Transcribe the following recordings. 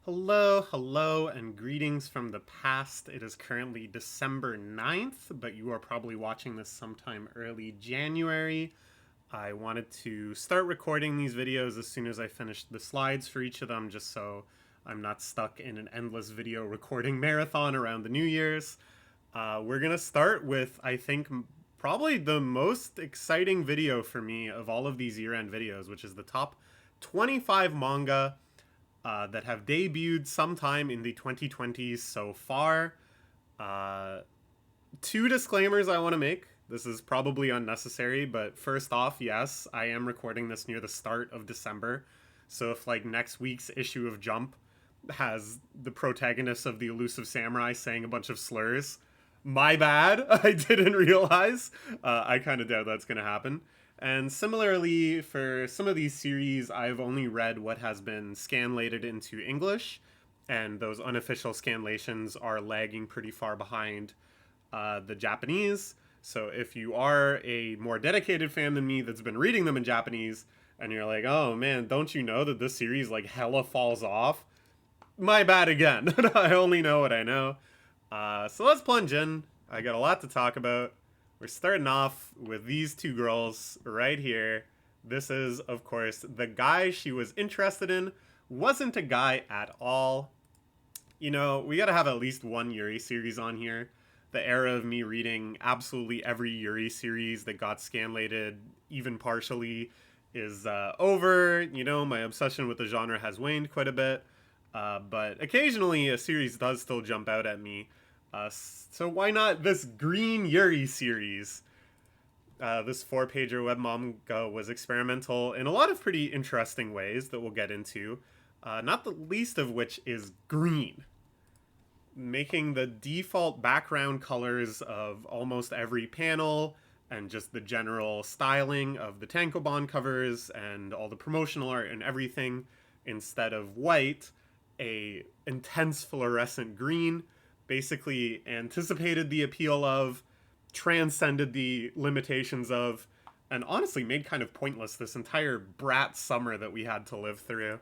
Hello, and greetings from the past. It is currently December 9th, but you are probably watching this sometime early January. I wanted to start recording these videos as soon as I finished the slides for each of them, just so I'm not stuck in an endless video recording marathon around the New Year's. We're gonna start with, I think, probably the most exciting video for me of all of these year-end videos, which is the top 25 manga that have debuted sometime in the 2020s so far. Uh, Two disclaimers I want to make. This is probably unnecessary, but first off, yes, I am recording this near the start of December. So if like next week's issue of Jump has the protagonist of the Elusive Samurai saying a bunch of slurs, my bad. I didn't realize. I kind of doubt that's going to happen. And similarly, for some of these series, I've only read what has been scanlated into English, and those unofficial scanlations are lagging pretty far behind the Japanese. So if you are a more dedicated fan than me that's been reading them in Japanese, and you're like, oh man, don't you know that this series like hella falls off? My bad again. I only know what I know. So let's plunge in. I got a lot to talk about. We're starting off with these two girls right here. This is, of course, the guy she was interested in wasn't a guy at all. You know, we gotta have at least one Yuri series on here. The era of me reading absolutely every Yuri series that got scanlated, even partially, is over. You know, my obsession with the genre has waned quite a bit. But occasionally a series does still jump out at me. So why not this Green Yuri series? This four-pager web manga was experimental in a lot of pretty interesting ways that we'll get into, not the least of which is green. Making the default background colors of almost every panel and just the general styling of the tankobon covers and all the promotional art and everything, instead of white, a intense fluorescent green, basically anticipated the appeal of, transcended the limitations of, and honestly made kind of pointless this entire brat summer that we had to live through.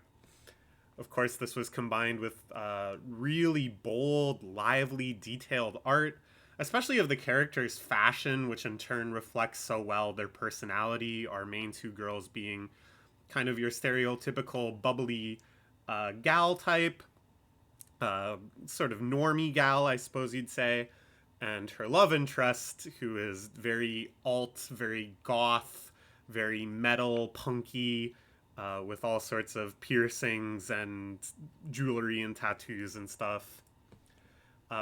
Of course, this was combined with really bold, lively, detailed art, especially of the characters' fashion, which in turn reflects so well their personality, our main two girls being kind of your stereotypical bubbly gal type, sort of normie gal, I suppose you'd say, and her love interest, who is very alt, very goth, very metal, punky, with all sorts of piercings and jewelry and tattoos and stuff.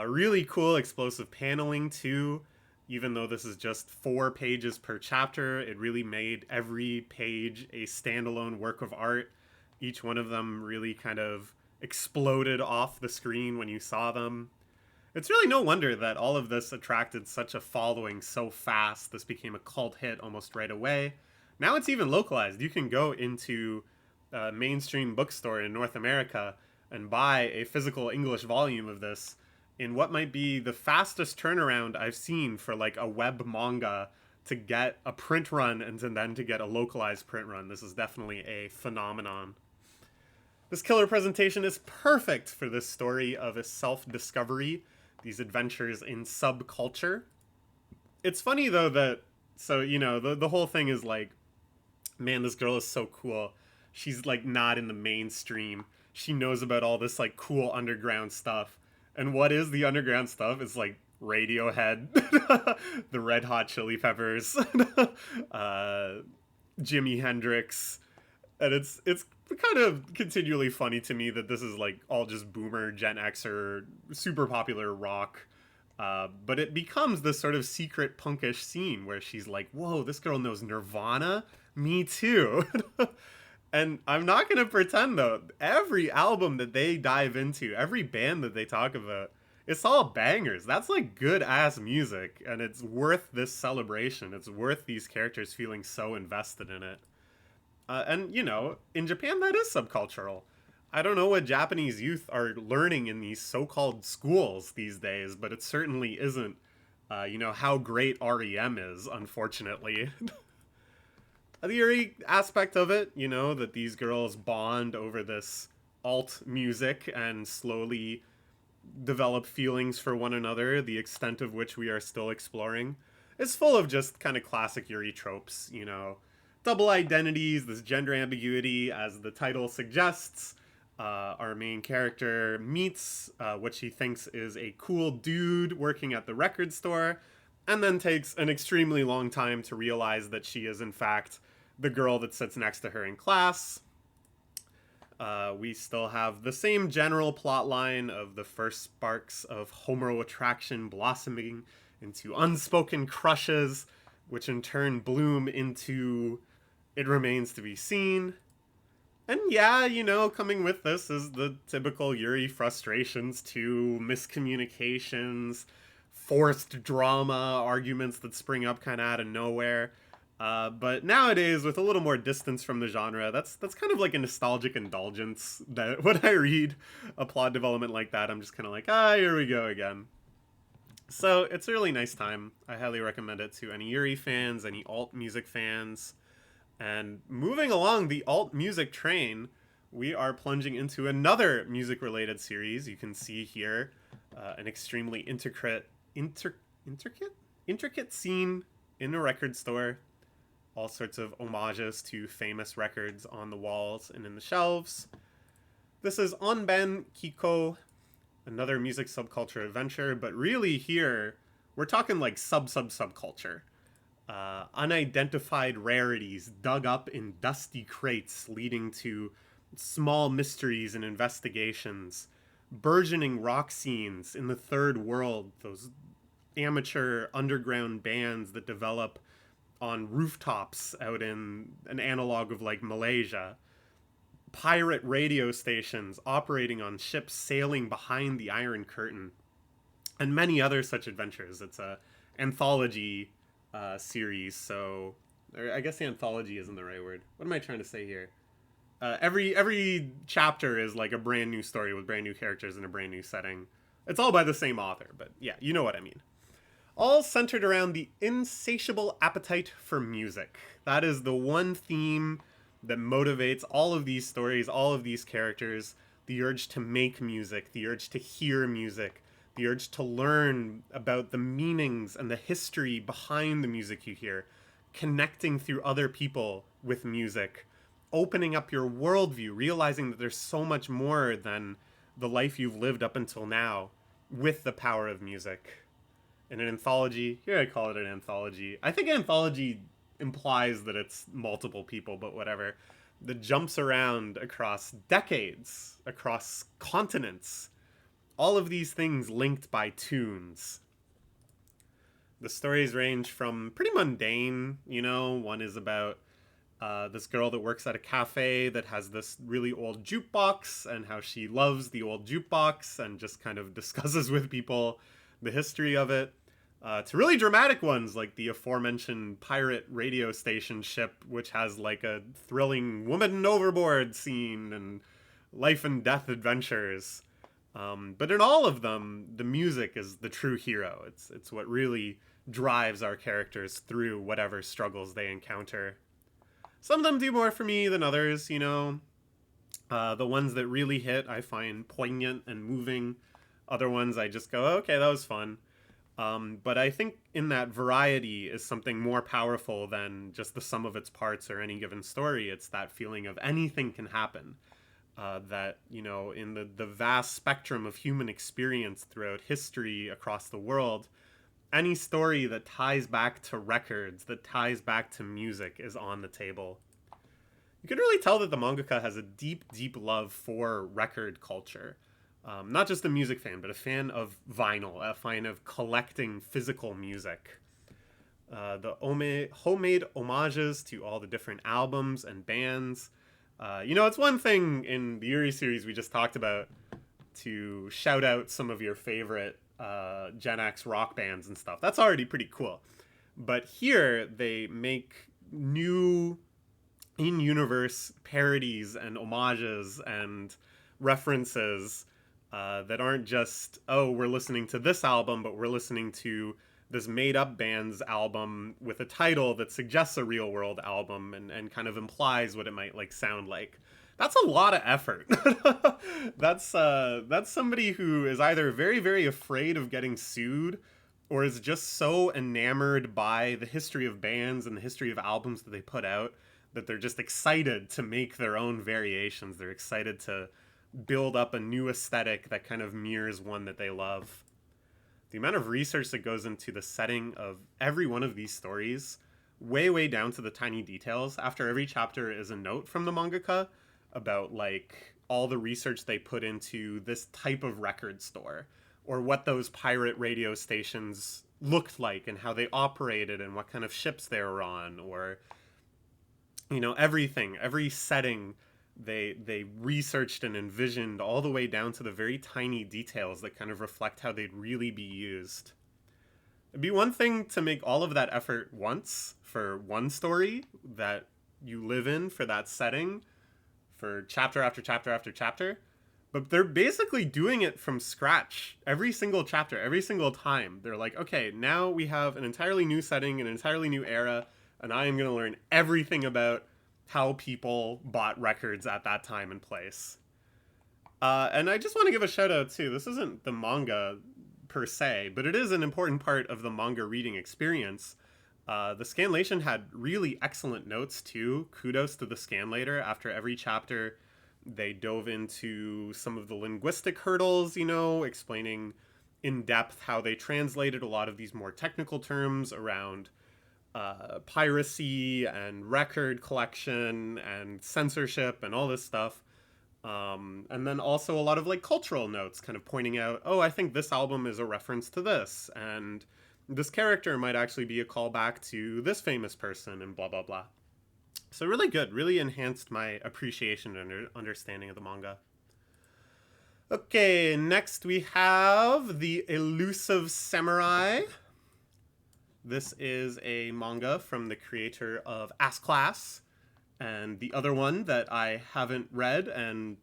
Really cool, explosive paneling, too. Even though this is just 4 pages per chapter, it really made every page a standalone work of art. Each one of them really kind of exploded off the screen when you saw them. It's really no wonder that all of this attracted such a following so fast. This became a cult hit almost right away. Now it's even localized. You can go into a mainstream bookstore in North America and buy a physical English volume of this in what might be the fastest turnaround I've seen for like a web manga to get a print run and then to get a localized print run. This is definitely a phenomenon. This killer presentation is perfect for this story of a self-discovery, these adventures in subculture. It's funny though that, so you know, the whole thing is like, man, this girl is so cool. She's like not in the mainstream. She knows about all this like cool underground stuff. And what is the underground stuff? It's like Radiohead, the Red Hot Chili Peppers, Jimi Hendrix, and it's kind of continually funny to me that this is like all just boomer Gen Xer super popular rock. But it becomes this sort of secret punkish scene where she's like, whoa, this girl knows Nirvana? Me too. And I'm not going to pretend, though, every album that they dive into, every band that they talk about, it's all bangers. That's like good ass music, and it's worth this celebration. It's worth these characters feeling so invested in it. And, you know, in Japan, that is subcultural. I don't know what Japanese youth are learning in these so-called schools these days, but it certainly isn't, you know, how great REM is, unfortunately. The Yuri aspect of it, you know, that these girls bond over this alt music and slowly develop feelings for one another, the extent of which we are still exploring. It's full of just kind of classic Yuri tropes, you know, double identities, this gender ambiguity, as the title suggests. Our main character meets what she thinks is a cool dude working at the record store, and then takes an extremely long time to realize that she is, in fact, the girl that sits next to her in class. We still have the same general plot line of the first sparks of homo-attraction blossoming into unspoken crushes, which in turn bloom into It Remains to Be Seen. And yeah, you know, coming with this is the typical Yuri frustrations too, miscommunications, forced drama, arguments that spring up kind of out of nowhere. But nowadays, with a little more distance from the genre, that's kind of like a nostalgic indulgence. That when I read a plot development like that, I'm just kind of like, here we go again. So it's a really nice time. I highly recommend it to any Yuri fans, any alt music fans. And moving along the alt music train, we are plunging into another music-related series. You can see here an extremely intricate scene in a record store. All sorts of homages to famous records on the walls and in the shelves. This is Onben Kiko, another music subculture adventure, but really here, we're talking like subculture. Unidentified rarities dug up in dusty crates leading to small mysteries and investigations, burgeoning rock scenes in the third world, those amateur underground bands that develop on rooftops out in an analog of like Malaysia, pirate radio stations operating on ships sailing behind the Iron Curtain, and many other such adventures. It's a anthology series, so I guess the anthology isn't the right word. What am I trying to say here? Every chapter is like a brand new story with brand new characters in a brand new setting. It's all by the same author, but yeah, you know what I mean. All centered around the insatiable appetite for music. That is the one theme that motivates all of these stories, all of these characters. The urge to make music, the urge to hear music, the urge to learn about the meanings and the history behind the music you hear, connecting through other people with music, opening up your worldview, realizing that there's so much more than the life you've lived up until now with the power of music. In an anthology, here I call it an anthology. I think anthology implies that it's multiple people, but whatever. That jumps around across decades, across continents. All of these things linked by tunes. The stories range from pretty mundane, you know, one is about this girl that works at a cafe that has this really old jukebox and how she loves the old jukebox and just kind of discusses with people the history of it, to really dramatic ones like the aforementioned pirate radio station ship, which has like a thrilling woman overboard scene and life and death adventures. But in all of them, the music is the true hero. It's what really drives our characters through whatever struggles they encounter. Some of them do more for me than others, you know. The ones that really hit I find poignant and moving. Other ones I just go, okay, that was fun. But I think in that variety is something more powerful than just the sum of its parts or any given story. It's that feeling of anything can happen. That, you know, in the vast spectrum of human experience throughout history across the world, any story that ties back to records, that ties back to music is on the table. You can really tell that the mangaka has a deep, deep love for record culture. Not just a music fan, but a fan of vinyl, a fan of collecting physical music. The homemade homages to all the different albums and bands. You know, it's one thing in the Yuri series we just talked about to shout out some of your favorite Gen X rock bands and stuff. That's already pretty cool. But here, they make new in-universe parodies and homages and references that aren't just, oh, we're listening to this album, but we're listening to this made-up band's album with a title that suggests a real-world album and kind of implies what it might like sound like. That's a lot of effort. That's somebody who is either very, very afraid of getting sued, or is just so enamored by the history of bands and the history of albums that they put out that they're just excited to make their own variations. They're excited to build up a new aesthetic that kind of mirrors one that they love. The amount of research that goes into the setting of every one of these stories, way, way down to the tiny details. After every chapter is a note from the mangaka about like all the research they put into this type of record store, or what those pirate radio stations looked like and how they operated and what kind of ships they were on, or everything, every setting they researched and envisioned all the way down to the very tiny details that kind of reflect how they'd really be used. It'd be one thing to make all of that effort once for one story that you live in for that setting for chapter after chapter after chapter, but they're basically doing it from scratch every single chapter, every single time. They're like, okay, now we have an entirely new setting, an entirely new era, and I am going to learn everything about how people bought records at that time and place. And I just want to give a shout out too. This isn't the manga per se, but it is an important part of the manga reading experience. The scanlation had really excellent notes too. Kudos to the scanlator. After every chapter, they dove into some of the linguistic hurdles, explaining in depth how they translated a lot of these more technical terms around piracy and record collection and censorship and all this stuff. And then also a lot of like cultural notes kind of pointing out, oh, I think this album is a reference to this, and this character might actually be a callback to this famous person, and blah, blah, blah. So really good, really enhanced my appreciation and understanding of the manga. Okay, next we have The Elusive Samurai. This is a manga from the creator of Ass-Class, and the other one that I haven't read and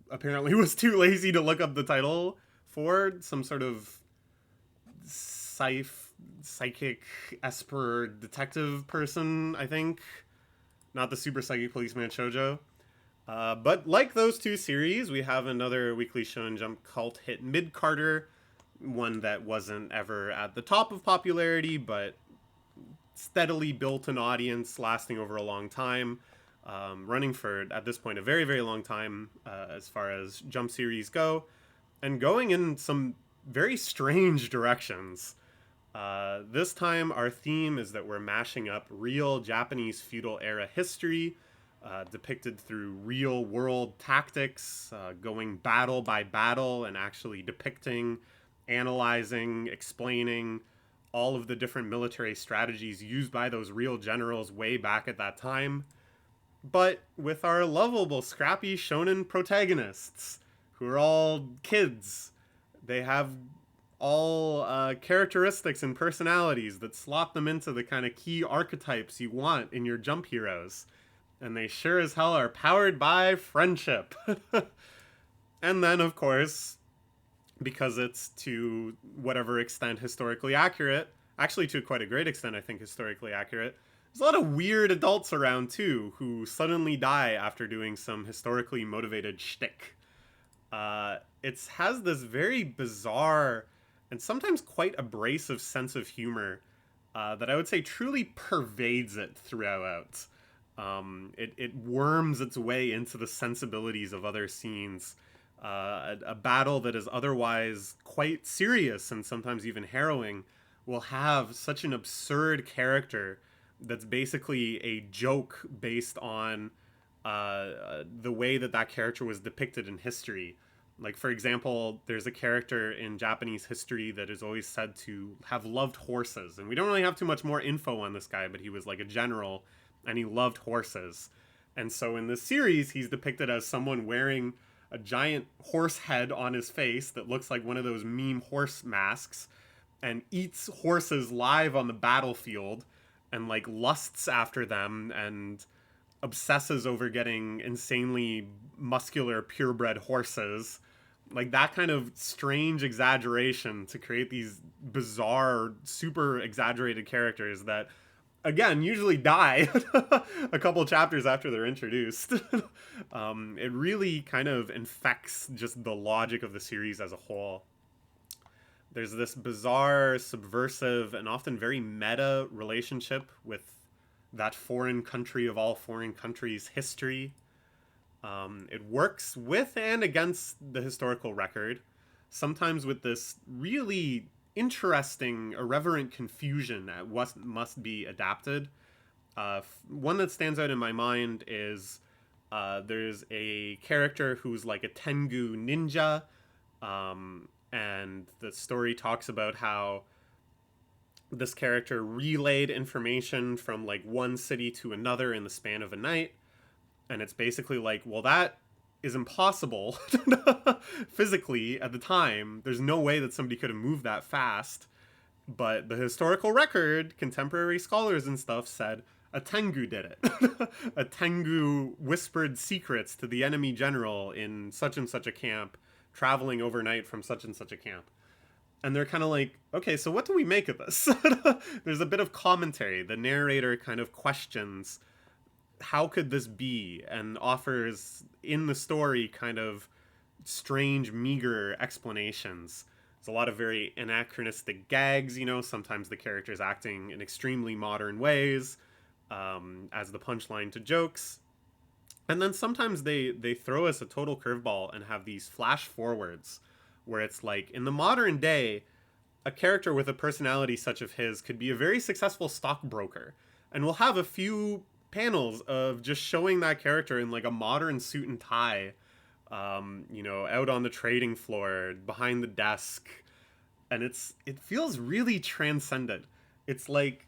apparently was too lazy to look up the title for, some sort of psychic esper detective person, I think. Not the Super Psychic Policeman Shoujo. But like those two series, we have another Weekly Shonen Jump cult hit, Mid-Carter, one that wasn't ever at the top of popularity, but steadily built an audience, lasting over a long time, running for, at this point, a very, very long time as far as Jump series go, and going in some very strange directions. This time, our theme is that we're mashing up real Japanese feudal era history, depicted through real world tactics, going battle by battle and actually depicting, analyzing, explaining all of the different military strategies used by those real generals way back at that time, but with our lovable, scrappy shonen protagonists, who are all kids. They have all characteristics and personalities that slot them into the kind of key archetypes you want in your Jump heroes. And they sure as hell are powered by friendship. And then, of course, because it's to whatever extent historically accurate, actually to quite a great extent, I think, historically accurate, there's a lot of weird adults around, too, who suddenly die after doing some historically motivated shtick. It has this very bizarre and sometimes quite abrasive sense of humor that I would say truly pervades it throughout. It worms its way into the sensibilities of other scenes. A battle that is otherwise quite serious and sometimes even harrowing will have such an absurd character that's basically a joke based on the way that character was depicted in history. Like, for example, there's a character in Japanese history that is always said to have loved horses. And we don't really have too much more info on this guy, but he was like a general and he loved horses. And so in this series, he's depicted as someone wearing a giant horse head on his face that looks like one of those meme horse masks, and eats horses live on the battlefield and like lusts after them and obsesses over getting insanely muscular purebred horses. Like that kind of strange exaggeration to create these bizarre, super exaggerated characters that again, usually die a couple chapters after they're introduced. It really kind of infects just the logic of the series as a whole. There's this bizarre, subversive, and often very meta relationship with that foreign country of all foreign countries' history. It works with and against the historical record, sometimes with this really interesting, irreverent confusion at what must be adapted. One that stands out in my mind is there's a character who's like a Tengu ninja, and the story talks about how this character relayed information from like one city to another in the span of a night. And it's basically like, well, that is impossible physically at the time. There's no way that somebody could have moved that fast. But the historical record, contemporary scholars and stuff said a Tengu did it. A Tengu whispered secrets to the enemy general in such and such a camp, traveling overnight from such and such a camp. And they're kind of like, okay, so what do we make of this? There's a bit of commentary. The narrator kind of questions, how could this be? And offers in the story kind of strange, meager explanations. There's a lot of very anachronistic gags, you know, sometimes the characters acting in extremely modern ways as the punchline to jokes. And then sometimes they throw us a total curveball and have these flash forwards where it's like, in the modern day, a character with a personality such as his could be a very successful stockbroker. And we'll have a few panels of just showing that character in like a modern suit and tie, you know, out on the trading floor, behind the desk. And it feels really transcendent. It's like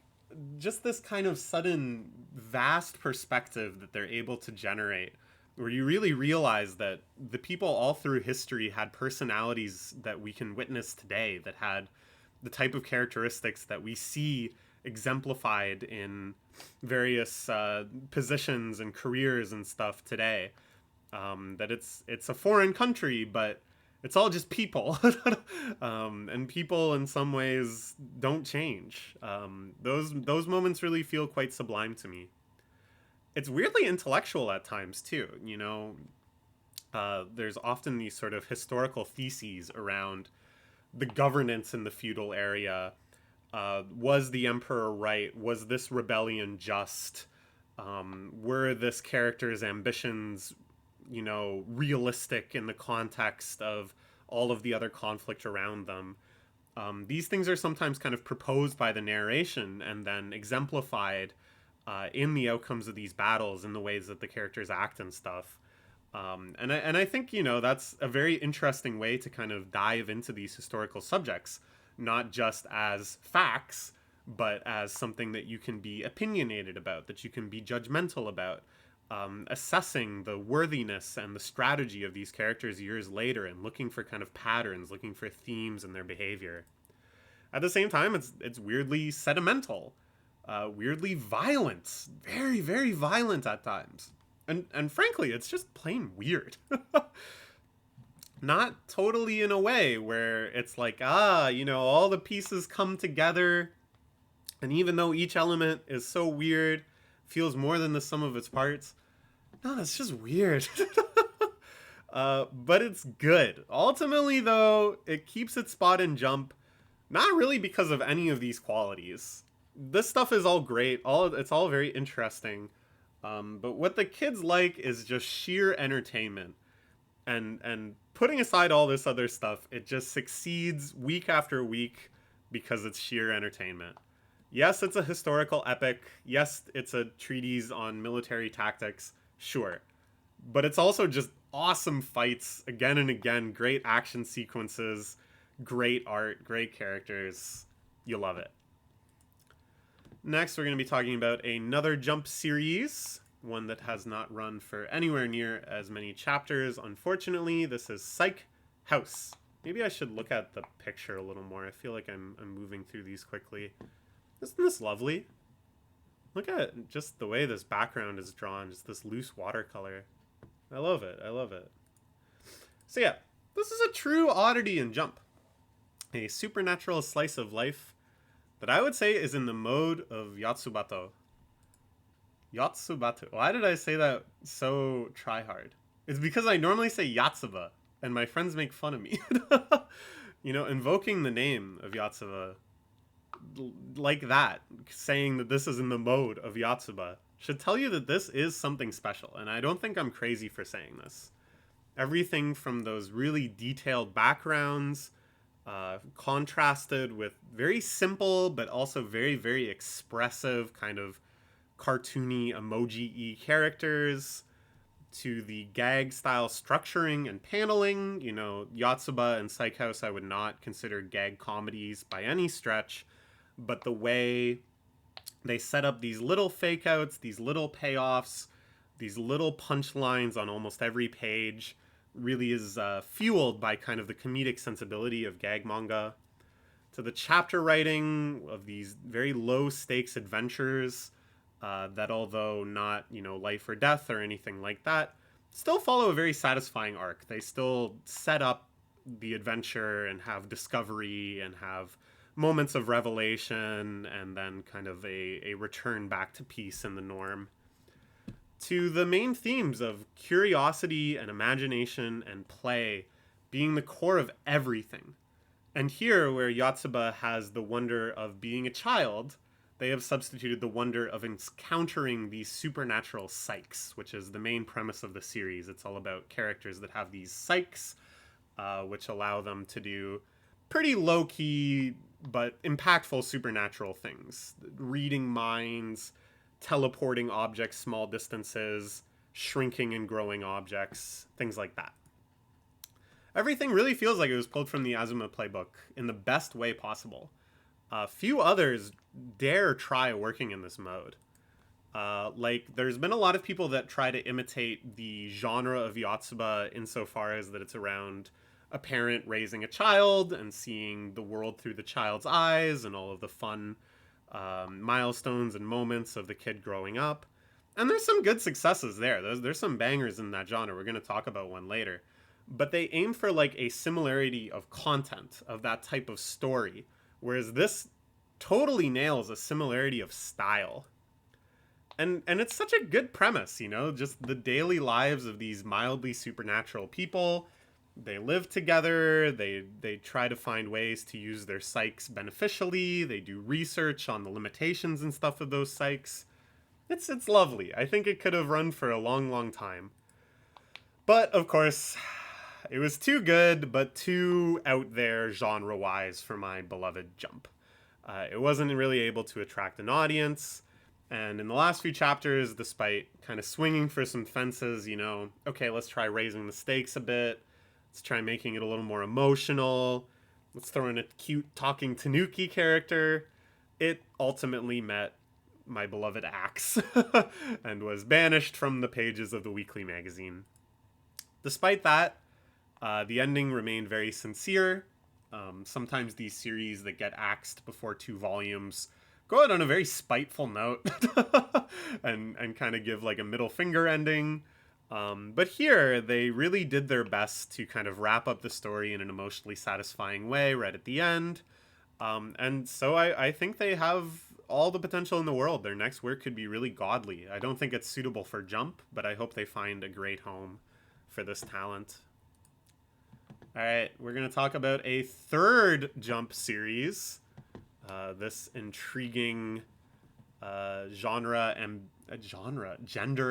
just this kind of sudden vast perspective that they're able to generate, where you really realize that the people all through history had personalities that we can witness today, that had the type of characteristics that we see exemplified in various positions and careers and stuff today. That it's a foreign country, but it's all just people. And people in some ways don't change. Those moments really feel quite sublime to me. It's weirdly intellectual at times too, you know. There's often these sort of historical theses around the governance in the feudal area. Was the emperor right? Was this rebellion just? Were this character's ambitions, you know, realistic in the context of all of the other conflict around them? These things are sometimes kind of proposed by the narration and then exemplified in the outcomes of these battles, in the ways that the characters act and stuff. And I think, you know, that's a very interesting way to kind of dive into these historical subjects, not just as facts, but as something that you can be opinionated about, that you can be judgmental about, assessing the worthiness and the strategy of these characters years later and looking for kind of patterns, looking for themes in their behavior. At the same time, it's weirdly sentimental, weirdly violent, very, very violent at times. And frankly, it's just plain weird. Not totally in a way where it's like, you know, all the pieces come together, and even though each element is so weird, feels more than the sum of its parts. No, it's just weird. But it's good. Ultimately, though, it keeps its spot in Jump, not really because of any of these qualities. This stuff is all great. It's all very interesting. But what the kids like is just sheer entertainment. And putting aside all this other stuff, it just succeeds week after week because it's sheer entertainment. Yes, it's a historical epic. Yes, it's a treatise on military tactics. Sure. But it's also just awesome fights again and again, great action sequences, great art, great characters. You love it. Next, we're going to be talking about another Jump series, one that has not run for anywhere near as many chapters. Unfortunately, this is Psych House. Maybe I should look at the picture a little more. I feel like I'm moving through these quickly. Isn't this lovely? Look at just the way this background is drawn, just this loose watercolor. I love it. I love it. So yeah, this is a true oddity in Jump. A supernatural slice of life that I would say is in the mode of Yatsubato. Yatsubato. Why did I say that so try-hard? It's because I normally say Yatsuba, and my friends make fun of me. You know, invoking the name of Yatsuba like that, saying that this is in the mode of Yatsuba, should tell you that this is something special, and I don't think I'm crazy for saying this. Everything from those really detailed backgrounds, contrasted with very simple but also very, very expressive kind of cartoony emoji-y characters, to the gag style structuring and paneling. You know, Yatsuba and Psych House I would not consider gag comedies by any stretch, but the way they set up these little fake outs, these little payoffs, these little punchlines on almost every page really is fueled by kind of the comedic sensibility of gag manga. To the chapter writing of these very low stakes adventures that, although not, you know, life or death or anything like that, still follow a very satisfying arc. They still set up the adventure and have discovery and have moments of revelation and then kind of a return back to peace and the norm. To the main themes of curiosity and imagination and play being the core of everything. And here, where Yatsuba has the wonder of being a child, they have substituted the wonder of encountering these supernatural psyches, which is the main premise of the series. It's all about characters that have these psyches, which allow them to do pretty low-key but impactful supernatural things. Reading minds, teleporting objects small distances, shrinking and growing objects, things like that. Everything really feels like it was pulled from the Azuma playbook in the best way possible. Few others dare try working in this mode. Like, there's been a lot of people that try to imitate the genre of Yatsuba insofar as that it's around a parent raising a child and seeing the world through the child's eyes and all of the fun milestones and moments of the kid growing up. And there's some good successes there. There's some bangers in that genre. We're going to talk about one later. But they aim for like a similarity of content, of that type of story. Whereas this totally nails a similarity of style. And it's such a good premise, you know, just the daily lives of these mildly supernatural people. They live together, they try to find ways to use their psyches beneficially, they do research on the limitations and stuff of those psyches. It's lovely. I think it could have run for a long, long time. But, of course, it was too good, but too out there genre-wise for my beloved Jump. It wasn't really able to attract an audience, and in the last few chapters, despite kind of swinging for some fences, you know, okay, let's try raising the stakes a bit, let's try making it a little more emotional, let's throw in a cute talking Tanuki character, it ultimately met my beloved axe and was banished from the pages of the weekly magazine. Despite that, the ending remained very sincere. Sometimes these series that get axed before 2 volumes go out on a very spiteful note and kind of give like a middle finger ending. But here, they really did their best to kind of wrap up the story in an emotionally satisfying way right at the end. And so I think they have all the potential in the world. Their next work could be really godly. I don't think it's suitable for Jump, but I hope they find a great home for this talent. Alright, we're going to talk about a third Jump series. This intriguing gender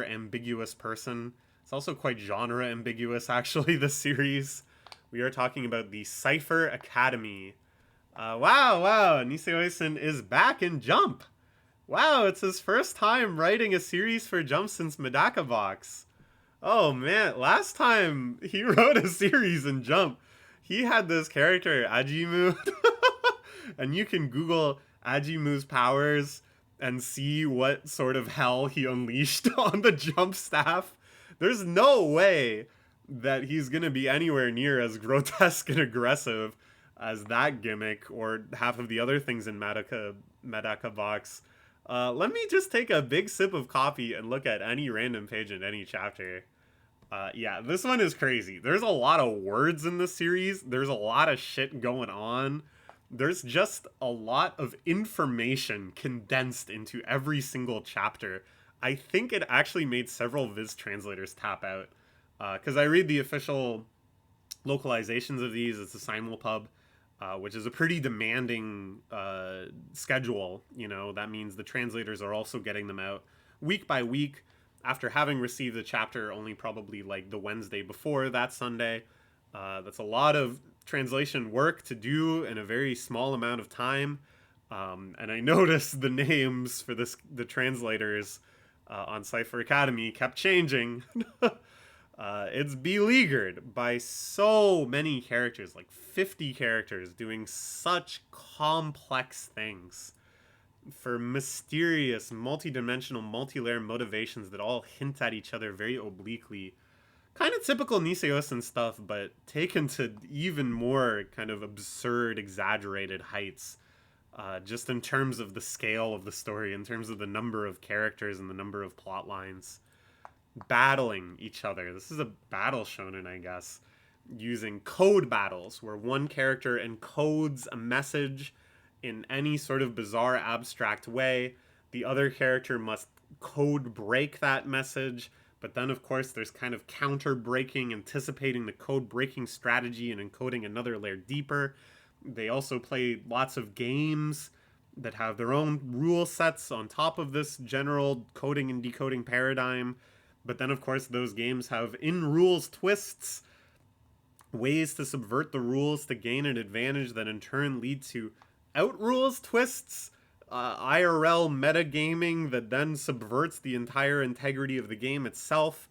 ambiguous person. It's also quite genre ambiguous, actually, this series. We are talking about the Cypher Academy. Wow, Niseo-san is back in Jump. Wow, it's his first time writing a series for Jump since Medaka Box. Oh man, last time he wrote a series in Jump, he had this character, Ajimu. And you can Google Ajimu's powers and see what sort of hell he unleashed on the Jump staff. There's no way that he's going to be anywhere near as grotesque and aggressive as that gimmick or half of the other things in Medaka Box. Let me just take a big sip of coffee and look at any random page in any chapter. Yeah, this one is crazy. There's a lot of words in this series. There's a lot of shit going on. There's just a lot of information condensed into every single chapter. I think it actually made several Viz translators tap out. Because I read the official localizations of these. It's a simulpub, which is a pretty demanding schedule. You know, that means the translators are also getting them out week by week after having received the chapter only probably like the Wednesday before that Sunday. That's a lot of translation work to do in a very small amount of time. And I noticed the names for the translators on Cypher Academy kept changing. It's beleaguered by so many characters, like 50 characters doing such complex things for mysterious, multi-dimensional, multi-layer motivations that all hint at each other very obliquely. Kind of typical Niseosan stuff, but taken to even more kind of absurd, exaggerated heights. Just in terms of the scale of the story, in terms of the number of characters and the number of plot lines battling each other. This is a battle shonen, I guess, using code battles where one character encodes a message in any sort of bizarre, abstract way. The other character must code break that message, but then, of course, there's kind of counter breaking, anticipating the code breaking strategy and encoding another layer deeper. They also play lots of games that have their own rule sets on top of this general coding and decoding paradigm. But then, of course, those games have in-rules twists, ways to subvert the rules to gain an advantage that in turn lead to out-rules twists, IRL metagaming that then subverts the entire integrity of the game itself,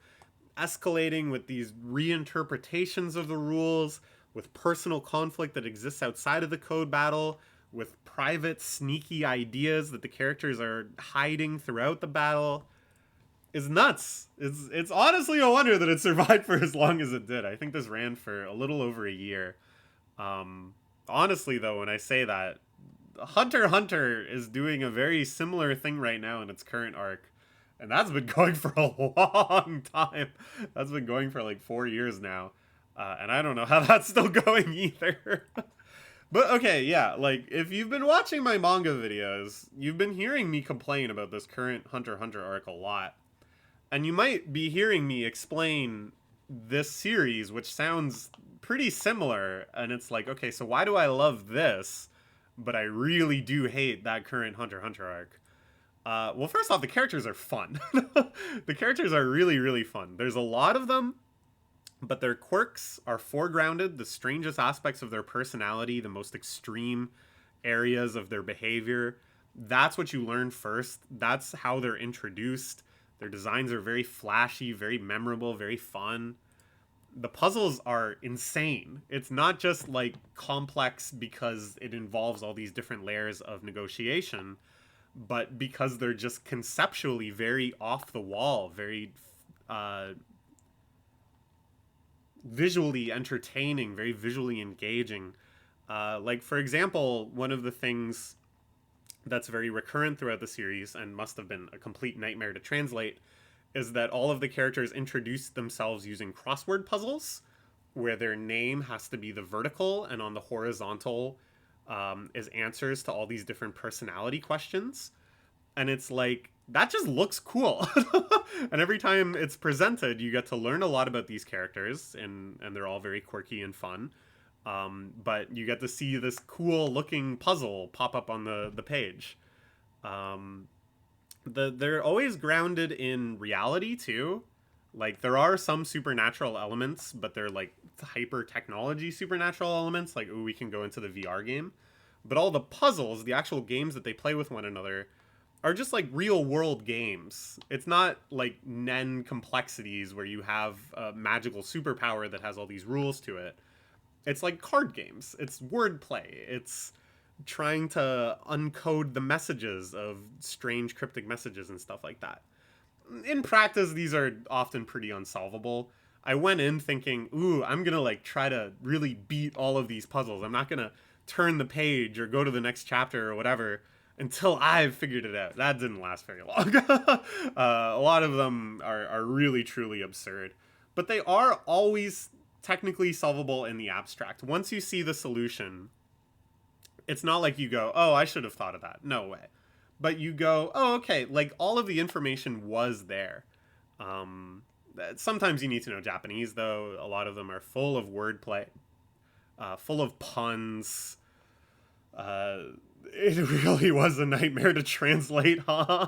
escalating with these reinterpretations of the rules, with personal conflict that exists outside of the code battle, with private, sneaky ideas that the characters are hiding throughout the battle. Is nuts. It's honestly a wonder that it survived for as long as it did. I think this ran for a little over a year. Honestly, though, when I say that, Hunter x Hunter is doing a very similar thing right now in its current arc. And that's been going for a long time. That's been going for like 4 years now. And I don't know how that's still going either. But okay, yeah, like, if you've been watching my manga videos, you've been hearing me complain about this current Hunter x Hunter arc a lot. And you might be hearing me explain this series, which sounds pretty similar. And it's like, okay, so why do I love this, but I really do hate that current Hunter x Hunter arc? Well, first off, the characters are fun. The characters are really, really fun. There's a lot of them, but their quirks are foregrounded, the strangest aspects of their personality, the most extreme areas of their behavior. That's what you learn first. That's how they're introduced. Their designs are very flashy, very memorable, very fun. The puzzles are insane. It's not just like complex because it involves all these different layers of negotiation, but because they're just conceptually very off the wall, very visually entertaining, very visually engaging. Like, for example, one of the things that's very recurrent throughout the series and must have been a complete nightmare to translate is that all of the characters introduce themselves using crossword puzzles where their name has to be the vertical and on the horizontal is answers to all these different personality questions. And it's like, that just looks cool. And every time it's presented, you get to learn a lot about these characters, and they're all very quirky and fun. But you get to see this cool looking puzzle pop up on the page. They're always grounded in reality too. Like, there are some supernatural elements, but they're like hyper technology supernatural elements. Like, ooh, we can go into the VR game. But all the puzzles, the actual games that they play with one another, are just like real world games. It's not like Nen complexities where you have a magical superpower that has all these rules to it. It's like card games. It's wordplay. It's trying to uncode the messages of strange cryptic messages and stuff like that. In practice, these are often pretty unsolvable. I went in thinking, ooh, I'm gonna like try to really beat all of these puzzles. I'm not gonna turn the page or go to the next chapter or whatever until I've figured it out. That didn't last very long. A lot of them are really, truly absurd. But they are always technically solvable in the abstract. Once you see the solution, It's not like you go, oh, I should have thought of that. No way. But you go, oh, okay, like all of the information was there. Um, Sometimes you need to know Japanese, though. A lot of them are full of wordplay, full of puns. Uh, it really was a nightmare to translate, huh?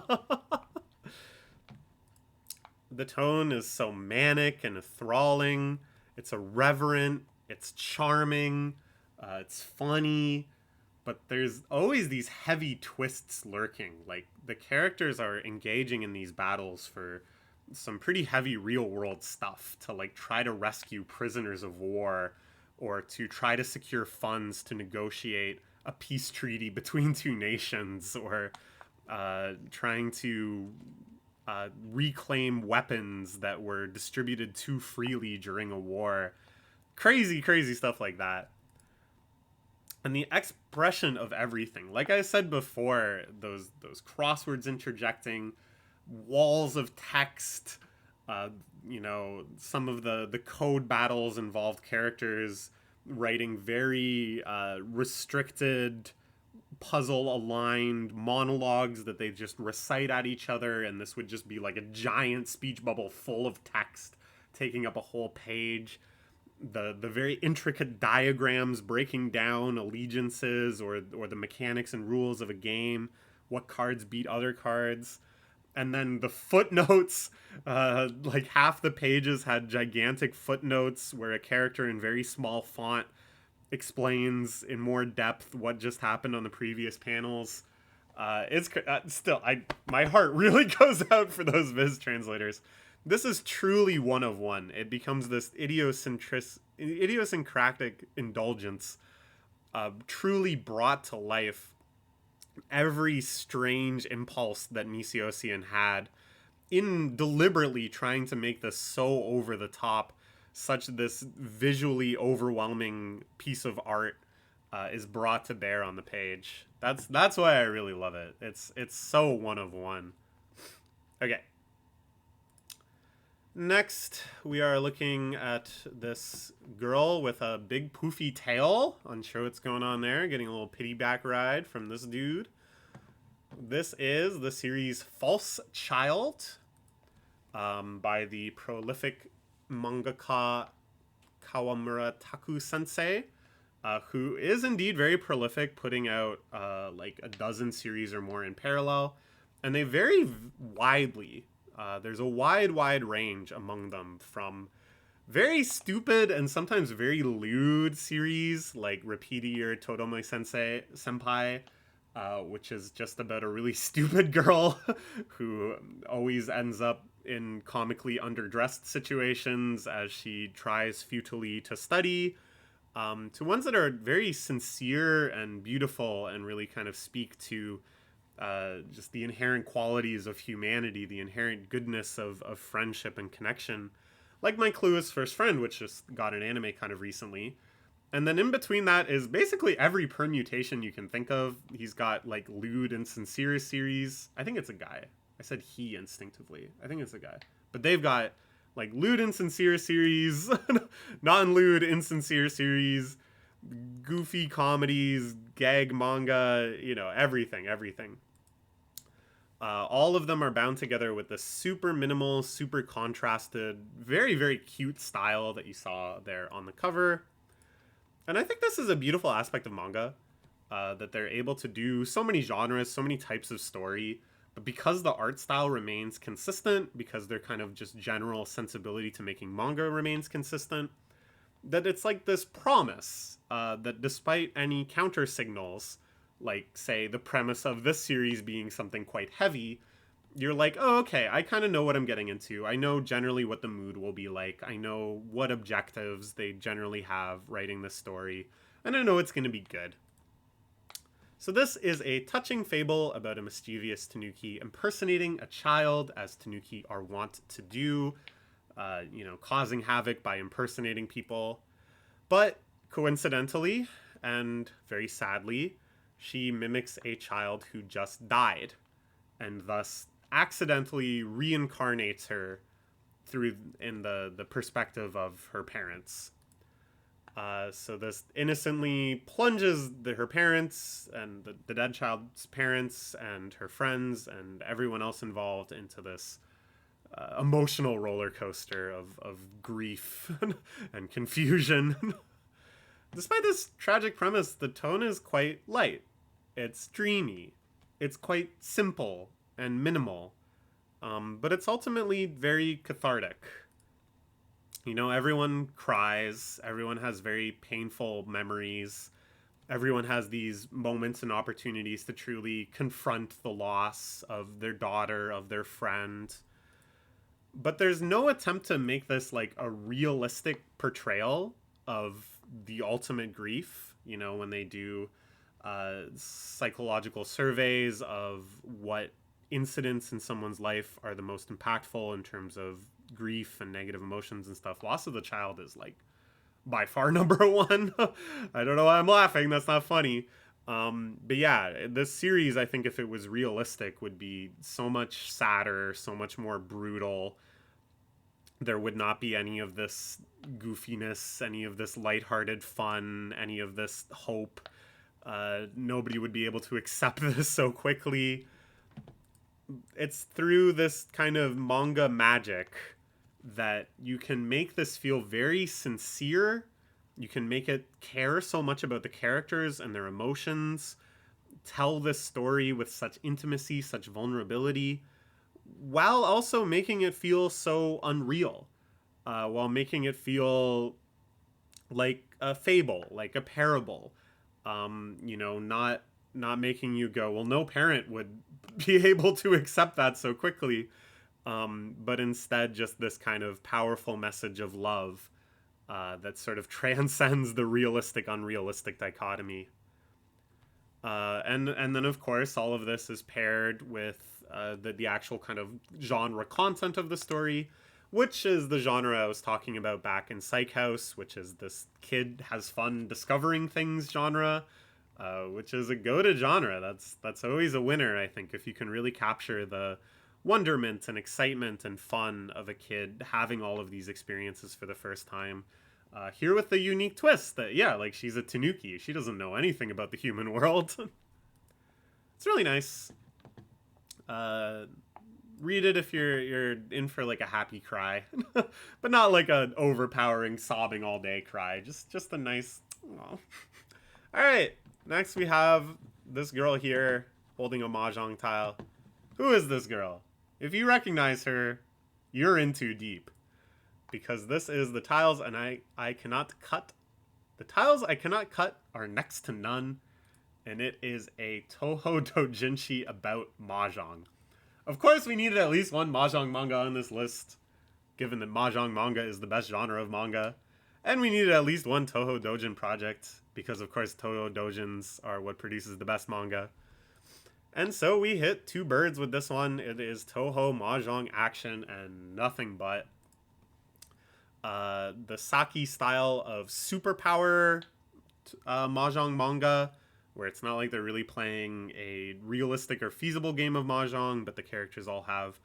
The tone is so manic and enthralling. It's irreverent. It's charming. It's funny. But there's always these heavy twists lurking. Like, the characters are engaging in these battles for some pretty heavy real world stuff to, like, try to rescue prisoners of war or to try to secure funds to negotiate a peace treaty between two nations or trying to reclaim weapons that were distributed too freely during a war. Crazy, crazy stuff like that. And the expression of everything, like I said before, those crosswords interjecting, walls of text, you know, some of the code battles involved characters writing very restricted, puzzle aligned monologues that they just recite at each other, and this would just be like a giant speech bubble full of text taking up a whole page. The very intricate diagrams breaking down allegiances or the mechanics and rules of a game, what cards beat other cards. And then the footnotes, like half the pages had gigantic footnotes where a character in very small font explains in more depth what just happened on the previous panels. It's still, my heart really goes out for those Viz translators. This is truly one of one. It becomes this idiosyncratic indulgence, truly brought to life every strange impulse that Nisiosian had in deliberately trying to make this so over the top. Such this visually overwhelming piece of art is brought to bear on the page. That's why I really love it. It's so one of one. Okay. Next, we are looking at this girl with a big poofy tail. Unsure what's going on there. Getting a little pity back ride from this dude. This is the series False Child by the prolific mangaka Kawamura Taku Sensei, who is indeed very prolific, putting out like a dozen series or more in parallel. And they vary widely. There's a wide range among them, from very stupid and sometimes very lewd series like Repeat Your Todomo Senpai, which is just about a really stupid girl who always ends up in comically underdressed situations as she tries futilely to study, to ones that are very sincere and beautiful and really kind of speak to just the inherent qualities of humanity, the inherent goodness of friendship and connection, like My Clueless First Friend, which just got an anime kind of recently. And then in between that is basically every permutation you can think of. He's got like lewd and sincere series. I think it's a guy. I said he instinctively. I think it's a guy. But they've got like lewd and sincere series, non-lewd insincere series, goofy comedies, gag manga, you know, everything. All of them are bound together with this super minimal, super contrasted, very cute style that you saw there on the cover. And I think this is a beautiful aspect of manga, that they're able to do so many genres, so many types of story, but because the art style remains consistent, because their kind of just general sensibility to making manga remains consistent, that it's like this promise that despite any counter signals, like, say, the premise of this series being something quite heavy, you're like, oh, okay, I kind of know what I'm getting into. I know generally what the mood will be like. I know what objectives they generally have writing this story, and I know it's going to be good. So this is a touching fable about a mischievous tanuki impersonating a child, as tanuki are wont to do, you know, causing havoc by impersonating people. But coincidentally, and very sadly, she mimics a child who just died, and thus accidentally reincarnates her through in the perspective of her parents. So this innocently plunges her parents and the dead child's parents and her friends and everyone else involved into this emotional roller coaster of grief and confusion. Despite this tragic premise, the tone is quite light. It's dreamy. It's quite simple and minimal. But it's ultimately very cathartic. You know, everyone cries, everyone has very painful memories, everyone has these moments and opportunities to truly confront the loss of their daughter, of their friend. But there's no attempt to make this like a realistic portrayal of the ultimate grief. You know, when they do psychological surveys of what incidents in someone's life are the most impactful in terms of grief and negative emotions and stuff, loss of the child is like by far number one. I don't know why I'm laughing. That's not funny. But yeah, this series, I think if it was realistic, would be so much sadder, so much more brutal. There would not be any of this goofiness, any of this lighthearted fun, any of this hope. Nobody would be able to accept this so quickly. It's through this kind of manga magic that you can make this feel very sincere. You can make it care so much about the characters and their emotions, tell this story with such intimacy, such vulnerability, while also making it feel so unreal, while making it feel like a fable, like a parable. You know, not making you go, well, no parent would be able to accept that so quickly, but instead just this kind of powerful message of love that sort of transcends the realistic unrealistic dichotomy. And then of course all of this is paired with the actual kind of genre content of the story, which is the genre I was talking about back in Psych House, which is this kid has fun discovering things genre, which is a go-to genre. That's always a winner, I think, if you can really capture the wonderment and excitement and fun of a kid having all of these experiences for the first time. Here with the unique twist that, yeah, like she's a tanuki. She doesn't know anything about the human world. It's really nice. Read it if you're in for like a happy cry, but not like an overpowering sobbing all day cry. Just a nice. Aww. All right, next we have this girl here holding a mahjong tile. Who is this girl? If you recognize her, you're in too deep, because this is the tiles, and I cannot cut. The tiles I cannot cut are next to none, and it is a Toho Dojinshi about mahjong. Of course, we needed at least one mahjong manga on this list, given that mahjong manga is the best genre of manga. And we needed at least one Toho Dojin project, because of course Toho Dojins are what produces the best manga. And so we hit two birds with this one. It is Toho mahjong action and nothing but. The Saki style of superpower mahjong manga, where it's not like they're really playing a realistic or feasible game of mahjong, but the characters all have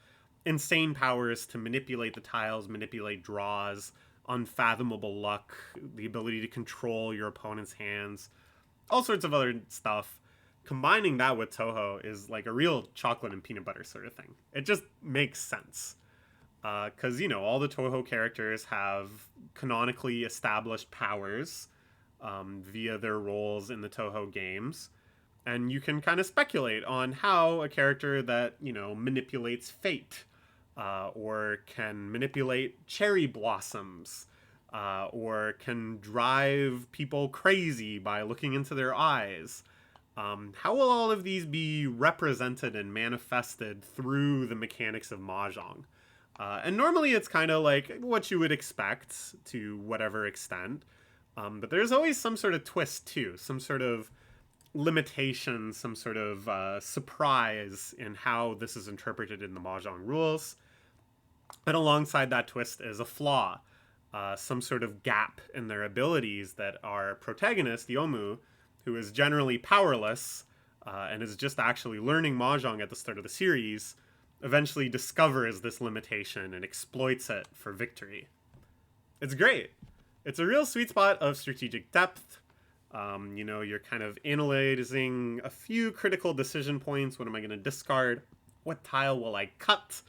insane powers to manipulate the tiles, manipulate draws, unfathomable luck, the ability to control your opponent's hands, all sorts of other stuff. Combining that with Toho is like a real chocolate and peanut butter sort of thing. It just makes sense. Because, you know, all the Toho characters have canonically established powers via their roles in the Toho games. And you can kind of speculate on how a character that, you know, manipulates fate, or can manipulate cherry blossoms, or can drive people crazy by looking into their eyes. How will all of these be represented and manifested through the mechanics of mahjong? And normally it's kind of like what you would expect to whatever extent. But there's always some sort of twist too, some sort of limitation, some sort of surprise in how this is interpreted in the mahjong rules. And alongside that twist is a flaw, some sort of gap in their abilities that our protagonist, Yomu, who is generally powerless and is just actually learning mahjong at the start of the series, eventually discovers this limitation and exploits it for victory. It's great. It's a real sweet spot of strategic depth. You're kind of analyzing a few critical decision points. What am I going to discard? What tile will I cut?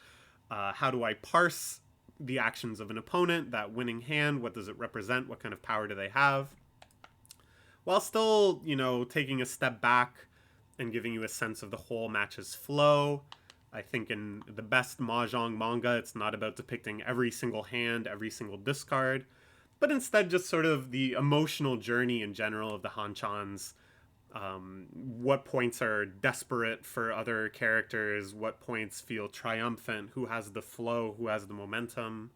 How do I parse the actions of an opponent? That winning hand, what does it represent? What kind of power do they have? While still, taking a step back and giving you a sense of the whole match's flow. I think in the best Mahjong manga, it's not about depicting every single hand, every single discard, but instead just sort of the emotional journey in general of the Hanchans. What points are desperate for other characters, what points feel triumphant, who has the flow, who has the momentum.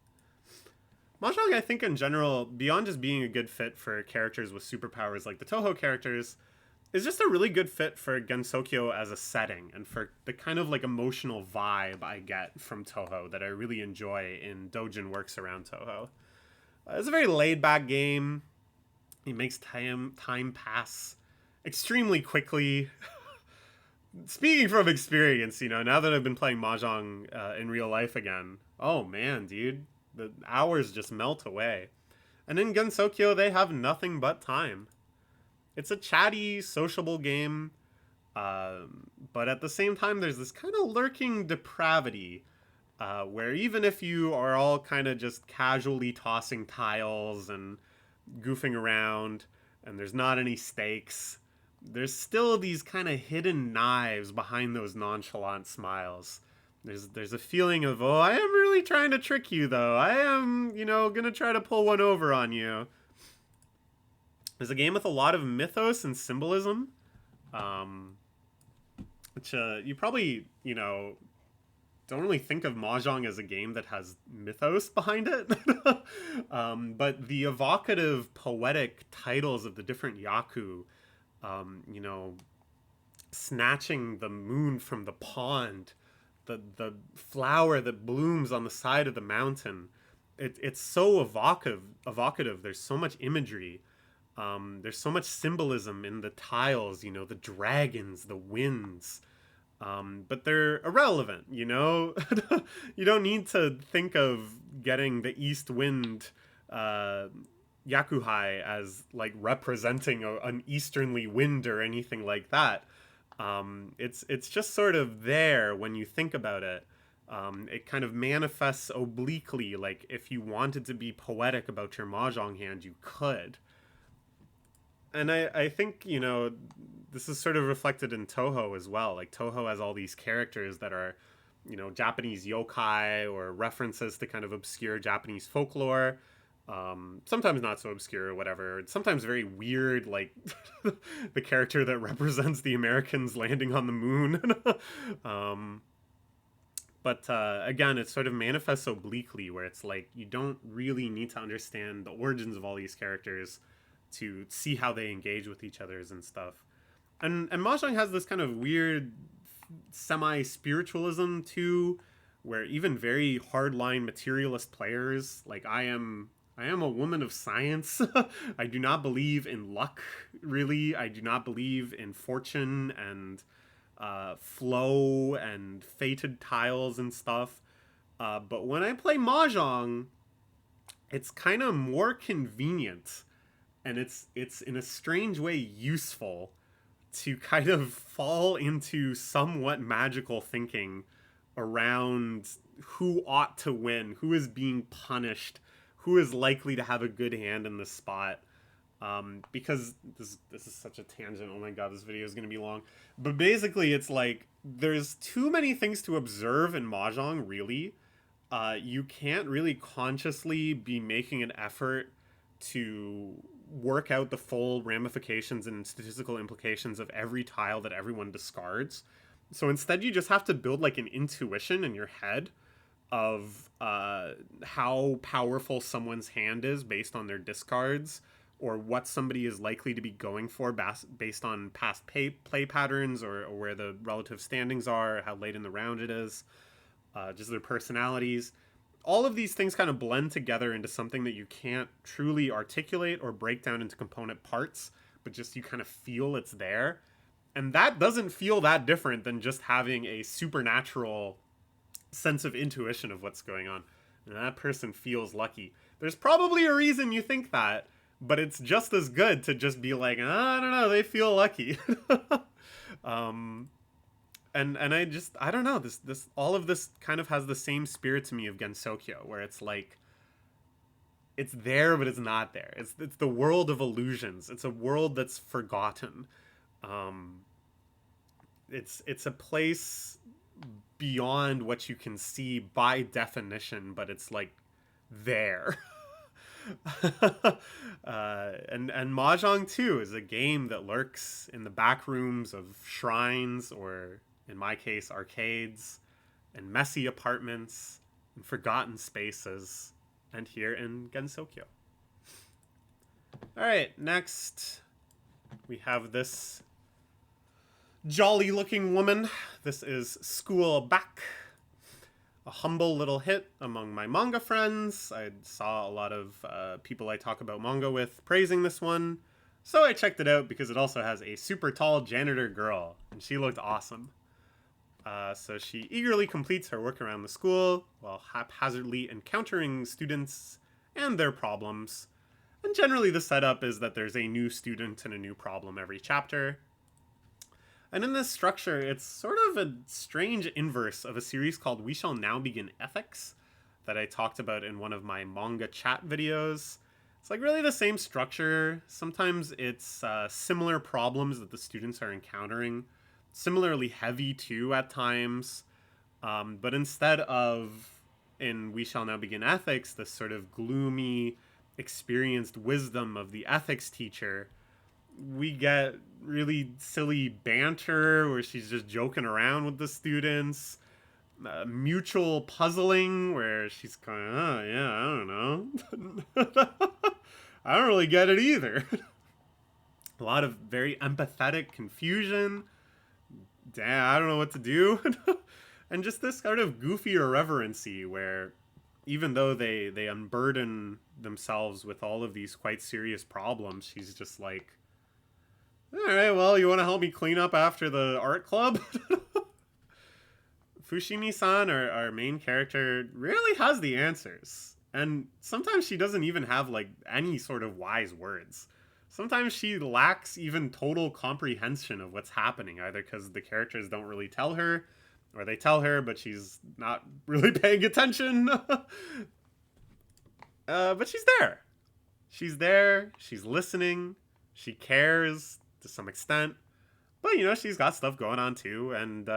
Mahjong, I think in general, beyond just being a good fit for characters with superpowers like the Toho characters, is just a really good fit for Gensokyo as a setting and for the kind of like emotional vibe I get from Toho that I really enjoy in Dojin works around Toho. It's a very laid-back game. It makes time pass extremely quickly. Speaking from experience, now that I've been playing Mahjong in real life again, oh man, dude, the hours just melt away. And in Gensokyo, they have nothing but time. It's a chatty, sociable game, but at the same time, there's this kind of lurking depravity where even if you are all kind of just casually tossing tiles and goofing around, and there's not any stakes, there's still these kind of hidden knives behind those nonchalant smiles. There's a feeling of, oh, I am really trying to trick you, though. I am, gonna try to pull one over on you. There's a game with a lot of mythos and symbolism, which you probably, don't really think of Mahjong as a game that has mythos behind it. But the evocative, poetic titles of the different Yaku, snatching the moon from the pond, the flower that blooms on the side of the mountain. It's so evocative. There's so much imagery. There's so much symbolism in the tiles, the dragons, the winds. But they're irrelevant, You don't need to think of getting the east wind Yakuhai as like representing an easternly wind or anything like that. It's just sort of there when you think about it. It kind of manifests obliquely, like if you wanted to be poetic about your Mahjong hand, you could. And I think, this is sort of reflected in Toho as well. Like, Toho has all these characters that are, Japanese yokai or references to kind of obscure Japanese folklore. Sometimes not so obscure or whatever. Sometimes very weird, like the character that represents the Americans landing on the moon. But again, it sort of manifests obliquely, where it's like you don't really need to understand the origins of all these characters to see how they engage with each other and stuff. And Mahjong has this kind of weird semi-spiritualism too, where even very hardline materialist players, like I am a woman of science. I do not believe in luck, really. I do not believe in fortune and flow and fated tiles and stuff. But when I play Mahjong, it's kind of more convenient, and it's in a strange way useful to kind of fall into somewhat magical thinking around who ought to win, who is being punished, who is likely to have a good hand in this spot. Because this is such a tangent. Oh my god, this video is going to be long. But basically, it's like there's too many things to observe in Mahjong, really. You can't really consciously be making an effort to work out the full ramifications and statistical implications of every tile that everyone discards. So instead, you just have to build like an intuition in your head of how powerful someone's hand is based on their discards, or what somebody is likely to be going for based on past play patterns, or where the relative standings are, how late in the round it is, just their personalities. All of these things kind of blend together into something that you can't truly articulate or break down into component parts, but just you kind of feel it's there. And that doesn't feel that different than just having a supernatural sense of intuition of what's going on. and that person feels lucky. There's probably a reason you think that, but it's just as good to just be like, I don't know, they feel lucky. um, and I don't know, this all of this kind of has the same spirit to me of Gensokyo, where it's like, it's there but it's not there. It's the world of illusions. It's a world that's forgotten. Um, it's a place beyond what you can see by definition, but it's like there. And Mahjong too is a game that lurks in the back rooms of shrines, or in my case, arcades, and messy apartments, and forgotten spaces, and here in Gensokyo. Alright, next we have this jolly looking woman. This is School Back. A humble little hit among my manga friends. I saw a lot of people I talk about manga with praising this one, so I checked it out because it also has a super tall janitor girl, and she looked awesome. So she eagerly completes her work around the school while haphazardly encountering students and their problems. And generally the setup is that there's a new student and a new problem every chapter. And in this structure, it's sort of a strange inverse of a series called We Shall Now Begin Ethics that I talked about in one of my manga chat videos. It's like really the same structure. Sometimes it's similar problems that the students are encountering. Similarly heavy too at times. But instead of, in We Shall Now Begin Ethics, this sort of gloomy, experienced wisdom of the ethics teacher, we get really silly banter where she's just joking around with the students, mutual puzzling where she's kind of, oh yeah, I don't know. I don't really get it either. A lot of very empathetic confusion. Damn, I don't know what to do. And just this kind of goofy irreverency where even though they unburden themselves with all of these quite serious problems, she's just like, alright, well, you want to help me clean up after the art club? Fushimi-san, our main character, really has the answers. And sometimes she doesn't even have, like, any sort of wise words. Sometimes she lacks even total comprehension of what's happening, either because the characters don't really tell her, or they tell her, but she's not really paying attention. But she's there. She's there, she's listening, she cares to some extent. But, you know, she's got stuff going on too, and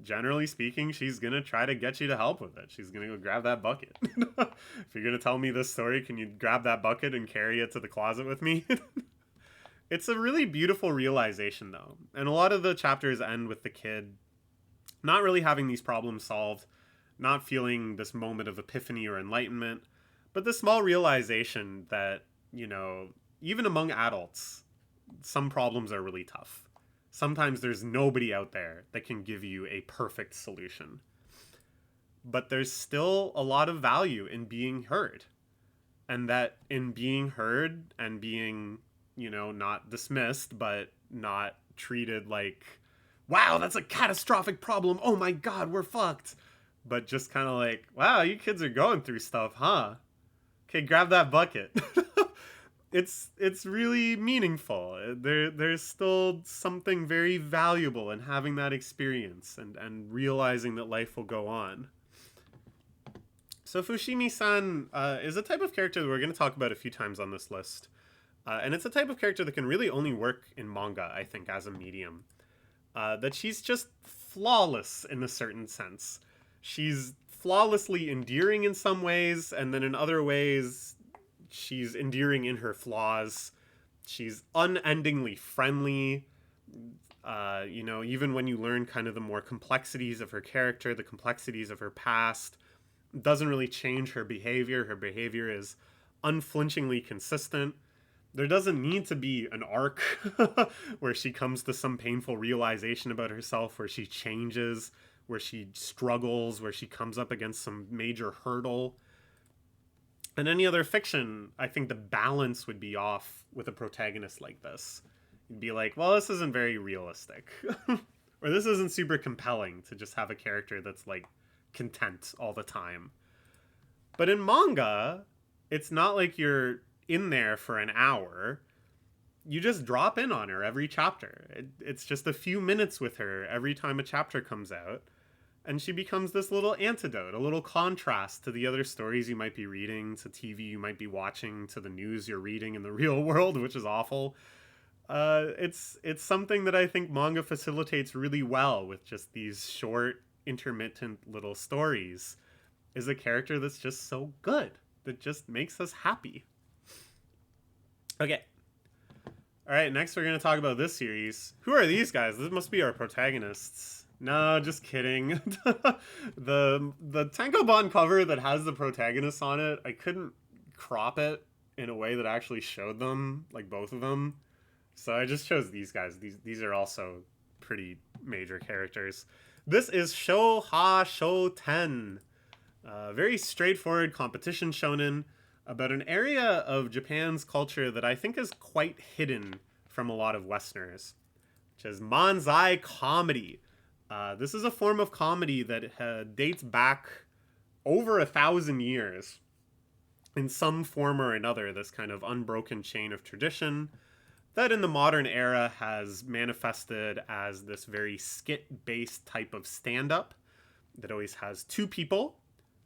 generally speaking, she's gonna try to get you to help with it. She's gonna go grab that bucket. If you're gonna tell me this story, can you grab that bucket and carry it to the closet with me? It's a really beautiful realization, though. And a lot of the chapters end with the kid not really having these problems solved, not feeling this moment of epiphany or enlightenment, but the small realization that, you know, even among adults, some problems are really tough. Sometimes there's nobody out there that can give you a perfect solution. But there's still a lot of value in being heard. And that in being heard and being, you know, not dismissed, but not treated like, wow, that's a catastrophic problem. Oh my God, we're fucked. But just kind of like, wow, you kids are going through stuff, huh? Okay, grab that bucket. It's really meaningful. There's still something very valuable in having that experience and realizing that life will go on. So Fushimi-san is a type of character that we're going to talk about a few times on this list. And it's a type of character that can really only work in manga, I think, as a medium. That she's just flawless in a certain sense. She's flawlessly endearing in some ways, and then in other ways, she's endearing in her flaws. She's unendingly friendly. You know, even when you learn kind of the more complexities of her character, the complexities of her past, doesn't really change her behavior. Her behavior is unflinchingly consistent. There doesn't need to be an arc where she comes to some painful realization about herself, where she changes, where she struggles, where she comes up against some major hurdle. In any other fiction, I think the balance would be off with a protagonist like this. You'd be like, well, this isn't very realistic. Or this isn't super compelling to just have a character that's, like, content all the time. But in manga, it's not like you're in there for an hour. You just drop in on her every chapter. It's just a few minutes with her every time a chapter comes out. And she becomes this little antidote, a little contrast to the other stories you might be reading, to TV you might be watching, to the news you're reading in the real world, which is awful. It's something that I think manga facilitates really well with just these short, intermittent little stories. Is a character that's just so good, that just makes us happy. Okay. All right, next we're going to talk about this series. Who are these guys? This must be our protagonists. No, just kidding. the tankobon cover that has the protagonists on it, I couldn't crop it in a way that actually showed them, like both of them. So I just chose these guys. These are also pretty major characters. This is Sho Ha Sho Ten. Very straightforward competition shonen about an area of Japan's culture that I think is quite hidden from a lot of Westerners, which is manzai comedy. This is a form of comedy that dates back over 1,000 years in some form or another, this kind of unbroken chain of tradition that in the modern era has manifested as this very skit-based type of stand-up that always has two people,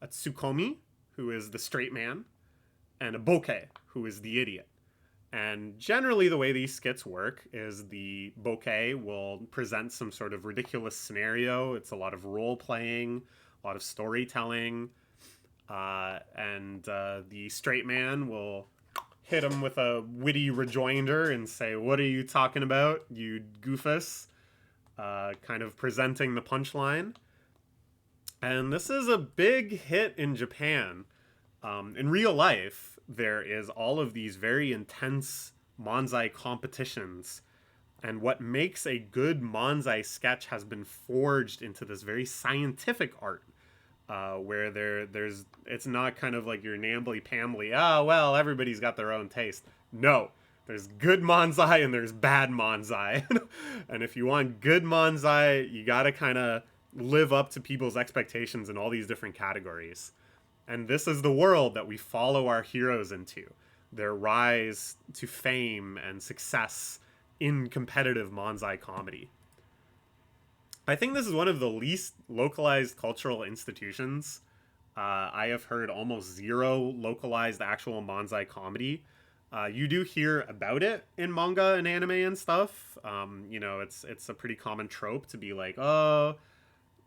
a tsukomi, who is the straight man, and a bokeh, who is the idiot. And generally the way these skits work is the bokeh will present some sort of ridiculous scenario. It's a lot of role-playing, a lot of storytelling, and the straight man will hit him with a witty rejoinder and say, "What are you talking about, you goofus?" Kind of presenting the punchline. And this is a big hit in Japan. In real life, there is all of these very intense manzai competitions. And what makes a good manzai sketch has been forged into this very scientific art. Where there's it's not kind of like your nambly-pambly, well, everybody's got their own taste. No, there's good manzai and there's bad manzai. And if you want good manzai, you gotta kind of live up to people's expectations in all these different categories. And this is the world that we follow our heroes into, their rise to fame and success in competitive manzai comedy. I think this is one of the least localized cultural institutions. I have heard almost zero localized actual manzai comedy. You do hear about it in manga and anime and stuff. It's a pretty common trope to be like, oh,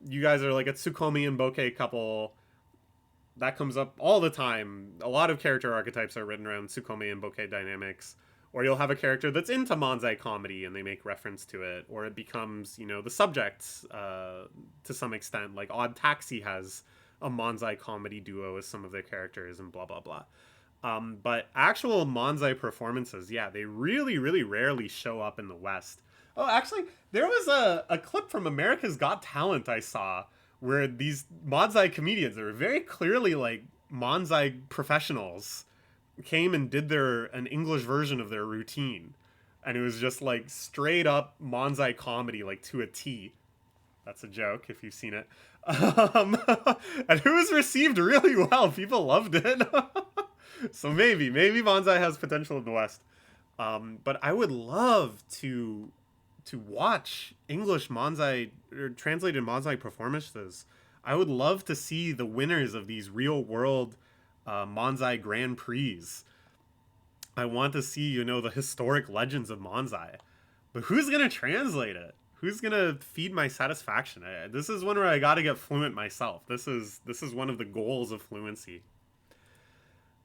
you guys are like a tsukomi and bokeh couple. That comes up all the time. A lot of character archetypes are written around tsukomi and bokeh dynamics. Or you'll have a character that's into manzai comedy and they make reference to it. Or it becomes, the subject to some extent. Like Odd Taxi has a manzai comedy duo as some of their characters and blah, blah, blah. But actual manzai performances, yeah, they really, really rarely show up in the West. Oh, actually, there was a clip from America's Got Talent I saw where these manzai comedians, they were very clearly like manzai professionals, came and did an English version of their routine, and it was just like straight up manzai comedy, like to a T. That's a joke if you've seen it. And it was received really well. People loved it. So maybe manzai has potential in the West. But I would love to watch English manzai or translated manzai performances. I would love to see the winners of these real world manzai Grand Prix. I want to see, the historic legends of manzai. But who's going to translate it? Who's going to feed my satisfaction? This is one where I got to get fluent myself. This is one of the goals of fluency.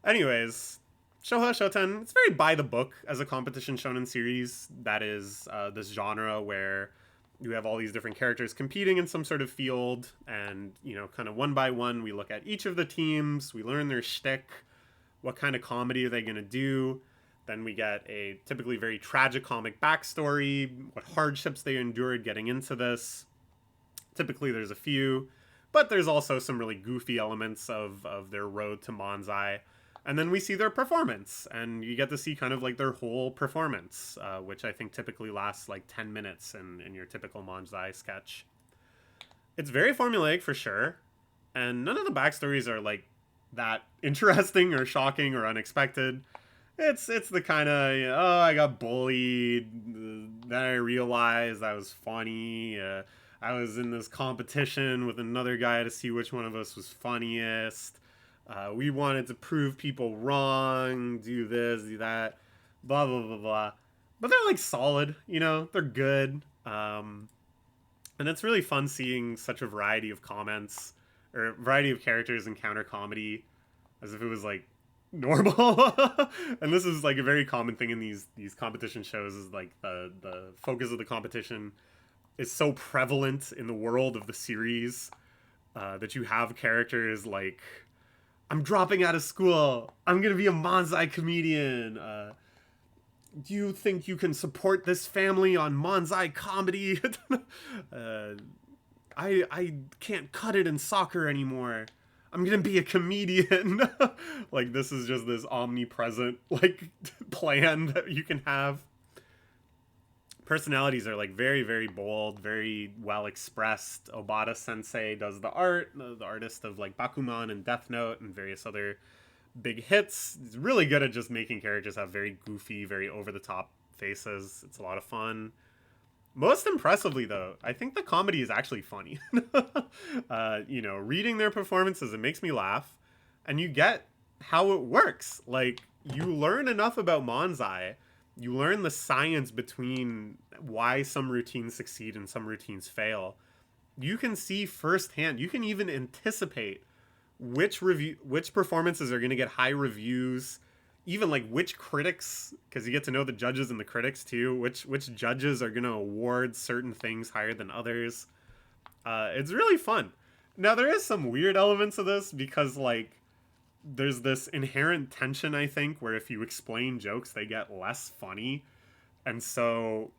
Anyways, Shoha Shoten, it's very by the book as a competition shonen series. That is this genre where you have all these different characters competing in some sort of field, and, kind of one by one, we look at each of the teams, we learn their shtick, what kind of comedy are they going to do. Then we get a typically very tragicomic backstory, what hardships they endured getting into this. Typically there's a few, but there's also some really goofy elements of their road to manzai. And then we see their performance, and you get to see kind of like their whole performance, which I think typically lasts like 10 minutes in your typical manzai sketch. It's very formulaic for sure, and none of the backstories are like that interesting or shocking or unexpected. It's the kind of, oh, I got bullied, then I realized that was funny. I was in this competition with another guy to see which one of us was funniest. We wanted to prove people wrong, do this, do that, blah blah blah blah. But they're like solid, they're good. And it's really fun seeing such a variety of comments or variety of characters encounter comedy as if it was like normal. And this is like a very common thing in these competition shows, is like the focus of the competition is so prevalent in the world of the series, that you have characters like, I'm dropping out of school, I'm gonna be a manzai comedian, do you think you can support this family on manzai comedy? I can't cut it in soccer anymore, I'm gonna be a comedian. Like, this is just this omnipresent like plan that you can have. Personalities are like very, very bold, very well expressed. Obata Sensei does the art, the artist of like Bakuman and Death Note and various other big hits. He's really good at just making characters have very goofy, very over the top faces. It's a lot of fun. Most impressively, though, I think the comedy is actually funny. Reading their performances, it makes me laugh, and you get how it works. Like, you learn enough about manzai, you learn the science between why some routines succeed and some routines fail. You can see firsthand, you can even anticipate which performances are going to get high reviews, even like which critics, because you get to know the judges and the critics too, which judges are going to award certain things higher than others. It's really fun. Now, there is some weird elements of this, because like there's this inherent tension, I think, where if you explain jokes, they get less funny. And so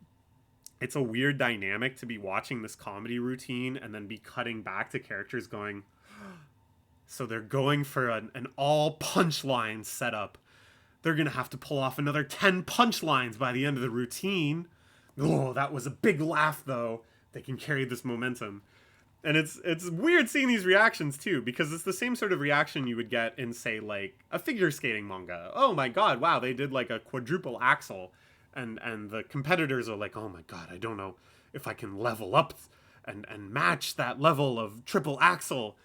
it's a weird dynamic to be watching this comedy routine and then be cutting back to characters going, so they're going for an all punchline setup. They're going to have to pull off another 10 punchlines by the end of the routine. Oh, that was a big laugh, though. They can carry this momentum. And it's weird seeing these reactions, too, because it's the same sort of reaction you would get in, say, like, a figure skating manga. Oh my god, wow, they did, like, a quadruple axel. And the competitors are like, oh my god, I don't know if I can level up and match that level of triple axel.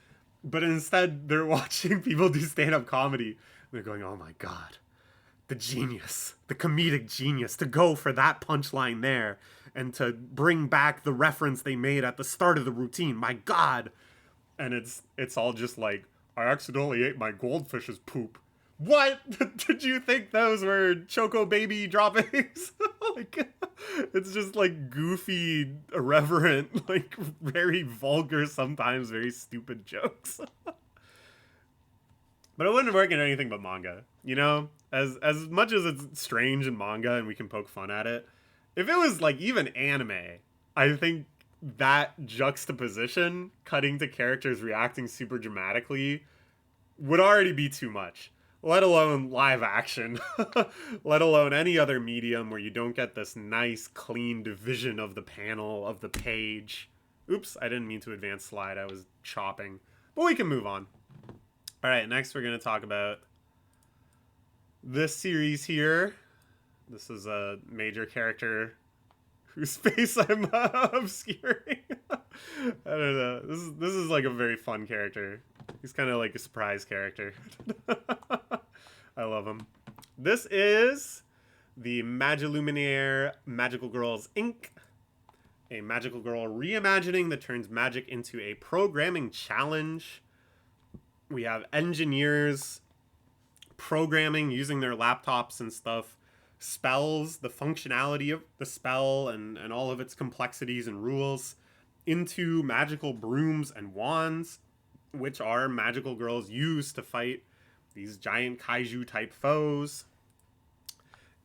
But instead, they're watching people do stand-up comedy. They're going, oh my god, the genius, the comedic genius, to go for that punchline there and to bring back the reference they made at the start of the routine. My god. And it's all just like, I accidentally ate my goldfish's poop. What? Did you think those were Choco Baby droppings? Like, it's just like goofy, irreverent, like very vulgar, sometimes very stupid jokes. But it wouldn't work in anything but manga, As much as it's strange in manga and we can poke fun at it, if it was like even anime, I think that juxtaposition, cutting to characters reacting super dramatically, would already be too much. Let alone live action. Let alone any other medium where you don't get this nice, clean division of the panel, of the page. Oops, I didn't mean to advance slide. I was chopping. But we can move on. Alright, next we're going to talk about this series here. This is a major character whose face I'm obscuring. I don't know. This is like a very fun character. He's kind of like a surprise character. I love him. This is the Magiluminaire Magical Girls Inc., a magical girl reimagining that turns magic into a programming challenge. We have engineers programming using their laptops and stuff, spells, the functionality of the spell and all of its complexities and rules, into magical brooms and wands, which are magical girls use to fight these giant kaiju type foes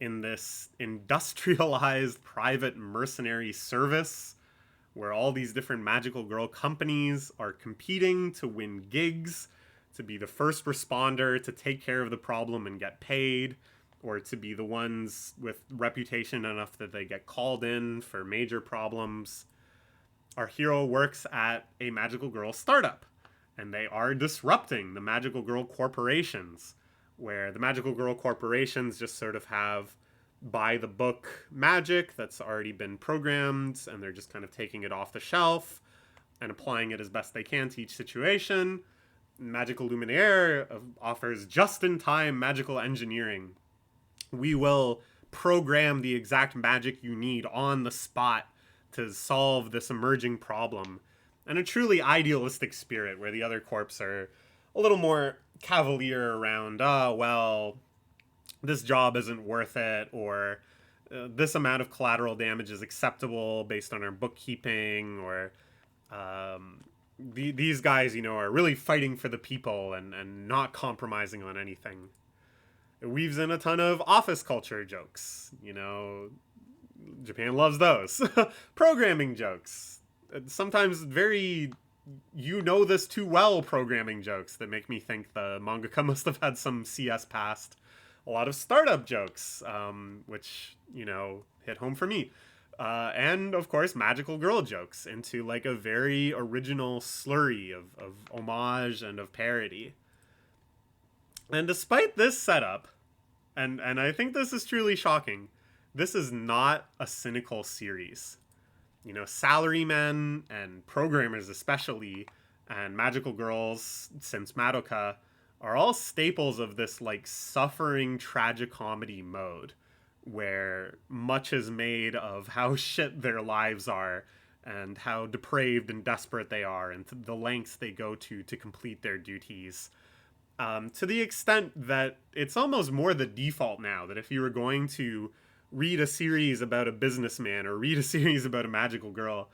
in this industrialized private mercenary service where all these different magical girl companies are competing to win gigs, to be the first responder, to take care of the problem and get paid, or to be the ones with reputation enough that they get called in for major problems. Our hero works at a magical girl startup, and they are disrupting the Magical Girl corporations, where the Magical Girl corporations just sort of have by the book magic that's already been programmed, and they're just kind of taking it off the shelf and applying it as best they can to each situation. Magical Luminaire offers just-in-time magical engineering. We will program the exact magic you need on the spot to solve this emerging problem. And a truly idealistic spirit, where the other corps are a little more cavalier around, oh, well, this job isn't worth it, or this amount of collateral damage is acceptable based on our bookkeeping, or these guys, are really fighting for the people and not compromising on anything. It weaves in a ton of office culture jokes. Japan loves those. Programming jokes. Sometimes very this too well programming jokes that make me think the mangaka must have had some CS past. A lot of startup jokes, which, hit home for me. And, of course, magical girl jokes into, like, a very original slurry of homage and of parody. And despite this setup, and I think this is truly shocking, this is not a cynical series. Salarymen and programmers especially, and magical girls, since Madoka, are all staples of this, like, suffering tragicomedy mode, where much is made of how shit their lives are, and how depraved and desperate they are, and the lengths they go to complete their duties. To the extent that it's almost more the default now, that if you were going to read a series about a businessman or read a series about a magical girl,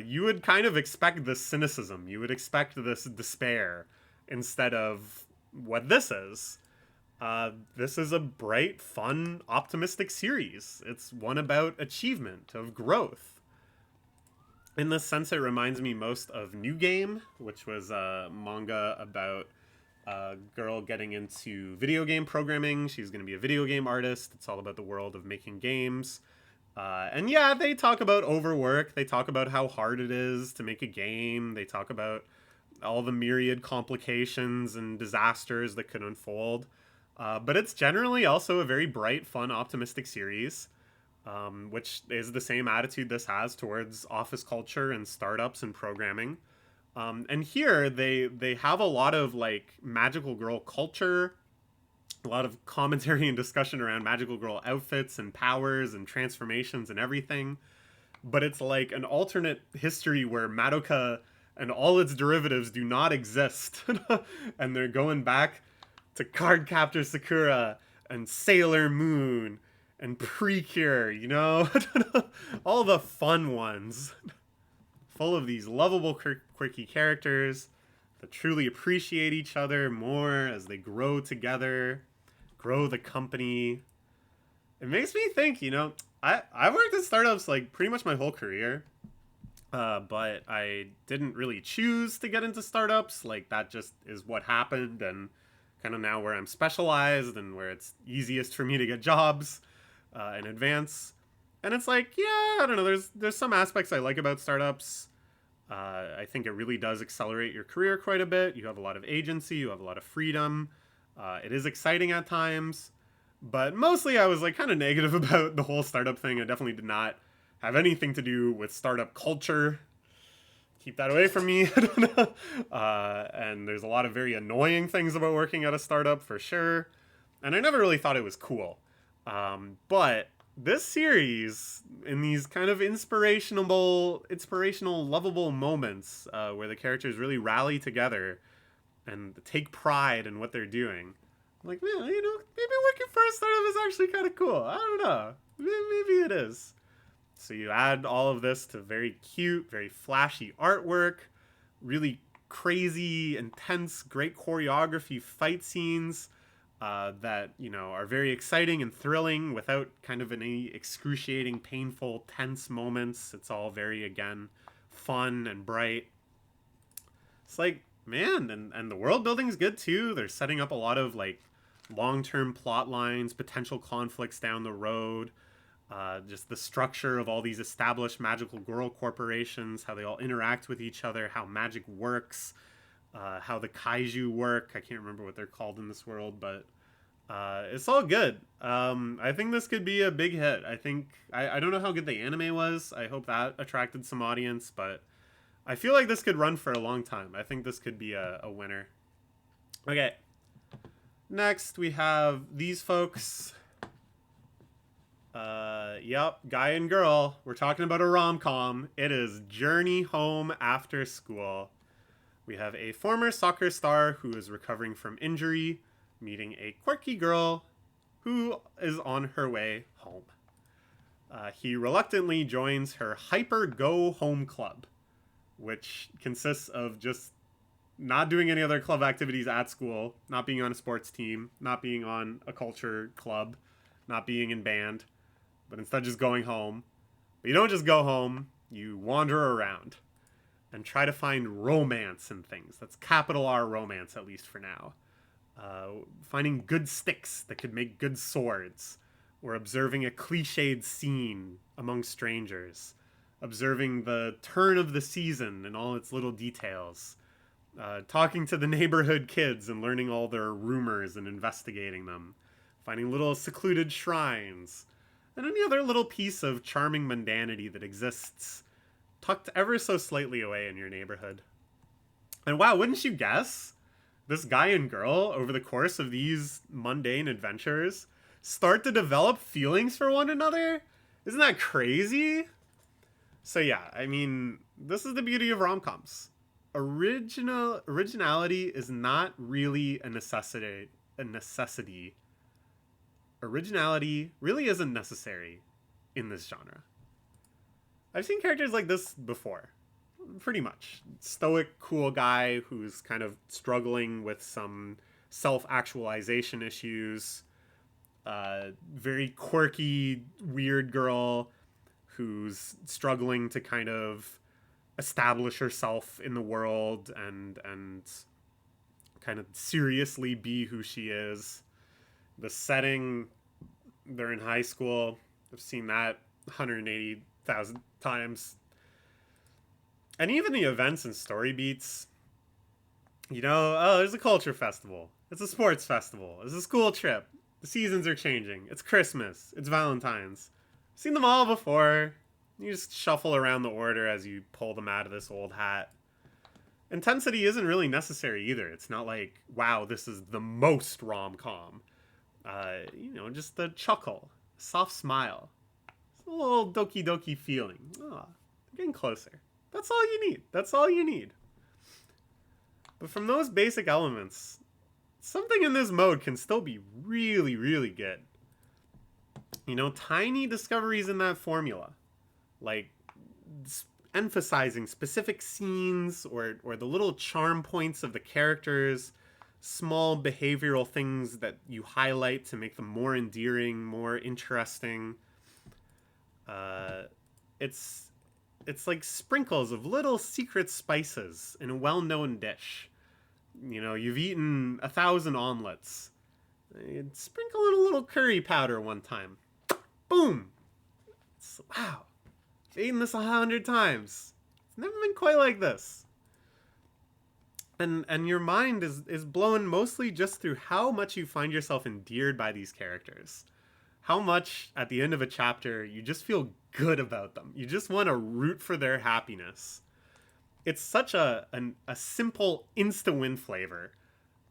you would kind of expect this cynicism. You would expect this despair instead of what this is. This is a bright, fun, optimistic series. It's one about achievement, of growth. In this sense, it reminds me most of New Game, which was a manga about a girl getting into video game programming. She's going to be a video game artist. It's all about the world of making games. And yeah, they talk about overwork. They talk about how hard it is to make a game. They talk about all the myriad complications and disasters that could unfold. But it's generally also a very bright, fun, optimistic series, which is the same attitude this has towards office culture and startups and programming. And here they have a lot of, like, magical girl culture, a lot of commentary and discussion around magical girl outfits and powers and transformations and everything. But it's like an alternate history where Madoka and all its derivatives do not exist. And they're going back to Cardcaptor Sakura and Sailor Moon and Precure, all the fun ones. Full of these lovable, quirky characters that truly appreciate each other more as they grow together, grow the company. It makes me think, I've worked at startups, like, pretty much my whole career, but I didn't really choose to get into startups. Like, that just is what happened, and kind of now where I'm specialized and where it's easiest for me to get jobs in advance. And it's like, yeah, I don't know, there's some aspects I like about startups. I think it really does accelerate your career quite a bit. You have a lot of agency, you have a lot of freedom. It is exciting at times, but mostly I was, like, kind of negative about the whole startup thing. I definitely did not have anything to do with startup culture. Keep that away from me. And there's a lot of very annoying things about working at a startup, for sure. And I never really thought it was cool. But this series, in these kind of inspirational, lovable moments where the characters really rally together and take pride in what they're doing, I'm like, man, maybe working for a startup is actually kind of cool. I don't know. Maybe it is. So you add all of this to very cute, very flashy artwork, really crazy, intense, great choreography, fight scenes that, are very exciting and thrilling without kind of any excruciating, painful, tense moments. It's all very, again, fun and bright. It's like, man, and the world building's good too. They're setting up a lot of, like, long-term plot lines, potential conflicts down the road. Just the structure of all these established magical girl corporations, how they all interact with each other, how magic works. how the kaiju work. I can't remember what they're called in this world, but it's all good. I think this could be a big hit. I don't know how good the anime was. I hope that attracted some audience, but I feel like this could run for a long time. I think this could be a winner. Okay. Next, we have these folks. Yep, guy and girl. We're talking about a rom-com. It is Journey Home After School. We have a former soccer star who is recovering from injury, meeting a quirky girl who is on her way home. He reluctantly joins her Hyper Go Home Club, which consists of just not doing any other club activities at school, not being on a sports team, not being on a culture club, not being in band, but instead just going home. But you don't just go home, you wander around and try to find romance in things. That's capital R romance, at least for now. Finding good sticks that could make good swords, or observing a cliched scene among strangers, observing the turn of the season and all its little details, talking to the neighborhood kids and learning all their rumors and investigating them, finding little secluded shrines, and any other little piece of charming mundanity that exists, tucked ever so slightly away in your neighborhood. And wow, wouldn't you guess? This guy and girl, over the course of these mundane adventures, start to develop feelings for one another? Isn't that crazy? So yeah, I mean, this is the beauty of rom-coms. Originality is not really a necessity. Originality really isn't necessary in this genre. I've seen characters like this before, pretty much. Stoic, cool guy who's kind of struggling with some self-actualization issues. Very quirky, weird girl who's struggling to kind of establish herself in the world and kind of seriously be who she is. The setting, they're in high school. I've seen that 180,000 times. And even the events and story beats, you know, oh, there's a culture festival. It's a sports festival. It's a school trip. The seasons are changing. It's Christmas. It's Valentine's. I've seen them all before. You just shuffle around the order as you pull them out of this old hat. Intensity isn't really necessary either. It's not like, wow, this is the most rom-com. You know, just a chuckle, a soft smile, a little doki doki feeling. Oh, getting closer. That's all you need. That's all you need. But from those basic elements, something in this mode can still be really, really good. You know, tiny discoveries in that formula, like emphasizing specific scenes or the little charm points of the characters, small behavioral things that you highlight to make them more endearing, more interesting. It's like sprinkles of little secret spices in a well-known dish. You know, you've eaten 1,000 omelets. You'd sprinkle in a little curry powder one time. Boom! Wow. I've eaten this 100 times. It's never been quite like this. And your mind is blown mostly just through how much you find yourself endeared by these characters. How much, at the end of a chapter, you just feel good about them. You just want to root for their happiness. It's such a simple insta-win flavor.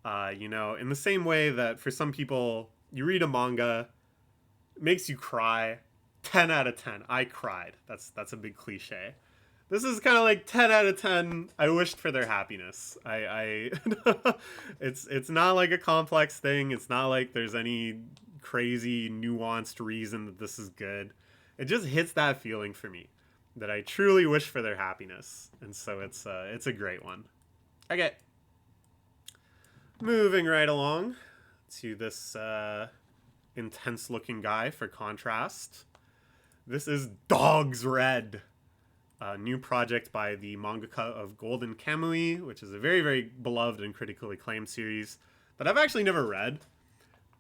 You know, in the same way that for some people, you read a manga, it makes you cry. 10 out of 10, I cried. That's a big cliche. This is kind of like 10 out of 10, I wished for their happiness. It's not like a complex thing. It's not like there's any crazy, nuanced reason that this is good. It just hits that feeling for me, that I truly wish for their happiness. And so it's a great one. Okay. Moving right along to this intense-looking guy for contrast. This is Dog's Red. A new project by the mangaka of Golden Kamuy, which is a very, very beloved and critically acclaimed series that I've actually never read.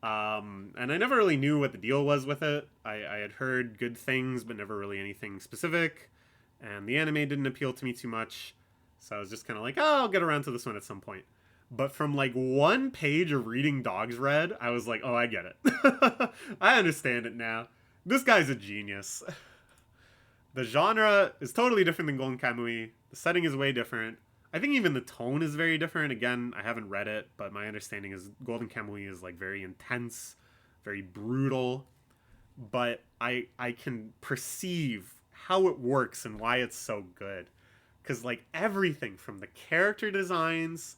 And I never really knew what the deal was with it. I had heard good things, but never really anything specific. And the anime didn't appeal to me too much. So I was just kind of like, oh, I'll get around to this one at some point. But from like one page of reading Dogs Red, I was like, oh, I get it. I understand it now. This guy's a genius. The genre is totally different than Golden Kamuy. The setting is way different. I think even the tone is very different. Again, I haven't read it, but my understanding is Golden Kamuy is like very intense, very brutal. But I can perceive how it works and why it's so good. Because like everything from the character designs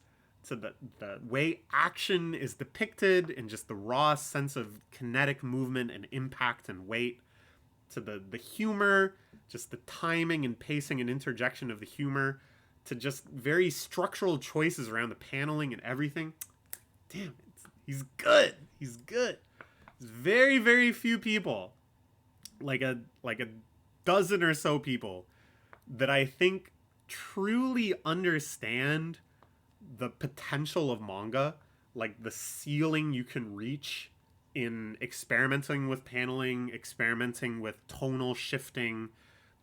to the way action is depicted and just the raw sense of kinetic movement and impact and weight to the humor, just the timing and pacing and interjection of the humor, to just very structural choices around the paneling and everything. Damn, he's good. He's good. There's very, very few people, like a dozen or so people, that I think truly understand the potential of manga, like the ceiling you can reach in experimenting with paneling, experimenting with tonal shifting,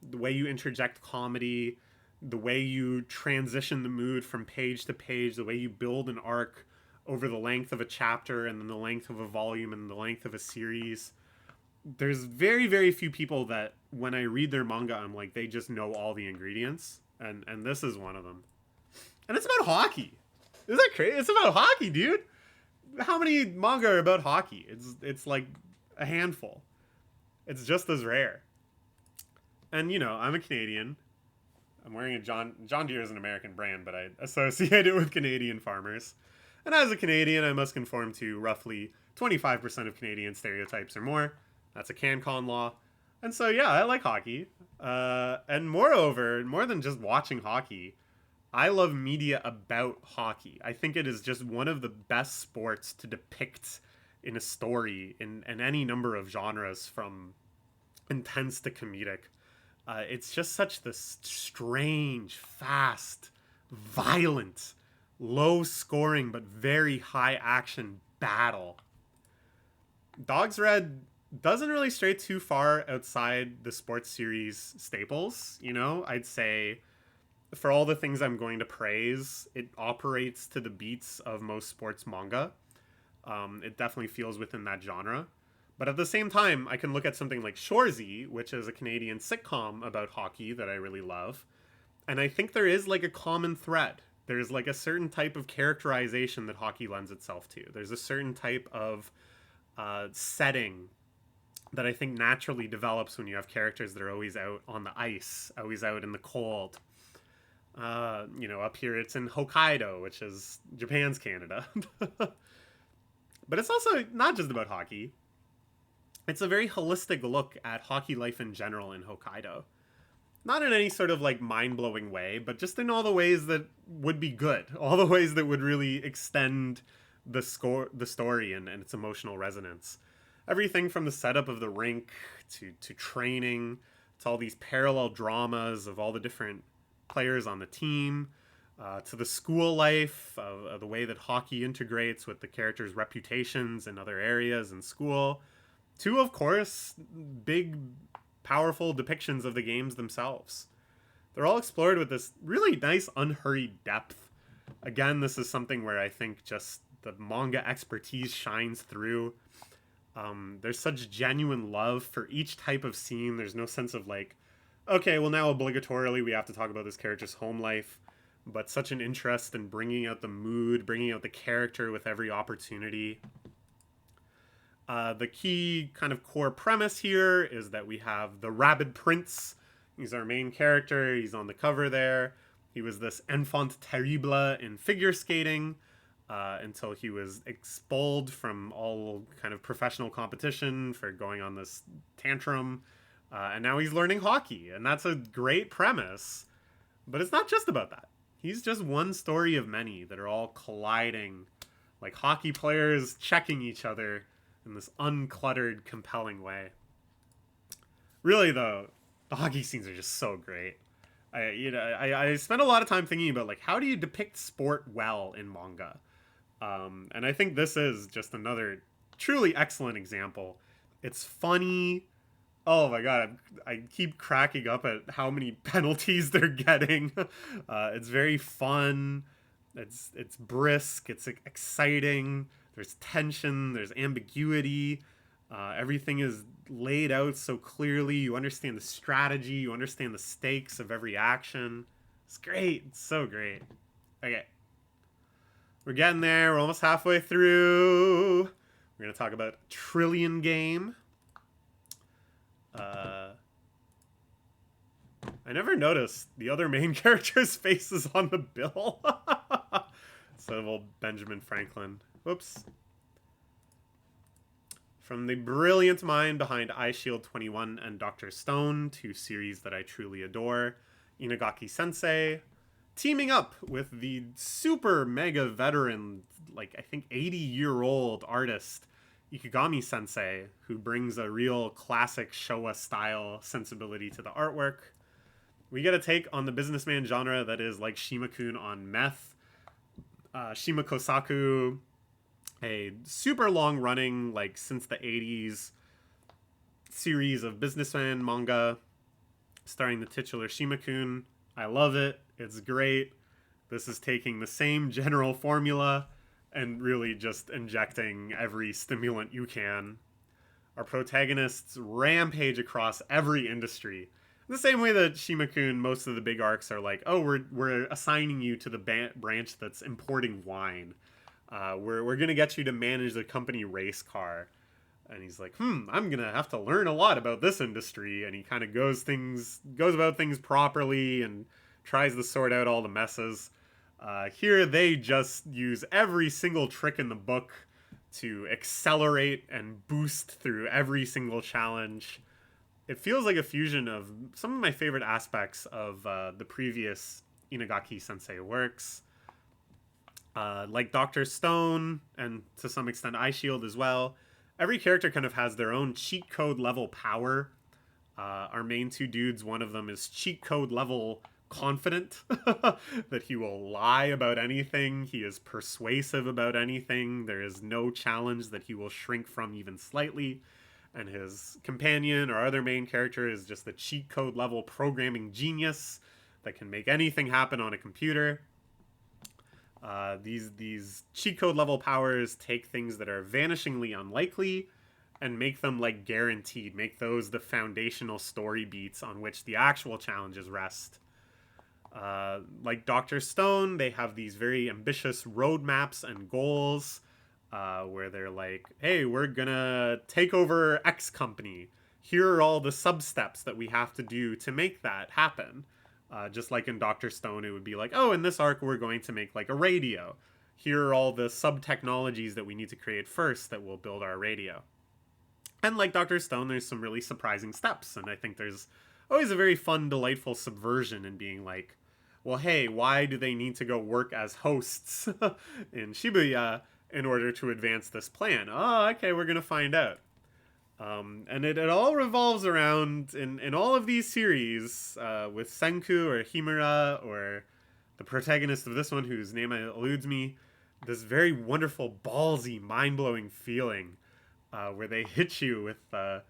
the way you interject comedy, the way you transition the mood from page to page, the way you build an arc over the length of a chapter and then the length of a volume and the length of a series. There's very, very few people that when I read their manga, I'm like, they just know all the ingredients. And this is one of them. And it's about hockey. Is that crazy? It's about hockey, dude. How many manga are about hockey? It's like a handful. It's just as rare. And, you know, I'm a Canadian. I'm wearing a John Deere is an American brand, but I associate it with Canadian farmers. And as a Canadian, I must conform to roughly 25% of Canadian stereotypes or more. That's a CanCon law. And so, yeah, I like hockey. And moreover, more than just watching hockey, I love media about hockey. I think it is just one of the best sports to depict in a story in any number of genres, from intense to comedic. It's just such this strange, fast, violent, low scoring, but very high action battle. Dogs Red doesn't really stray too far outside the sports series staples. You know, I'd say for all the things I'm going to praise, it operates to the beats of most sports manga. It definitely feels within that genre. But at the same time, I can look at something like Shorzy, which is a Canadian sitcom about hockey that I really love. And I think there is like a common thread. There's like a certain type of characterization that hockey lends itself to. There's a certain type of setting that I think naturally develops when you have characters that are always out on the ice, always out in the cold. You know, up here it's in Hokkaido, which is Japan's Canada. But it's also not just about hockey. It's a very holistic look at hockey life in general in Hokkaido. Not in any sort of like mind-blowing way, but just in all the ways that would be good. All the ways that would really extend the story and its emotional resonance. Everything from the setup of the rink to training, to all these parallel dramas of all the different players on the team, to the school life, of the way that hockey integrates with the characters' reputations in other areas in school, to, of course, big, powerful depictions of the games themselves. They're all explored with this really nice, unhurried depth. Again, this is something where I think just the manga expertise shines through. There's such genuine love for each type of scene. There's no sense of like, okay, well now obligatorily we have to talk about this character's home life, but such an interest in bringing out the mood, bringing out the character with every opportunity. The key kind of core premise here is that we have the Rabid Prince. He's our main character. He's on the cover there. He was this enfant terrible in figure skating until he was expelled from all kind of professional competition for going on this tantrum. And now he's learning hockey, and that's a great premise. But it's not just about that. He's just one story of many that are all colliding, like hockey players checking each other in this uncluttered, compelling way. Really, though, the hockey scenes are just so great. I spent a lot of time thinking about like how do you depict sport well in manga, and I think this is just another truly excellent example. It's funny. Oh my god, I keep cracking up at how many penalties they're getting. It's very fun. It's brisk. It's exciting. There's tension. There's ambiguity. Everything is laid out so clearly. You understand the strategy. You understand the stakes of every action. It's great. It's so great. Okay, we're getting there. We're almost halfway through. We're gonna talk about Trillion Game. I never noticed the other main character's faces on the bill. Instead of old Benjamin Franklin. Whoops. From the brilliant mind behind Eyeshield 21 and Dr. Stone, two series that I truly adore, Inagaki Sensei, teaming up with the super mega veteran, like I think 80-year-old artist, Ikigami Sensei, who brings a real classic Showa style sensibility to the artwork. We get a take on the businessman genre that is like Shima-kun on meth. Shima Kosaku, a super long running, like since the 80s, series of businessman manga starring the titular Shima-kun. I love it. It's great. This is taking the same general formula and really just injecting every stimulant you can. Our protagonists rampage across every industry. In the same way that Shima-kun, most of the big arcs are like, oh, we're assigning you to the branch that's importing wine. We're going to get you to manage the company race car. And he's like, I'm going to have to learn a lot about this industry. And he kind of goes about things properly and tries to sort out all the messes. Here they just use every single trick in the book to accelerate and boost through every single challenge. It feels like a fusion of some of my favorite aspects of the previous Inagaki Sensei works. Like Dr. Stone, and to some extent Eyeshield as well, every character kind of has their own cheat code level power. Our main two dudes, one of them is cheat code level confident, that he will lie about anything. He is persuasive about anything. There is no challenge that he will shrink from even slightly. And his companion, or other main character, is just the cheat code level programming genius that can make anything happen on a computer. These cheat code level powers take things that are vanishingly unlikely and make them like guaranteed, make those the foundational story beats on which the actual challenges rest. Like Dr. Stone, they have these very ambitious roadmaps and goals, where they're like, hey, we're gonna take over X company. Here are all the sub-steps that we have to do to make that happen. Just like in Dr. Stone, it would be like, oh, in this arc, we're going to make like a radio. Here are all the sub-technologies that we need to create first that will build our radio. And like Dr. Stone, there's some really surprising steps. And I think there's always a very fun, delightful subversion in being like, well, hey, why do they need to go work as hosts in Shibuya in order to advance this plan? Oh, okay, we're going to find out. And it all revolves around, in all of these series, with Senku or Himura or the protagonist of this one, whose name eludes me, this very wonderful, ballsy, mind-blowing feeling where they hit you with, all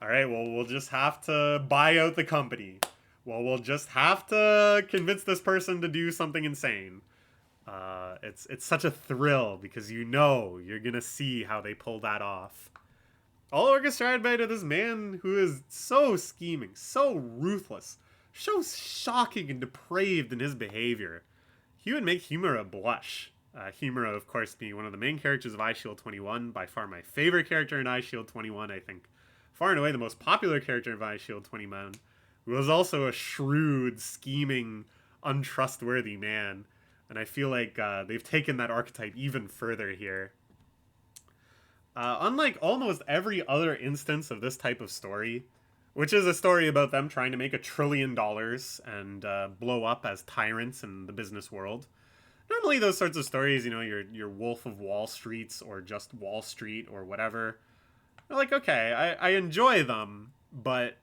right, well, we'll just have to buy out the company. Well, we'll just have to convince this person to do something insane. It's such a thrill because you know you're going to see how they pull that off. All orchestrated by this man who is so scheming, so ruthless, so shocking and depraved in his behavior. He would make Himura blush. Himura, of course, being one of the main characters of Eyeshield 21, by far my favorite character in Eyeshield 21, I think far and away the most popular character of Eyeshield 21, who was also a shrewd, scheming, untrustworthy man. And I feel like they've taken that archetype even further here. Unlike almost every other instance of this type of story, which is a story about them trying to make $1 trillion and blow up as tyrants in the business world. Normally those sorts of stories, you know, your Wolf of Wall Streets or just Wall Street or whatever, they're like, okay, I enjoy them, but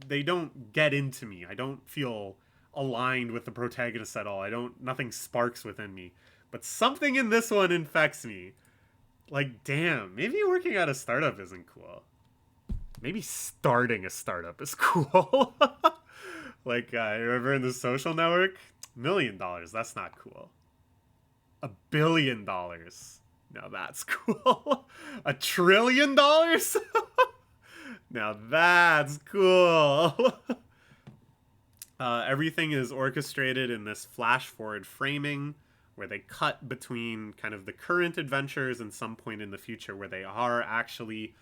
they don't get into me. I don't feel aligned with the protagonist at all. Nothing sparks within me. But something in this one infects me. Like, damn, maybe working at a startup isn't cool. Maybe starting a startup is cool. Like, remember in The Social Network? $1 million, that's not cool. $1 billion. Now that's cool. $1 trillion? Now that's cool. Everything is orchestrated in this flash forward framing where they cut between kind of the current adventures and some point in the future where they are actually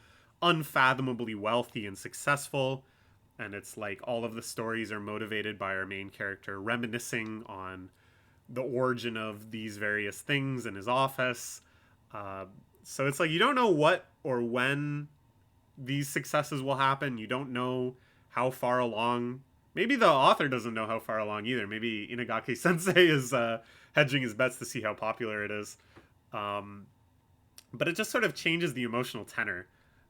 unfathomably wealthy and successful. And it's like all of the stories are motivated by our main character reminiscing on the origin of these various things in his office. So it's like you don't know what or when these successes will happen. You don't know how far along. Maybe the author doesn't know how far along either. Maybe Inagaki Sensei is hedging his bets to see how popular it is. But it just sort of changes the emotional tenor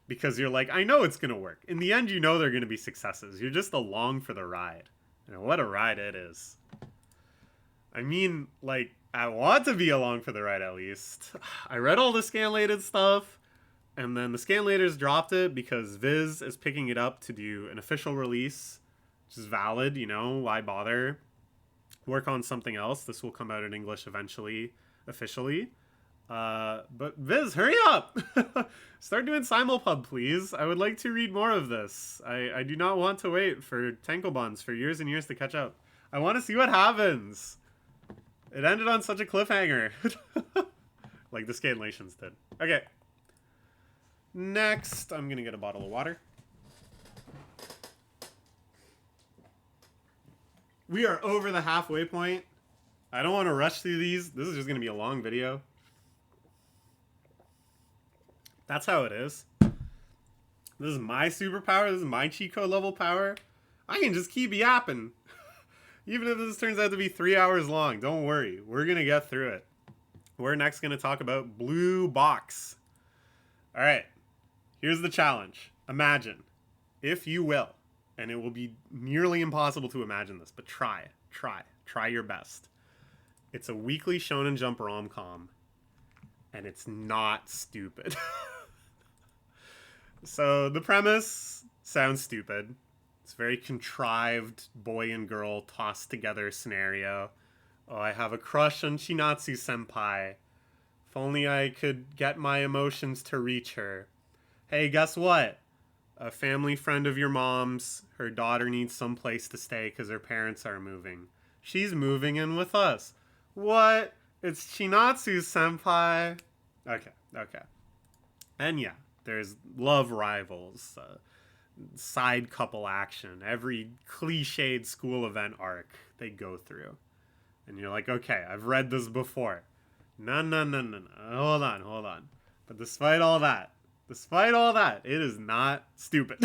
because you're like, I know it's going to work. In the end, you know they're going to be successes. You're just along for the ride. And what a ride it is. I mean, like, I want to be along for the ride at least. I read all the scanlated stuff, and then the scanlators dropped it because Viz is picking it up to do an official release, which is valid, you know, why bother? Work on something else. This will come out in English eventually, officially. But Viz, hurry up! Start doing simulpub, please. I would like to read more of this. I do not want to wait for Tankobons for years and years to catch up. I want to see what happens. It ended on such a cliffhanger. Like the Scanlations did. Okay. Next, I'm going to get a bottle of water. We are over the halfway point. I don't want to rush through these. This is just going to be a long video. That's how it is. This is my superpower. This is my cheat code level power. I can just keep yapping. Even if this turns out to be 3 hours long, don't worry. We're going to get through it. We're next going to talk about Blue Box. All right. Here's the challenge. Imagine, if you will, and it will be nearly impossible to imagine this, but try your best. It's a weekly Shonen Jump rom-com, and it's not stupid. So the premise sounds stupid. It's a very contrived boy and girl tossed together scenario. Oh, I have a crush on Chinatsu senpai. If only I could get my emotions to reach her. Hey, guess what? A family friend of your mom's, her daughter needs some place to stay because her parents are moving. She's moving in with us. What? It's Chinatsu senpai. Okay. And yeah, there's love rivals, side couple action, every cliched school event arc they go through. And you're like, okay, I've read this before. No. Hold on. But despite all that, it is not stupid.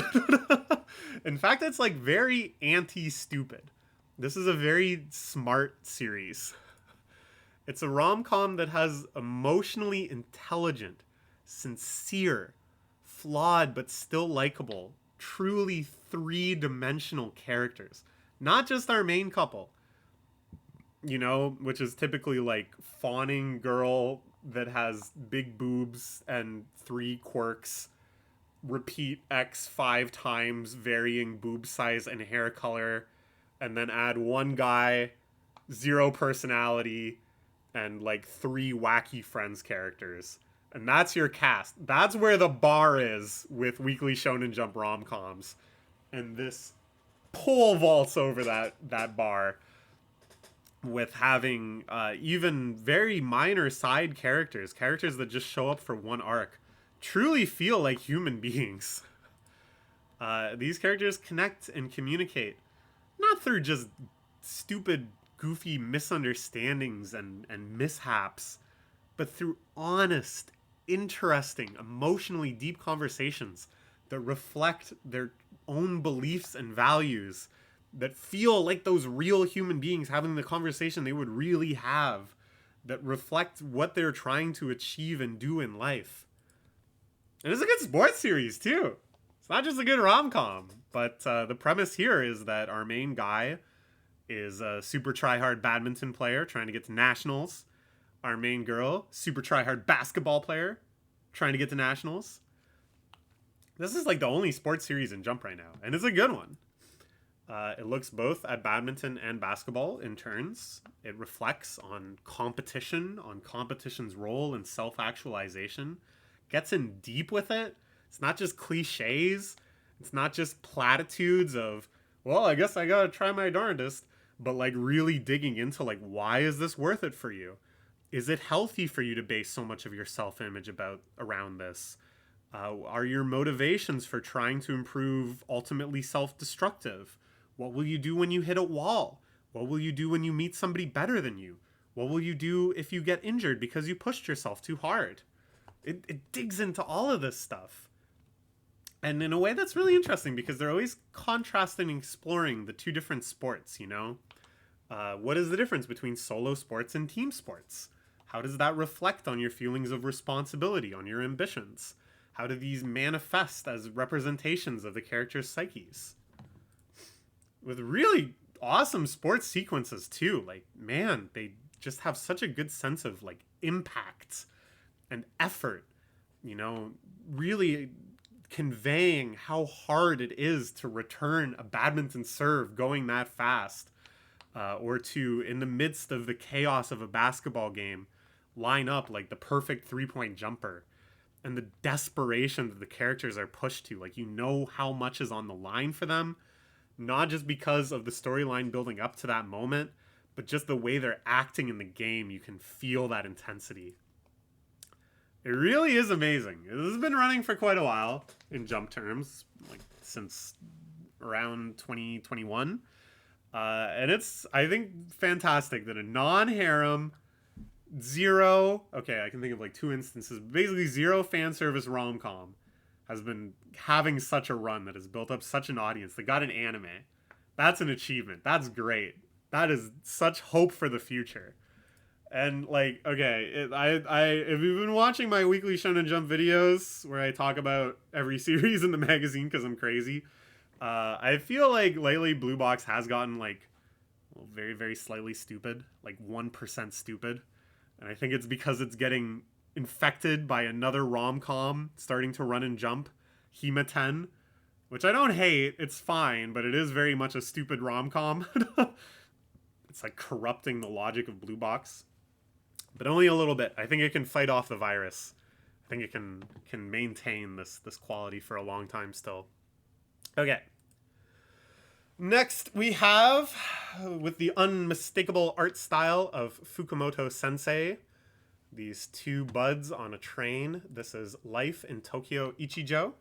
In fact, it's like very anti-stupid. This is a very smart series. It's a rom-com that has emotionally intelligent, sincere, flawed but still likable, truly three-dimensional characters. Not just our main couple, you know, which is typically like fawning girl that has big boobs and 3 quirks, repeat X 5 times, varying boob size and hair color, and then add one guy, 0 personality, and like 3 wacky friends characters. And that's your cast. That's where the bar is with Weekly Shonen Jump rom-coms. And this pole vaults over that bar with having even very minor side characters that just show up for one arc, truly feel like human beings. These characters connect and communicate, not through just stupid, goofy misunderstandings and mishaps, but through honest, interesting, emotionally deep conversations that reflect their own beliefs and values, that feel like those real human beings having the conversation they would really have, that reflect what they're trying to achieve and do in life. And it's a good sports series, too. It's not just a good rom-com, but the premise here is that our main guy is a super try-hard badminton player trying to get to nationals. Our main girl, super try-hard basketball player trying to get to nationals. This is like the only sports series in Jump right now, and it's a good one. It looks both at badminton and basketball in turns. It reflects on competition, on competition's role in self actualization, gets in deep with it. It's not just cliches, it's not just platitudes of, well, I guess I gotta try my darndest, but like really digging into like, why is this worth it for you? Is it healthy for you to base so much of your self image about around this? Are your motivations for trying to improve ultimately self destructive? What will you do when you hit a wall? What will you do when you meet somebody better than you? What will you do if you get injured because you pushed yourself too hard? It digs into all of this stuff. And in a way that's really interesting because they're always contrasting and exploring the two different sports, you know? What is the difference between solo sports and team sports? How does that reflect on your feelings of responsibility, on your ambitions? How do these manifest as representations of the characters' psyches? With really awesome sports sequences too. Like, man, they just have such a good sense of like impact and effort, you know, really conveying how hard it is to return a badminton serve going that fast, or to, in the midst of the chaos of a basketball game, line up like the perfect 3-point jumper. And the desperation that the characters are pushed to, like, you know how much is on the line for them, not just because of the storyline building up to that moment, but just the way they're acting in the game. You can feel that intensity. It really is amazing. This has been running for quite a while in Jump terms, like since around 2021. And it's, I think, fantastic that a non-harem, zero, okay, I can think of like two instances, basically zero fan service rom-com has been having such a run that has built up such an audience that got an anime. That's an achievement. That's great. That is such hope for the future. And like, okay, if you've been watching my weekly Shonen Jump videos where I talk about every series in the magazine because I'm crazy, I feel like lately Blue Box has gotten like very, very slightly stupid, like 1% stupid. And I think it's because it's getting infected by another rom-com starting to run and Jump, Hima 10, which I don't hate. It's fine, but it is very much a stupid rom-com. It's like corrupting the logic of Blue Box, but only a little bit. I think it can fight off the virus. I think it can maintain this quality for a long time still. Okay. Next, we have, with the unmistakable art style of Fukumoto Sensei, these two buds on a train. This is Life in Tokyo Ichijo.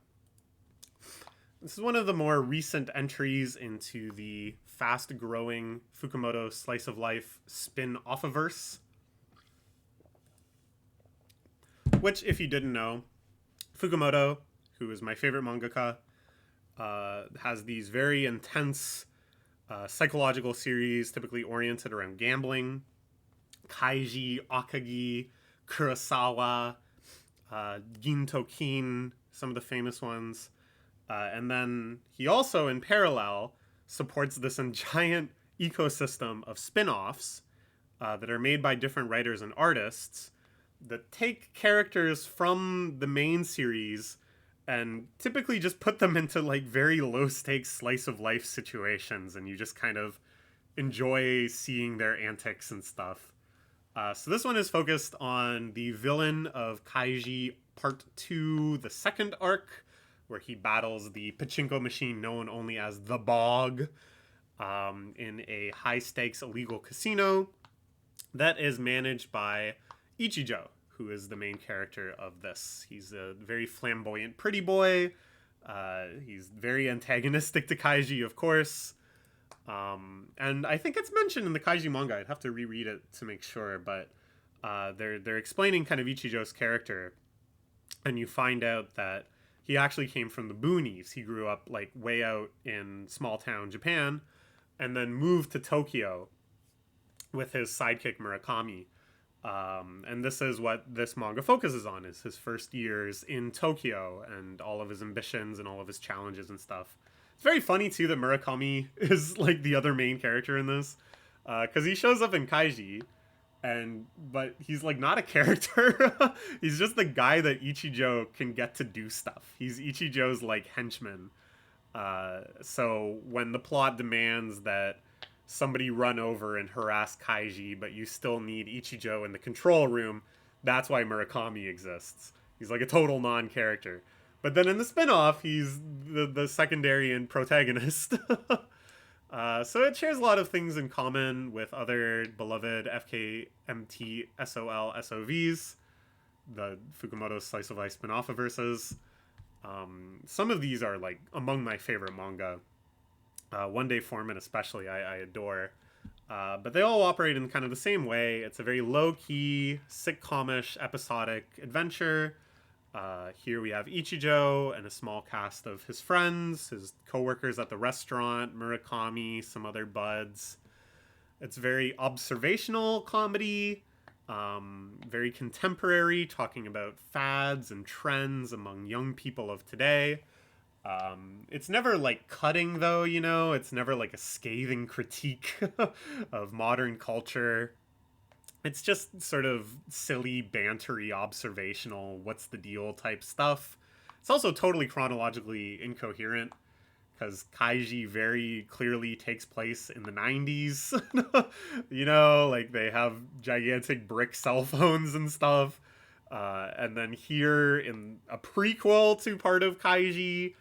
This is one of the more recent entries into the fast-growing Fukumoto slice of life spin-off-averse, which, if you didn't know, Fukumoto, who is my favorite mangaka, has these very intense psychological series typically oriented around gambling. Kaiji, Akagi, Kurosawa, Gintokin, some of the famous ones. And then he also, in parallel, supports this giant ecosystem of spin-offs that are made by different writers and artists that take characters from the main series and typically just put them into like very low stakes slice of life situations, and you just kind of enjoy seeing their antics and stuff. So this one is focused on the villain of Kaiji Part 2, the second arc, where he battles the pachinko machine known only as the Bog in a high-stakes illegal casino that is managed by Ichijo, who is the main character of this. He's a very flamboyant pretty boy. He's very antagonistic to Kaiji, of course. And I think it's mentioned in the Kaiji manga. I'd have to reread it to make sure, but they're explaining kind of Ichijo's character, and you find out that he actually came from the boonies. He grew up like way out in small town Japan, and then moved to Tokyo with his sidekick Murakami. And this is what this manga focuses on, is his first years in Tokyo and all of his ambitions and all of his challenges and stuff. It's very funny too that Murakami is like the other main character in this, because he shows up in Kaiji, But he's like not a character. He's just the guy that Ichijo can get to do stuff. He's Ichijo's like henchman. So when the plot demands that somebody run over and harass Kaiji, but you still need Ichijo in the control room, that's why Murakami exists. He's like a total non-character. But then in the spin-off, he's the secondary and protagonist. So it shares a lot of things in common with other beloved FKMT SOL SOVs, the Fukumoto Slice of Life spin-off verses. Some of these are like among my favorite manga. One Day Foreman especially I adore. But they all operate in kind of the same way. It's a very low-key, sitcomish, episodic adventure. Here we have Ichijo and a small cast of his friends, his co-workers at the restaurant, Murakami, some other buds. It's very observational comedy, very contemporary, talking about fads and trends among young people of today. It's never like cutting though, you know, it's never like a scathing critique of modern culture. It's just sort of silly, bantery, observational, what's the deal type stuff. It's also totally chronologically incoherent because Kaiji very clearly takes place in the 90s. You know, like they have gigantic brick cell phones and stuff. And then here in a prequel to part of Kaiji,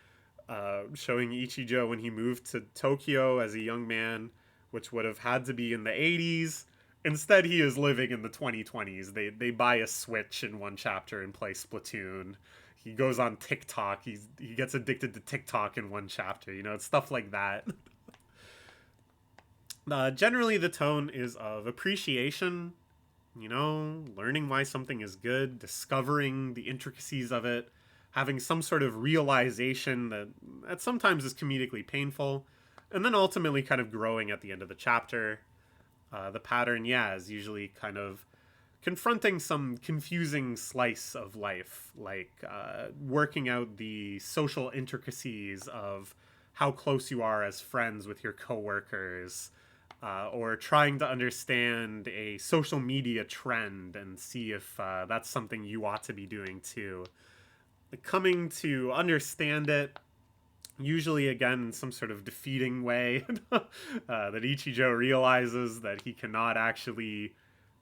showing Ichijo when he moved to Tokyo as a young man, which would have had to be in the 80s. Instead, he is living in the 2020s. They buy a Switch in one chapter and play Splatoon. He goes on TikTok. He gets addicted to TikTok in one chapter. You know, it's stuff like that. Generally, the tone is of appreciation. You know, learning why something is good, discovering the intricacies of it, having some sort of realization that sometimes is comedically painful, and then ultimately kind of growing at the end of the chapter. The pattern, yeah, is usually kind of confronting some confusing slice of life, like working out the social intricacies of how close you are as friends with your coworkers, or trying to understand a social media trend and see if that's something you ought to be doing too. Coming to understand it, usually again in some sort of defeating way, that Ichijo realizes that he cannot actually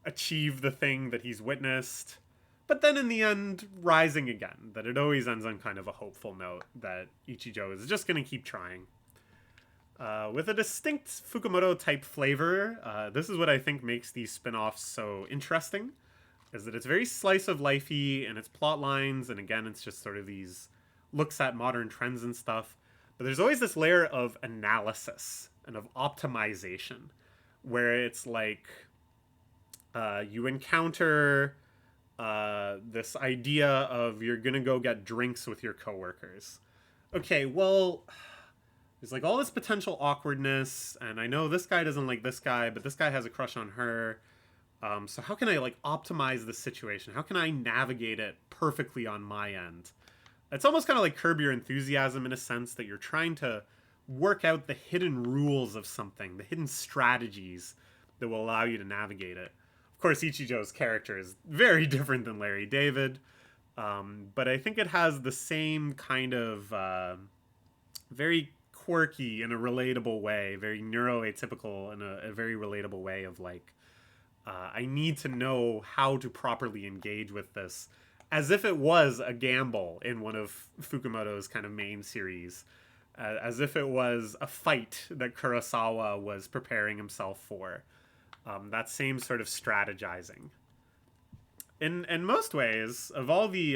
achieve the thing that he's witnessed, but then in the end rising again, that it always ends on kind of a hopeful note that Ichijo is just going to keep trying. With a distinct Fukumoto type flavor, this is what I think makes these spin-offs so interesting, is that it's very slice of lifey in its plot lines, and again it's just sort of these looks at modern trends and stuff. But there's always this layer of analysis and of optimization where it's like you encounter this idea of you're going to go get drinks with your coworkers. Okay, well, there's like all this potential awkwardness, and I know this guy doesn't like this guy, but this guy has a crush on her. So how can I like optimize the situation? How can I navigate it perfectly on my end? It's almost kind of like Curb Your Enthusiasm in a sense, that you're trying to work out the hidden rules of something, the hidden strategies that will allow you to navigate it. Of course, Ichijo's character is very different than Larry David, but I think it has the same kind of very quirky in a relatable way, very neuroatypical in a very relatable way of like, I need to know how to properly engage with this, as if it was a gamble in one of Fukumoto's kind of main series, as if it was a fight that Kurosawa was preparing himself for. That same sort of strategizing. In most ways, of all the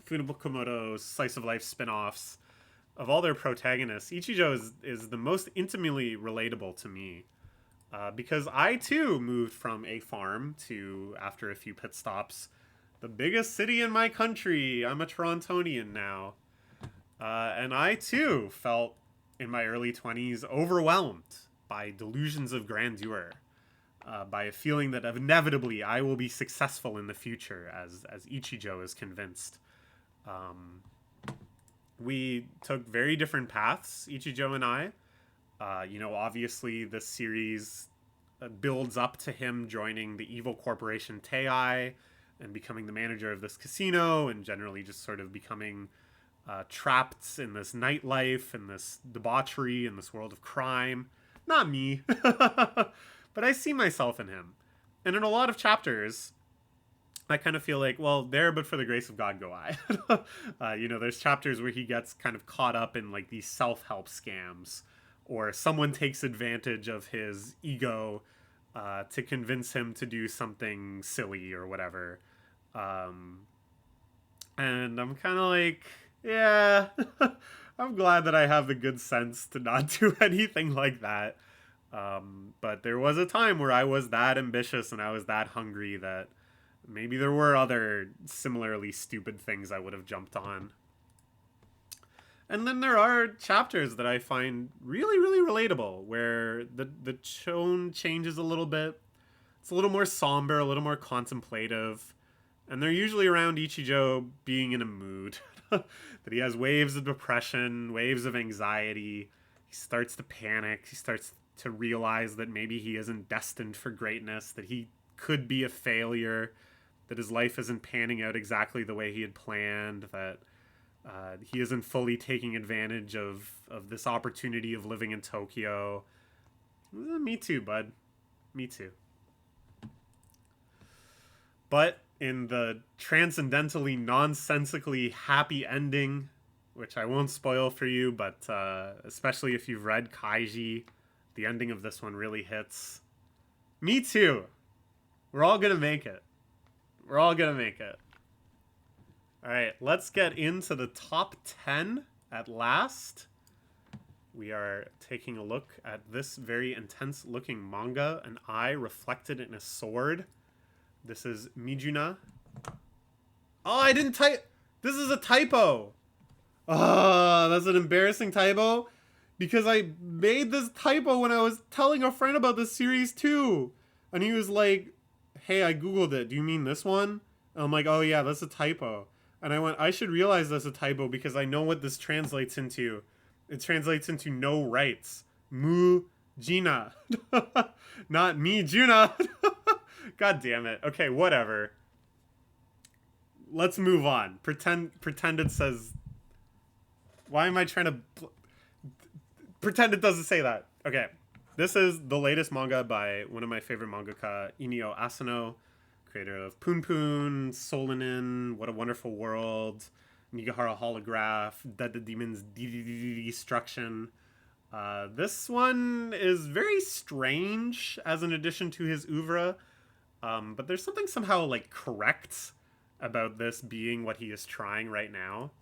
Fukumoto slice of life spin-offs, of all their protagonists, Ichijo is the most intimately relatable to me. Because I too moved from a farm to, after a few pit stops, the biggest city in my country. I'm a Torontonian now. And I too felt in my early 20s overwhelmed by delusions of grandeur, by a feeling that inevitably I will be successful in the future, as Ichijo is convinced. We took very different paths, Ichijo and I. You know, obviously this series builds up to him joining the evil corporation Tei and becoming the manager of this casino, and generally just sort of becoming trapped in this nightlife and this debauchery and this world of crime. Not me, but I see myself in him. And in a lot of chapters, I kind of feel like, well, there but for the grace of God go I. There's chapters where he gets kind of caught up in like these self-help scams, or someone takes advantage of his ego to convince him to do something silly or whatever. And I'm kind of like, yeah, I'm glad that I have the good sense to not do anything like that. But there was a time where I was that ambitious and I was that hungry that maybe there were other similarly stupid things I would have jumped on. And then there are chapters that I find really, really relatable, where the tone changes a little bit. It's a little more somber, a little more contemplative. And they're usually around Ichijo being in a mood. That he has waves of depression, waves of anxiety. He starts to panic. He starts to realize that maybe he isn't destined for greatness, that he could be a failure, that his life isn't panning out exactly the way he had planned, that he isn't fully taking advantage of this opportunity of living in Tokyo. Me too, bud. Me too. But in the transcendentally, nonsensically happy ending, which I won't spoil for you, but especially if you've read Kaiji, the ending of this one really hits. Me too. We're all gonna make it. We're all gonna make it. Alright, let's get into the top 10 at last. We are taking a look at this very intense looking manga, an eye reflected in a sword. This is Mijuna. Oh, I didn't type. This is a typo. Ah, that's an embarrassing typo. Because I made this typo when I was telling a friend about this series too. And he was like, hey, I Googled it. Do you mean this one? And I'm like, oh yeah, that's a typo. And I went, I should realize that's a typo because I know what this translates into. It translates into no rights. Mu-jina. Not me-juna. God damn it. Okay, whatever. Let's move on. Pretend it says... Why am I trying to... Pretend it doesn't say that. Okay. This is the latest manga by one of my favorite mangaka, Inio Asano, creator of Poon Poon, Solinin, What a Wonderful World, Nigahara Holograph, Dead the Demon's Destruction. This one is very strange as an addition to his oeuvre, but there's something somehow like correct about this being what he is trying right now.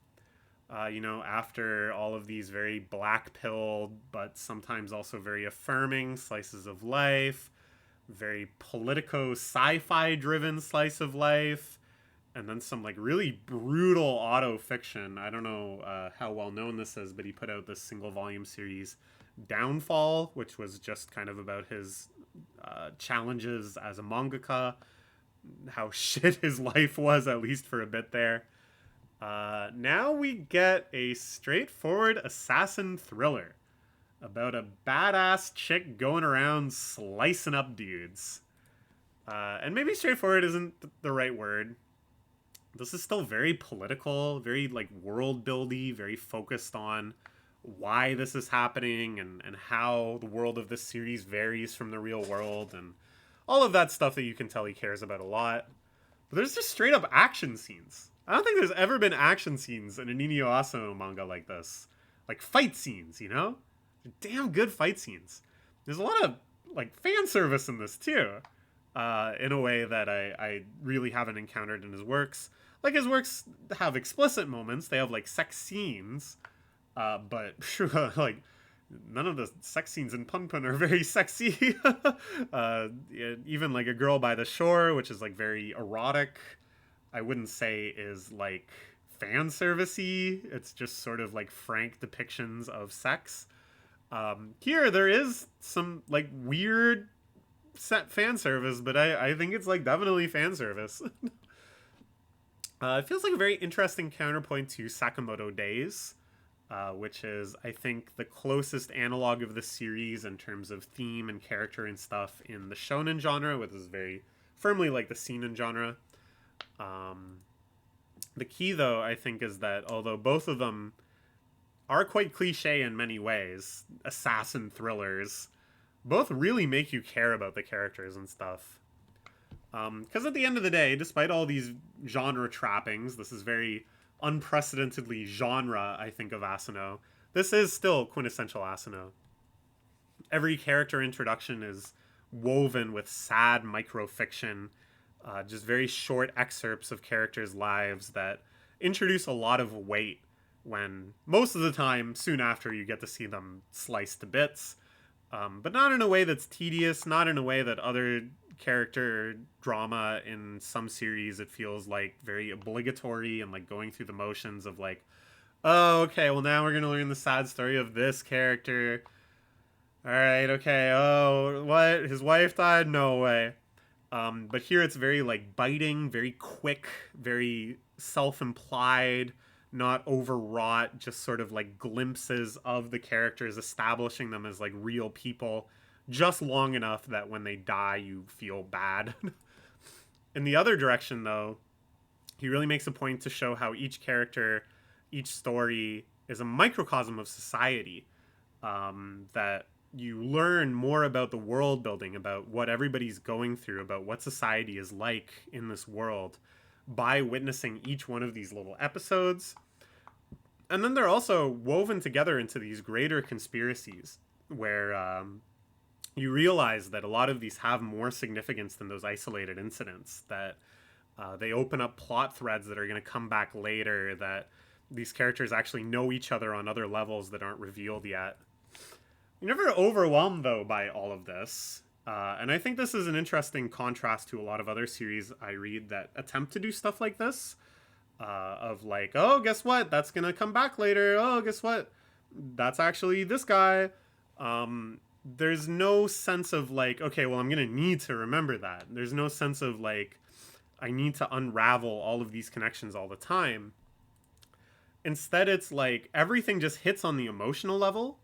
After all of these very black-pilled, but sometimes also very affirming slices of life, very politico sci-fi driven slice of life, and then some like really brutal auto fiction. I don't know how well known this is, but he put out this single volume series, Downfall, which was just kind of about his challenges as a mangaka, how shit his life was, at least for a bit there. Now we get a straightforward assassin thriller about a badass chick going around slicing up dudes. And maybe straightforward isn't the right word. This is still very political, very like world buildy, very focused on why this is happening and how the world of this series varies from the real world and all of that stuff that you can tell he cares about a lot. But there's just straight up action scenes. I don't think there's ever been action scenes in an Inio Asano manga like this. Like fight scenes, you know? Damn good fight scenes. There's a lot of like fan service in this too. In a way that I really haven't encountered in his works. Like his works have explicit moments, they have like sex scenes, but like none of the sex scenes in Pun Pun are very sexy. Even like A Girl by the Shore, which is like very erotic, I wouldn't say is like fan servicey. It's just sort of like frank depictions of sex. Here there is some like weird set fan service, but I think it's like definitely fan service. It feels like a very interesting counterpoint to Sakamoto Days, which is, I think, the closest analog of the series in terms of theme and character and stuff in the shonen genre, which is very firmly like the seinen genre. Um, the key, though, I think, is that although both of them are quite cliche in many ways, assassin thrillers, both really make you care about the characters and stuff. Because at the end of the day, despite all these genre trappings, this is very unprecedentedly genre, I think, of Asano. This is still quintessential Asano. Every character introduction is woven with sad microfiction, just very short excerpts of characters' lives that introduce a lot of weight when most of the time, soon after, you get to see them sliced to bits. But not in a way that's tedious, not in a way that other character drama in some series it feels like very obligatory and like going through the motions of like, oh, okay, well now we're gonna learn the sad story of this character. All right, okay. Oh, what? His wife died? No way. But here it's very like biting, very quick, very self-implied, not overwrought, just sort of like glimpses of the characters, establishing them as like real people, just long enough that when they die, you feel bad. In the other direction, though, he really makes a point to show how each character, each story is a microcosm of society. That you learn more about the world building, about what everybody's going through, about what society is like in this world by witnessing each one of these little episodes. And then they're also woven together into these greater conspiracies where you realize that a lot of these have more significance than those isolated incidents, that they open up plot threads that are going to come back later, that these characters actually know each other on other levels that aren't revealed yet. You're never overwhelmed, though, by all of this. And I think this is an interesting contrast to a lot of other series I read that attempt to do stuff like this. Of like, oh, guess what? That's going to come back later. Oh, guess what? That's actually this guy. There's no sense of like, okay, well, I'm going to need to remember that. There's no sense of like, I need to unravel all of these connections all the time. Instead, it's like everything just hits on the emotional level,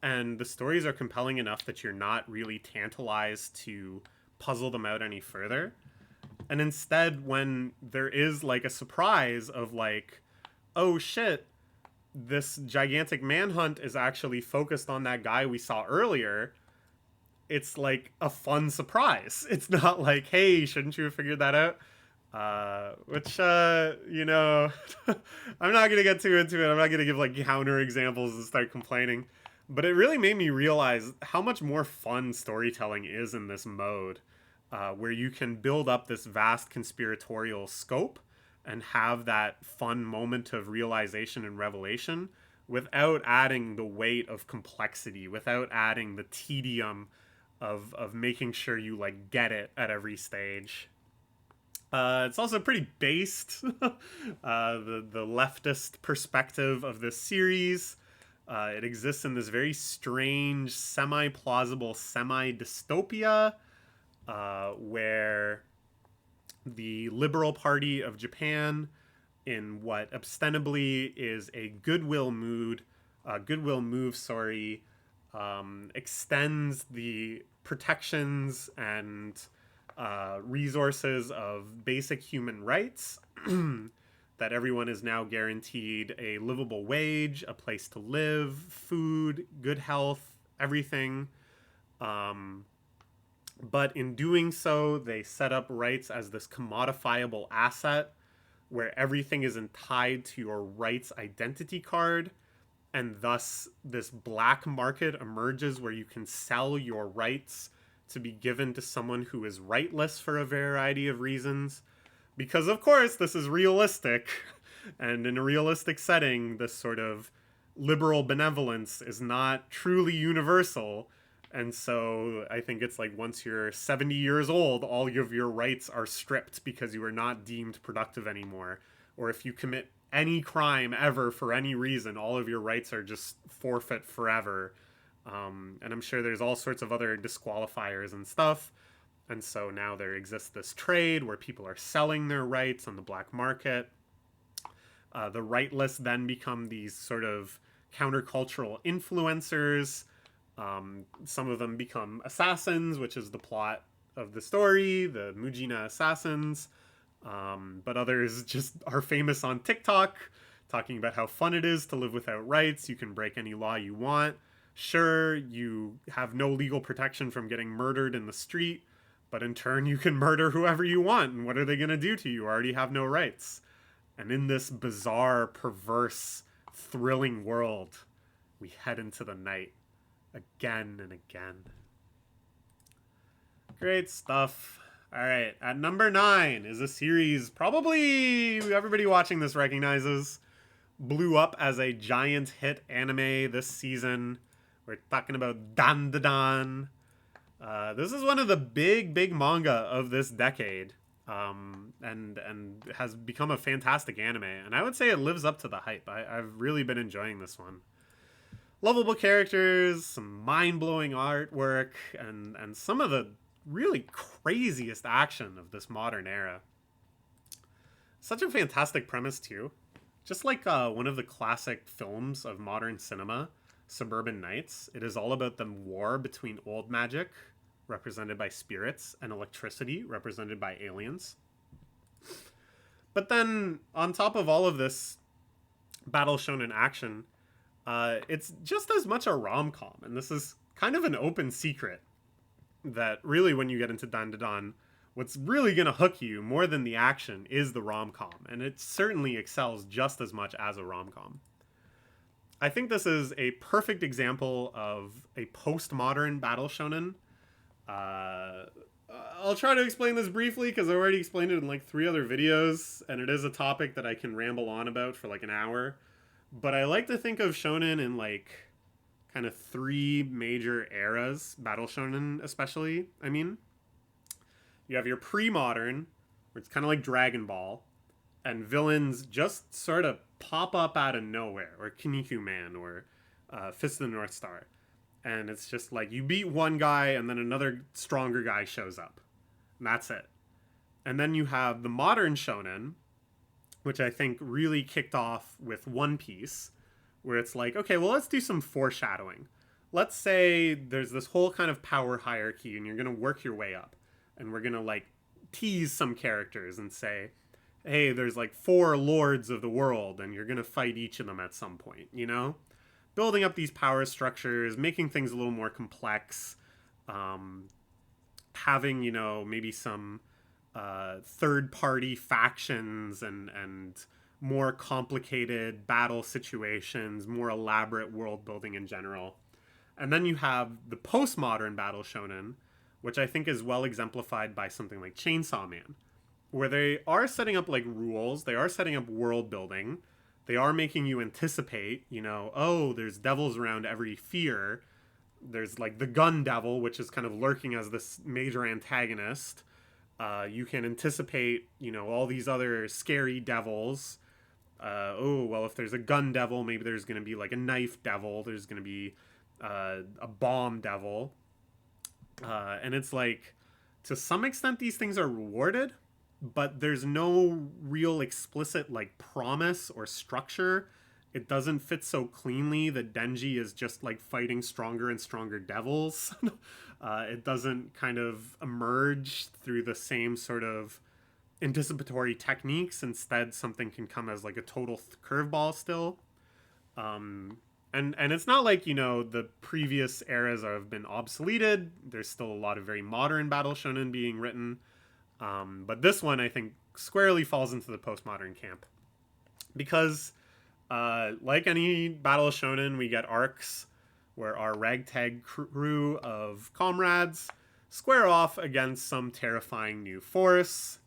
and the stories are compelling enough that you're not really tantalized to puzzle them out any further. And instead, when there is like a surprise of like, oh shit, this gigantic manhunt is actually focused on that guy we saw earlier, it's like a fun surprise. It's not like, hey, shouldn't you have figured that out? Which, you know, I'm not going to get too into it. I'm not going to give like counter examples and start complaining. But it really made me realize how much more fun storytelling is in this mode, where you can build up this vast conspiratorial scope and have that fun moment of realization and revelation without adding the weight of complexity, without adding the tedium of making sure you like get it at every stage. It's also pretty based. The leftist perspective of this series. It exists in this very strange, semi-plausible, semi-dystopia, where the Liberal Party of Japan, in what ostensibly is a goodwill move, extends the protections and resources of basic human rights. That everyone is now guaranteed a livable wage, a place to live, food, good health, everything. But in doing so, they set up rights as this commodifiable asset where everything is tied to your rights identity card. And thus, this black market emerges where you can sell your rights to be given to someone who is rightless for a variety of reasons. Because, of course, this is realistic. And in a realistic setting, this sort of liberal benevolence is not truly universal. And so I think it's like once you're 70 years old, all of your rights are stripped because you are not deemed productive anymore. Or if you commit any crime ever for any reason, all of your rights are just forfeit forever. And I'm sure there's all sorts of other disqualifiers and stuff. And so now there exists this trade where people are selling their rights on the black market. The rightless then become these sort of countercultural influencers. Some of them become assassins, which is the plot of the story, the Mujina assassins. But others just are famous on TikTok, talking about how fun it is to live without rights. You can break any law you want. Sure, you have no legal protection from getting murdered in the street, but in turn you can murder whoever you want. And what are they going to do to you? You already have no rights. And in this bizarre, perverse, thrilling world, we head into the night again and again. Great stuff. All right, at number 9 is a series probably everybody watching this recognizes. Blew up as a giant hit anime this season. We're talking about Dandadan. This is one of the big manga of this decade, and has become a fantastic anime. And I would say it lives up to the hype. I've really been enjoying this one. Lovable characters, some mind-blowing artwork, and some of the really craziest action of this modern era. Such a fantastic premise too. Just like one of the classic films of modern cinema, Suburban Nights, it is all about the war between old magic, represented by spirits, and electricity, represented by aliens. But then, on top of all of this battle shonen action, it's just as much a rom-com, and this is kind of an open secret that really, when you get into Dandadan, what's really going to hook you more than the action is the rom-com, and it certainly excels just as much as a rom-com. I think this is a perfect example of a postmodern battle shonen. I'll try to explain this briefly because I already explained it in like 3 other videos, and it is a topic that I can ramble on about for like an hour. But I like to think of shonen in like kind of 3 major eras, battle shonen especially, I mean. You have your pre-modern, where it's kind of like Dragon Ball, and villains just sort of pop up out of nowhere, or Kinnikuman, Man, or Fist of the North Star. And it's just like, you beat one guy, and then another stronger guy shows up. And that's it. And then you have the modern shonen, which I think really kicked off with One Piece, where it's like, okay, well, let's do some foreshadowing. Let's say there's this whole kind of power hierarchy, and you're going to work your way up. And we're going to, like, tease some characters and say, hey, there's, like, 4 lords of the world, and you're going to fight each of them at some point, you know? Building up these power structures, making things a little more complex, having, you know, maybe some third-party factions and more complicated battle situations, more elaborate world building in general. And then you have the postmodern battle shonen, which I think is well exemplified by something like Chainsaw Man, where they are setting up like rules, they are setting up world building, they are making you anticipate, you know, oh, there's devils around every fear. There's like the gun devil, which is kind of lurking as this major antagonist. You can anticipate, you know, all these other scary devils. Oh, well, if there's a gun devil, maybe there's going to be like a knife devil. There's going to be a bomb devil. And it's like, to some extent, these things are rewarded, but there's no real explicit like promise or structure. It doesn't fit so cleanly that Denji is just like fighting stronger and stronger devils. It doesn't kind of emerge through the same sort of anticipatory techniques. Instead, something can come as like a total curveball still. And it's not like, you know, the previous eras have been obsoleted. There's still a lot of very modern battle shonen being written. But this one, I think, squarely falls into the postmodern camp. Because, like any battle shonen, we get arcs where our ragtag crew of comrades square off against some terrifying new force.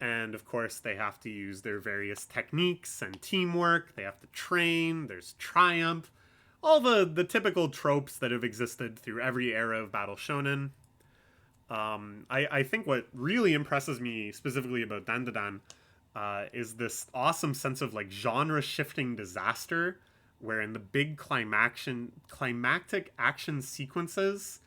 And, of course, they have to use their various techniques and teamwork. They have to train. There's triumph. All the typical tropes that have existed through every era of battle shonen. I think what really impresses me specifically about Dandadan is this awesome sense of like genre-shifting disaster, where in the big climactic action sequences,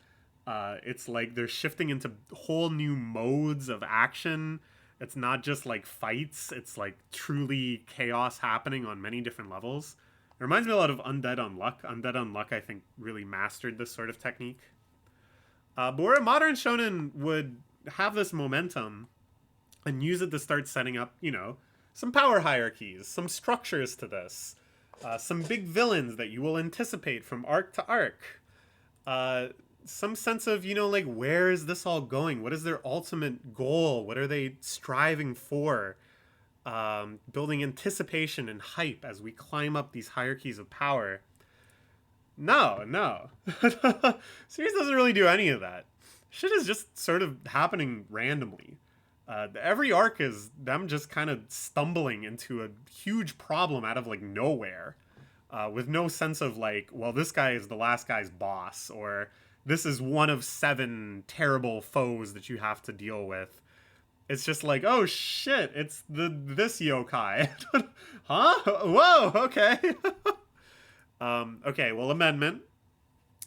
it's like they're shifting into whole new modes of action. It's not just like fights, it's like truly chaos happening on many different levels. It reminds me a lot of Undead Unluck. Undead Unluck, I think, really mastered this sort of technique. But where a modern shonen would have this momentum and use it to start setting up, you know, some power hierarchies, some structures to this, some big villains that you will anticipate from arc to arc, some sense of, you know, like, where is this all going? What is their ultimate goal? What are they striving for? Building anticipation and hype as we climb up these hierarchies of power. No. Series doesn't really do any of that. Shit is just sort of happening randomly. Every arc is them just kind of stumbling into a huge problem out of like nowhere, with no sense of like, well, this guy is the last guy's boss, or this is one of 7 terrible foes that you have to deal with. It's just like, oh shit, it's this yokai. Huh? Whoa, okay. Okay, well, amendment.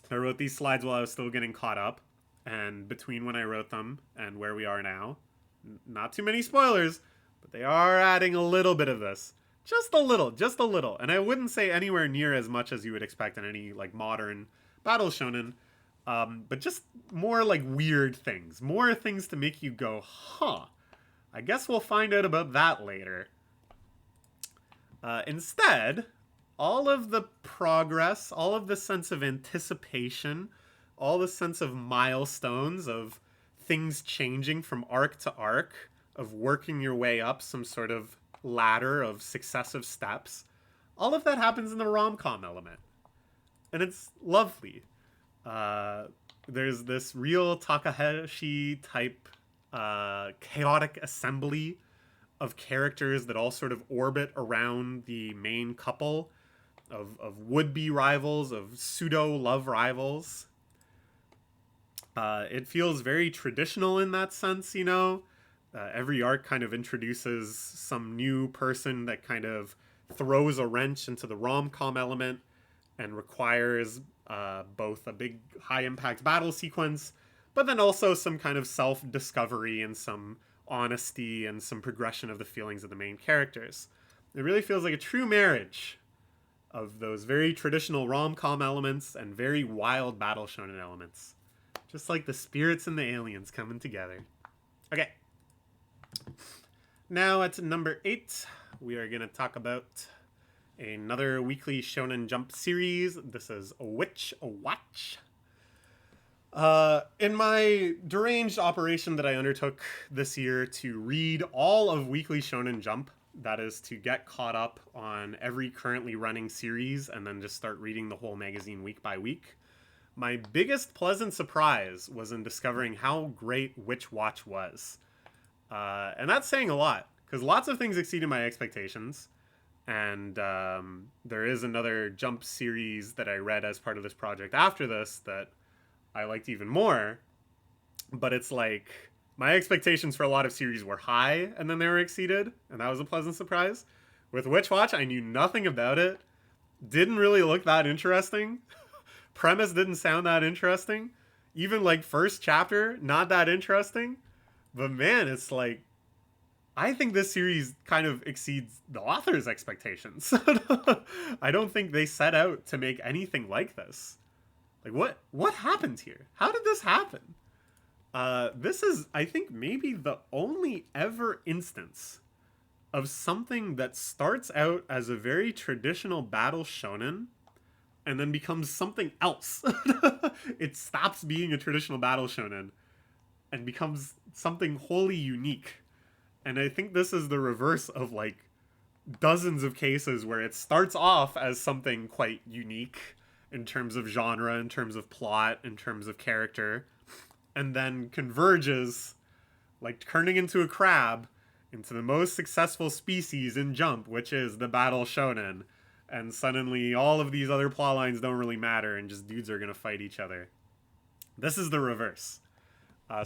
I wrote these slides while I was still getting caught up, and between when I wrote them and where we are now, not too many spoilers, but they are adding a little bit of this. Just a little. And I wouldn't say anywhere near as much as you would expect in any like modern battle shonen, but just more like weird things. More things to make you go, huh. I guess we'll find out about that later. Instead, all of the progress, all of the sense of anticipation, all the sense of milestones, of things changing from arc to arc, of working your way up some sort of ladder of successive steps, all of that happens in the rom-com element. And it's lovely. There's this real Takahashi type chaotic assembly of characters that all sort of orbit around the main couple of would-be rivals, of pseudo-love rivals. It feels very traditional in that sense, you know? Every arc kind of introduces some new person that kind of throws a wrench into the rom-com element and requires both a big high-impact battle sequence, but then also some kind of self-discovery and some honesty and some progression of the feelings of the main characters. It really feels like a true marriage of those very traditional rom-com elements and very wild battle shonen elements. Just like the spirits and the aliens coming together. Okay. Now at number 8, we are going to talk about another weekly Shonen Jump series. This is Witch Watch. In my deranged operation that I undertook this year to read all of Weekly Shonen Jump, that is to get caught up on every currently running series and then just start reading the whole magazine week by week, my biggest pleasant surprise was in discovering how great Witch Watch was. And that's saying a lot, because lots of things exceeded my expectations. And there is another Jump series that I read as part of this project after this that I liked even more. But it's like, my expectations for a lot of series were high, and then they were exceeded, and that was a pleasant surprise. With Witch Watch, I knew nothing about it. Didn't really look that interesting. Premise didn't sound that interesting. Even like first chapter, not that interesting. But man, it's like, I think this series kind of exceeds the author's expectations. I don't think they set out to make anything like this. Like, what happened here? How did this happen? This is, I think, maybe the only ever instance of something that starts out as a very traditional battle shonen and then becomes something else. It stops being a traditional battle shonen and becomes something wholly unique. And I think this is the reverse of like dozens of cases where it starts off as something quite unique in terms of genre, in terms of plot, in terms of character, and then converges, like turning into a crab, into the most successful species in Jump, which is the battle shonen. And suddenly all of these other plot lines don't really matter and just dudes are going to fight each other. This is the reverse.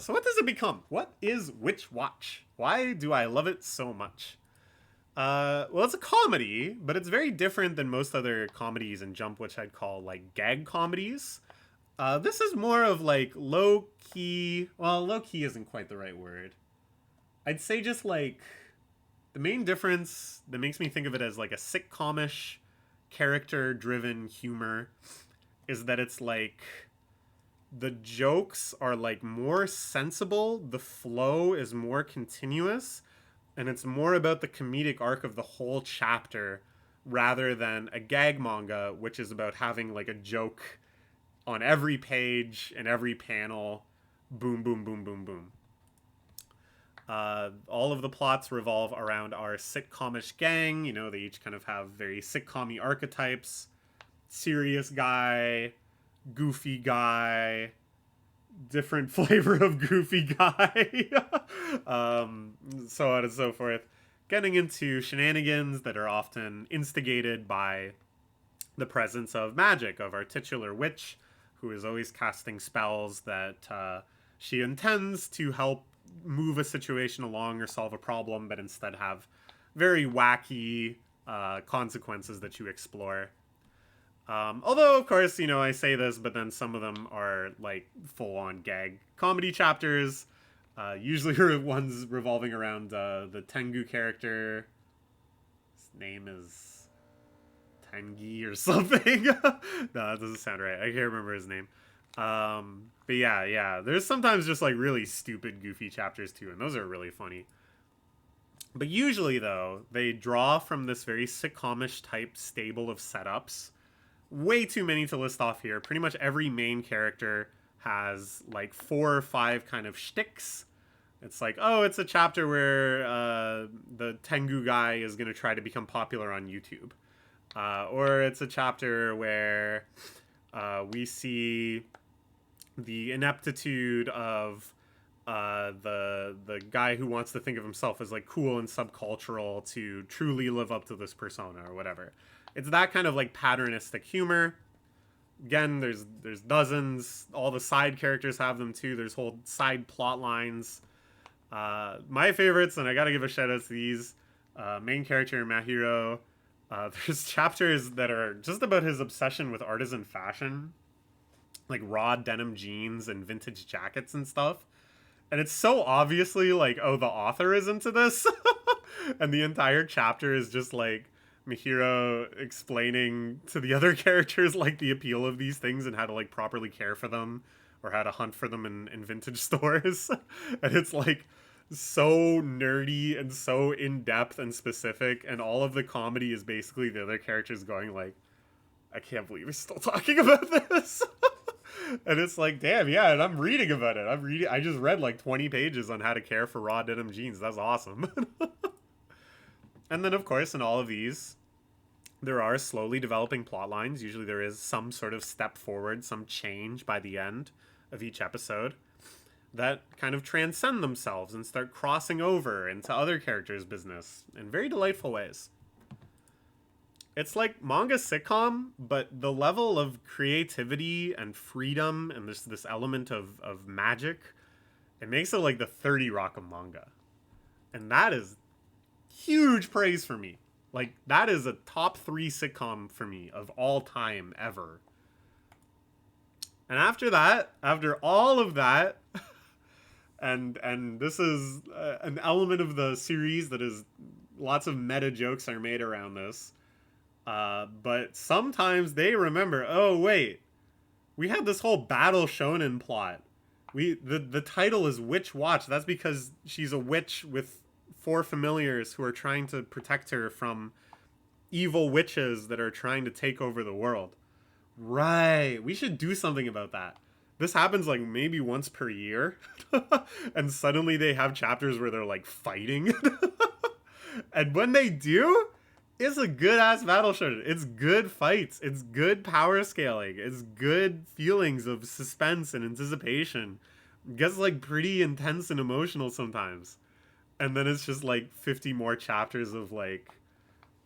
So what does it become? What is Witch Watch? Why do I love it so much? Well, it's a comedy, but it's very different than most other comedies in Jump, which I'd call like gag comedies. This is more of like low-key... Well, low-key isn't quite the right word. I'd say just like... The main difference that makes me think of it as like a sitcom-ish character-driven humor is that it's like the jokes are like more sensible, the flow is more continuous, and it's more about the comedic arc of the whole chapter rather than a gag manga, which is about having like a joke on every page and every panel. Boom, boom, boom, boom, boom. All of the plots revolve around our sitcomish gang. You know, they each kind of have very sitcom-y archetypes. Serious guy, goofy guy, different flavor of goofy guy, so on and so forth. Getting into shenanigans that are often instigated by the presence of magic, of our titular witch, who is always casting spells that she intends to help move a situation along or solve a problem, but instead have very wacky consequences that you explore. Although, of course, you know, I say this, but then some of them are, like, full-on gag comedy chapters. Usually ones revolving around the Tengu character. His name is Tengi or something. No, that doesn't sound right. I can't remember his name. But yeah. There's sometimes just, like, really stupid, goofy chapters, too, and those are really funny. But usually, though, they draw from this very sitcomish type stable of setups. Way too many to list off here. Pretty much every main character has like 4 or 5 kind of shticks. It's like, oh, it's a chapter where the Tengu guy is going to try to become popular on YouTube. Or it's a chapter where we see the ineptitude of the guy who wants to think of himself as like cool and subcultural to truly live up to this persona or whatever. It's that kind of like patternistic humor. Again, there's dozens. All the side characters have them too. There's whole side plot lines. My favorites, and I gotta give a shout out to these. Main character Mahiro. There's chapters that are just about his obsession with artisan fashion, like raw denim jeans and vintage jackets and stuff. And it's so obviously like, oh, the author is into this. And the entire chapter is just like Mihiro explaining to the other characters like the appeal of these things and how to like properly care for them or how to hunt for them in vintage stores. And it's like so nerdy and so in-depth and specific, and all of the comedy is basically the other characters going like, I can't believe we're still talking about this. And it's like, damn, yeah, and I'm reading about it. I just read like 20 pages on how to care for raw denim jeans. That's awesome. And then, of course, in all of these, there are slowly developing plot lines. Usually there is some sort of step forward, some change by the end of each episode that kind of transcend themselves and start crossing over into other characters' business in very delightful ways. It's like manga sitcom, but the level of creativity and freedom and this element of magic, it makes it like the 30 Rock of manga. And that is huge praise for me. Like, that is a top 3 sitcom for me of all time ever. And after that, after all of that, and this is an element of the series that is lots of meta jokes are made around this. But sometimes they remember, oh wait, we had this whole battle shonen plot. The title is Witch Watch. That's because she's a witch with 4 familiars who are trying to protect her from evil witches that are trying to take over the world. Right. We should do something about that. This happens like maybe once per year. And suddenly they have chapters where they're like fighting. And when they do, it's a good ass battle shonen. It's good fights. It's good power scaling. It's good feelings of suspense and anticipation. It gets like pretty intense and emotional sometimes. And then it's just like 50 more chapters of like,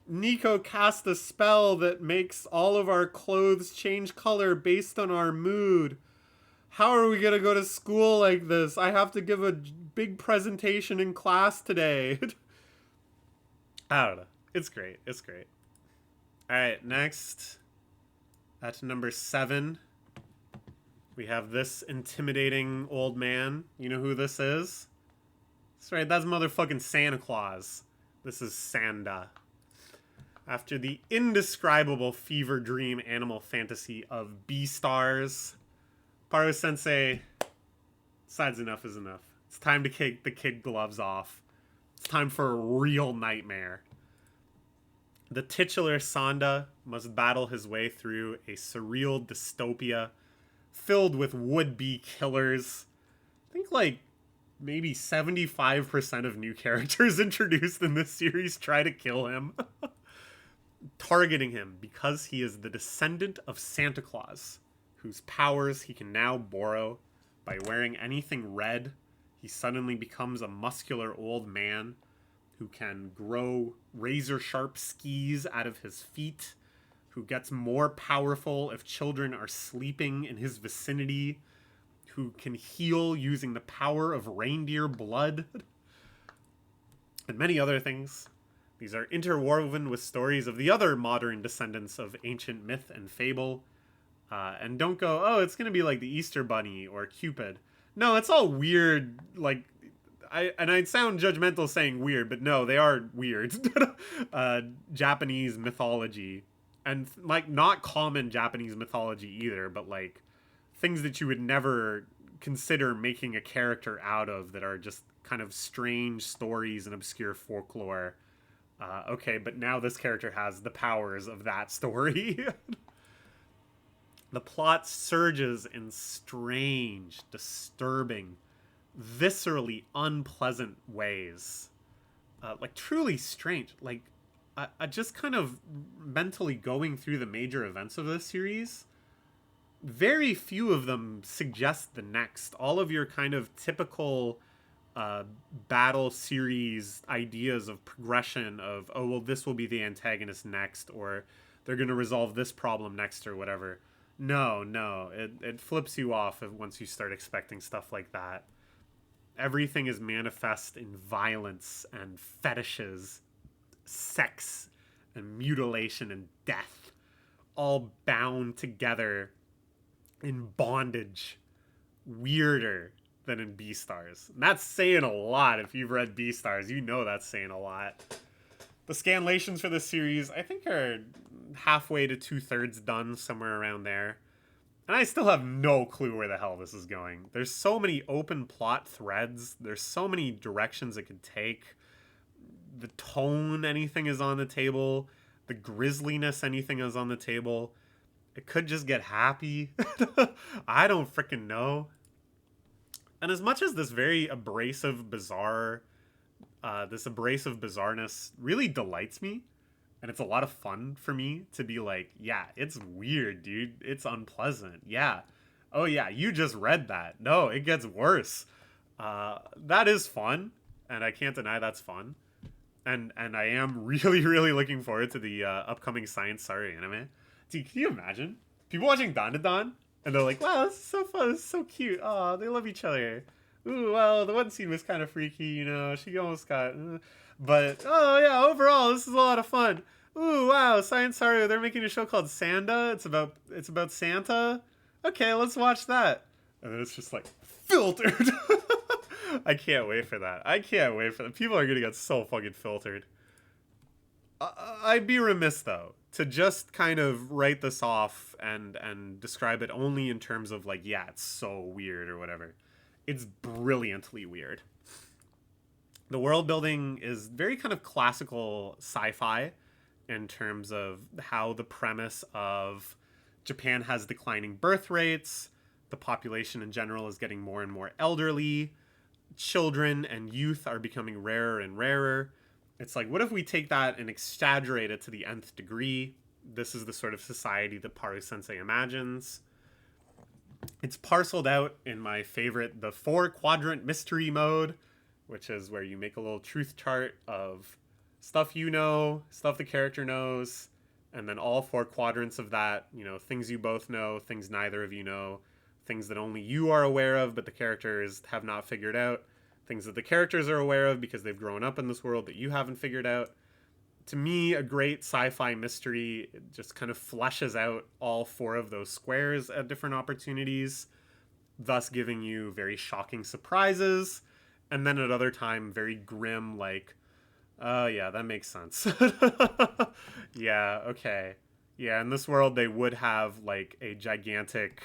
Nico cast a spell that makes all of our clothes change color based on our mood. How are we gonna go to school like this? I have to give a big presentation in class today. I don't know. It's great. It's great. Alright, next. At number 7. We have this intimidating old man. You know who this is? That's right, that's motherfucking Santa Claus. This is Sanda. After the indescribable fever dream animal fantasy of Beastars, Paro Sensei decides enough is enough. It's time to kick the kid gloves off. It's time for a real nightmare. The titular Sanda must battle his way through a surreal dystopia filled with would-be killers. I think like maybe 75% of new characters introduced in this series try to kill him. Targeting him because he is the descendant of Santa Claus, whose powers he can now borrow by wearing anything red. He suddenly becomes a muscular old man who can grow razor-sharp skis out of his feet, who gets more powerful if children are sleeping in his vicinity, who can heal using the power of reindeer blood, and many other things. These are interwoven with stories of the other modern descendants of ancient myth and fable. And don't go, oh, it's going to be like the Easter Bunny or Cupid. No, it's all weird, like, I'd sound judgmental saying weird, but no, they are weird. Japanese mythology. And, like, not common Japanese mythology either, but, like, things that you would never consider making a character out of that are just kind of strange stories and obscure folklore. Okay, but now this character has the powers of that story. The plot surges in strange, disturbing, viscerally unpleasant ways. Like, truly strange. Like, I just kind of mentally going through the major events of this series, very few of them suggest the next. All of your kind of typical battle series ideas of progression of, oh, well, this will be the antagonist next, or they're going to resolve this problem next, or whatever. No, it flips you off once you start expecting stuff like that. Everything is manifest in violence and fetishes, sex and mutilation and death, all bound together in bondage. Weirder than in Beastars. And that's saying a lot. If you've read Beastars, you know that's saying a lot. The scanlations for this series, I think, are halfway to 2/3 done, somewhere around there. And I still have no clue where the hell this is going. There's so many open plot threads. There's so many directions it could take. The tone, anything is on the table. The grisliness, anything is on the table. It could just get happy. I don't freaking know. And as much as this very abrasive, bizarre, this abrasive bizarreness really delights me, and it's a lot of fun for me to be like, yeah, it's weird, dude. It's unpleasant. Yeah. Oh, yeah, you just read that. No, it gets worse. That is fun, and I can't deny that's fun. And I am really, really looking forward to the upcoming Science Saru anime. Dude, can you imagine? People watching Dandadan, and they're like, wow, this is so fun. This is so cute. Oh, they love each other. Ooh, well, the one scene was kind of freaky, you know. She almost got... but, oh, yeah, overall, this is a lot of fun. Ooh, wow, Science Saru, they're making a show called Sanda. It's about Santa. Okay, let's watch that. And then it's just, like, filtered. I can't wait for that. I can't wait for that. People are gonna get so fucking filtered. I'd be remiss, though, to just kind of write this off and describe it only in terms of, like, yeah, it's so weird or whatever. It's brilliantly weird. The world building is very kind of classical sci-fi in terms of how the premise of Japan has declining birth rates, the population in general is getting more and more elderly, children and youth are becoming rarer and rarer. It's like, what if we take that and exaggerate it to the nth degree? This is the sort of society that Paru Sensei imagines. It's parceled out in my favorite, the 4-quadrant mystery mode, which is where you make a little truth chart of stuff you know, stuff the character knows, and then all 4 quadrants of that, you know, things you both know, things neither of you know, things that only you are aware of but the characters have not figured out, things that the characters are aware of because they've grown up in this world that you haven't figured out. To me, a great sci-fi mystery just kind of fleshes out all 4 of those squares at different opportunities, thus giving you very shocking surprises, and then at other time, very grim, like, Oh, yeah, that makes sense. Yeah, okay. Yeah, in this world, they would have, like, a gigantic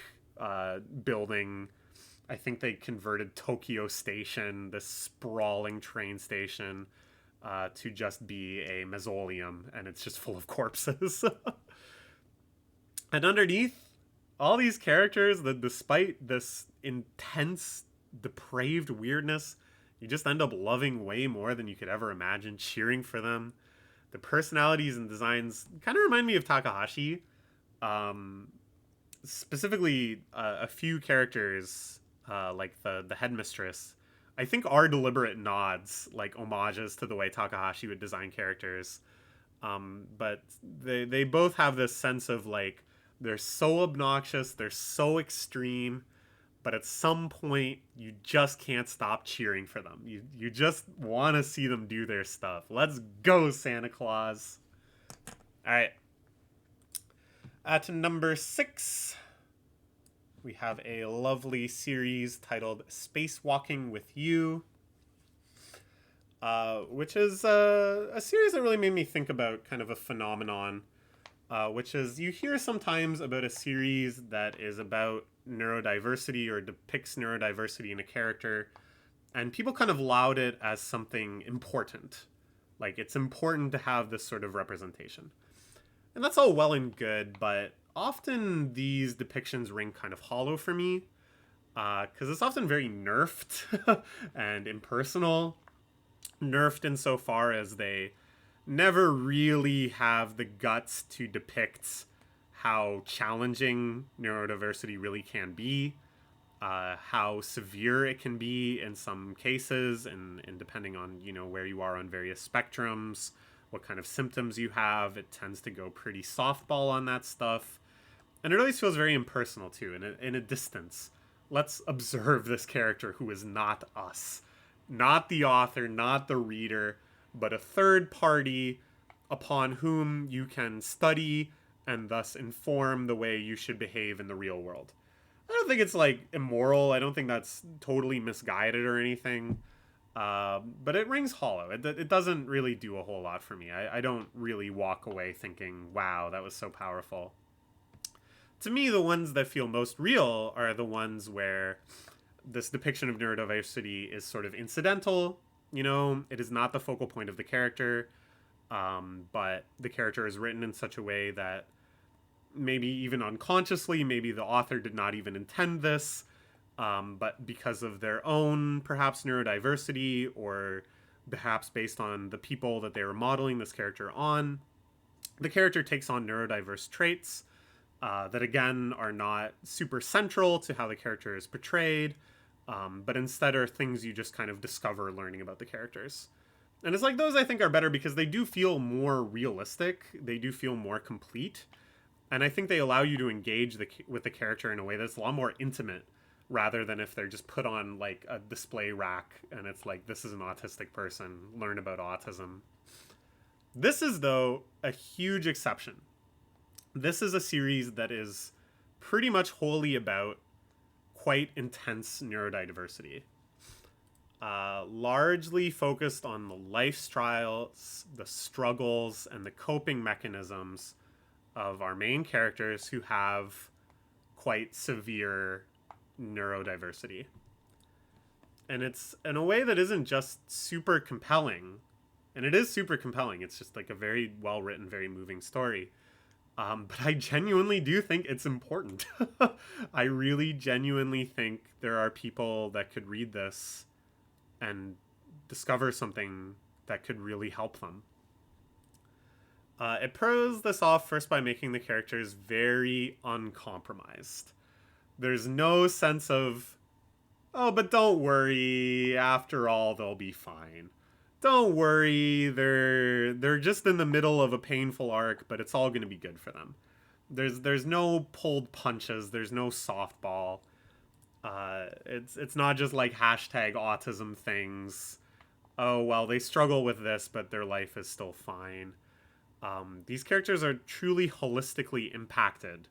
building. I think they converted Tokyo Station, this sprawling train station, to just be a mausoleum, and it's just full of corpses. And underneath all these characters, that despite this intense, depraved weirdness, you just end up loving way more than you could ever imagine, cheering for them. The personalities and designs kind of remind me of Takahashi. Um, Specifically, a few characters, like the headmistress, I think are deliberate nods, like homages to the way Takahashi would design characters. But they both have this sense of like they're so obnoxious, they're so extreme, but at some point you just can't stop cheering for them. You just want to see them do their stuff. Let's go, Santa Claus. All right. At number 6, we have a lovely series titled Spacewalking with You, which is a series that really made me think about kind of a phenomenon, which is you hear sometimes about a series that is about neurodiversity or depicts neurodiversity in a character, and people kind of laud it as something important. Like, it's important to have this sort of representation. And that's all well and good, but often these depictions ring kind of hollow for me, because it's often very nerfed and impersonal. Nerfed insofar as they never really have the guts to depict how challenging neurodiversity really can be, how severe it can be in some cases, and depending on where you are on various spectrums, what kind of symptoms you have, it tends to go pretty softball on that stuff. And it always feels very impersonal too, in a distance. Let's observe this character who is not us. Not the author, not the reader, but a third party upon whom you can study and thus inform the way you should behave in the real world. I don't think it's like immoral. I don't think that's totally misguided or anything. But it rings hollow. It doesn't really do a whole lot for me. I don't really walk away thinking, wow, that was so powerful. To me, the ones that feel most real are the ones where this depiction of neurodiversity is sort of incidental. It is not the focal point of the character, but the character is written in such a way that maybe even unconsciously, maybe the author did not even intend this, but because of their own perhaps neurodiversity, or perhaps based on the people that they were modeling this character on, the character takes on neurodiverse traits that again are not super central to how the character is portrayed, but instead are things you just kind of discover learning about the characters. And it's like those I think are better because they do feel more realistic, they do feel more complete, and I think they allow you to engage with the character in a way that's a lot more intimate, rather than if they're just put on like a display rack and it's like, this is an autistic person, learn about autism. This is, though, a huge exception. This is a series that is pretty much wholly about quite intense neurodiversity. Largely focused on the lifestyles, the struggles, and the coping mechanisms of our main characters who have quite severe neurodiversity. And it's in a way that isn't just super compelling. And it is super compelling. It's just like a very well written, very moving story. But I genuinely do think it's important. I really genuinely think there are people that could read this and discover something that could really help them. It pros this off first by making the characters very uncompromised. There's no sense of, oh, but don't worry, after all, they'll be fine. Don't worry, they're just in the middle of a painful arc, but it's all going to be good for them. There's no pulled punches, there's no softball. It's not just like hashtag autism things. Oh, well, they struggle with this, but their life is still fine. These characters are truly holistically impacted.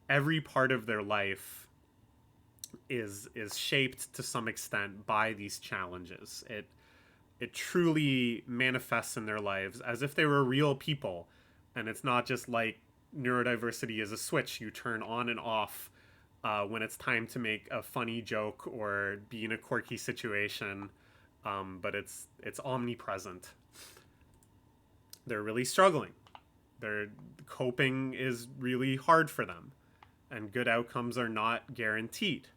Every part of their life is shaped to some extent by these challenges. it truly manifests in their lives as if they were real people. And it's not just like neurodiversity is a switch you turn on and off when it's time to make a funny joke or be in a quirky situation, but it's omnipresent. They're really struggling. Their coping is really hard for them, and good outcomes are not guaranteed.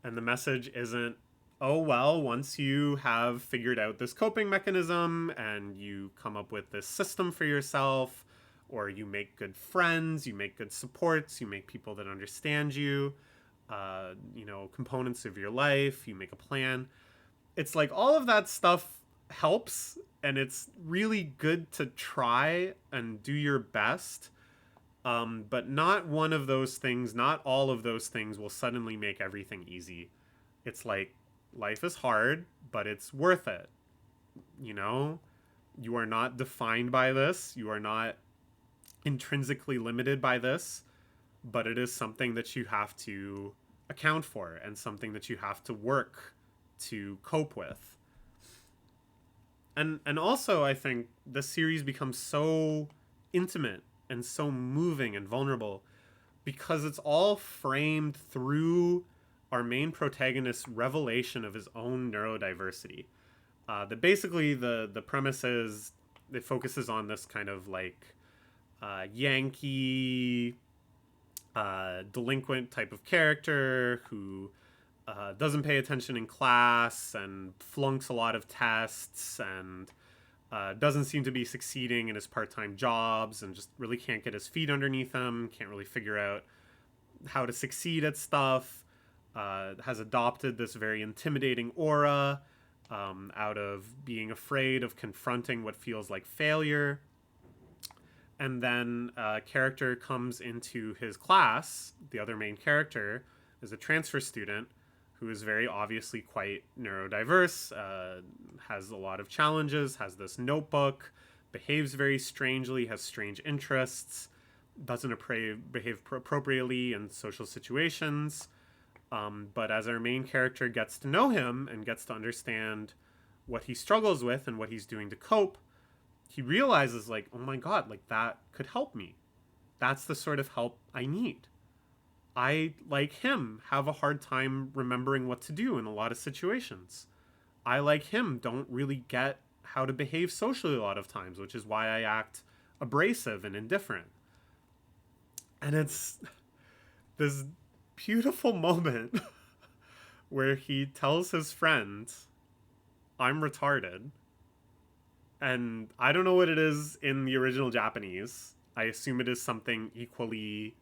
And the message isn't, oh, well, once you have figured out this coping mechanism and you come up with this system for yourself, or you make good friends, you make good supports, you make people that understand you, components of your life, you make a plan. It's like all of that stuff helps, and it's really good to try and do your best. But not one of those things, not all of those things will suddenly make everything easy. It's like life is hard, but it's worth it. You know, you are not defined by this. You are not intrinsically limited by this, but it is something that you have to account for and something that you have to work to cope with. And also, I think the series becomes so intimate and so moving and vulnerable because it's all framed through our main protagonist's revelation of his own neurodiversity. That basically the premise is it focuses on this kind of like Yankee delinquent type of character who doesn't pay attention in class and flunks a lot of tests and doesn't seem to be succeeding in his part-time jobs and just really can't get his feet underneath him, can't really figure out how to succeed at stuff, has adopted this very intimidating aura out of being afraid of confronting what feels like failure. And then a character comes into his class. The other main character is a transfer student who is very obviously quite neurodiverse, has a lot of challenges, has this notebook, behaves very strangely, has strange interests, doesn't behave appropriately in social situations. But as our main character gets to know him and gets to understand what he struggles with and what he's doing to cope, he realizes, like, oh my God, like that could help me. That's the sort of help I need. I, like him, have a hard time remembering what to do in a lot of situations. I, like him, don't really get how to behave socially a lot of times, which is why I act abrasive and indifferent. And it's this beautiful moment where he tells his friend, I'm retarded. And I don't know what it is in the original Japanese. I assume it is something equally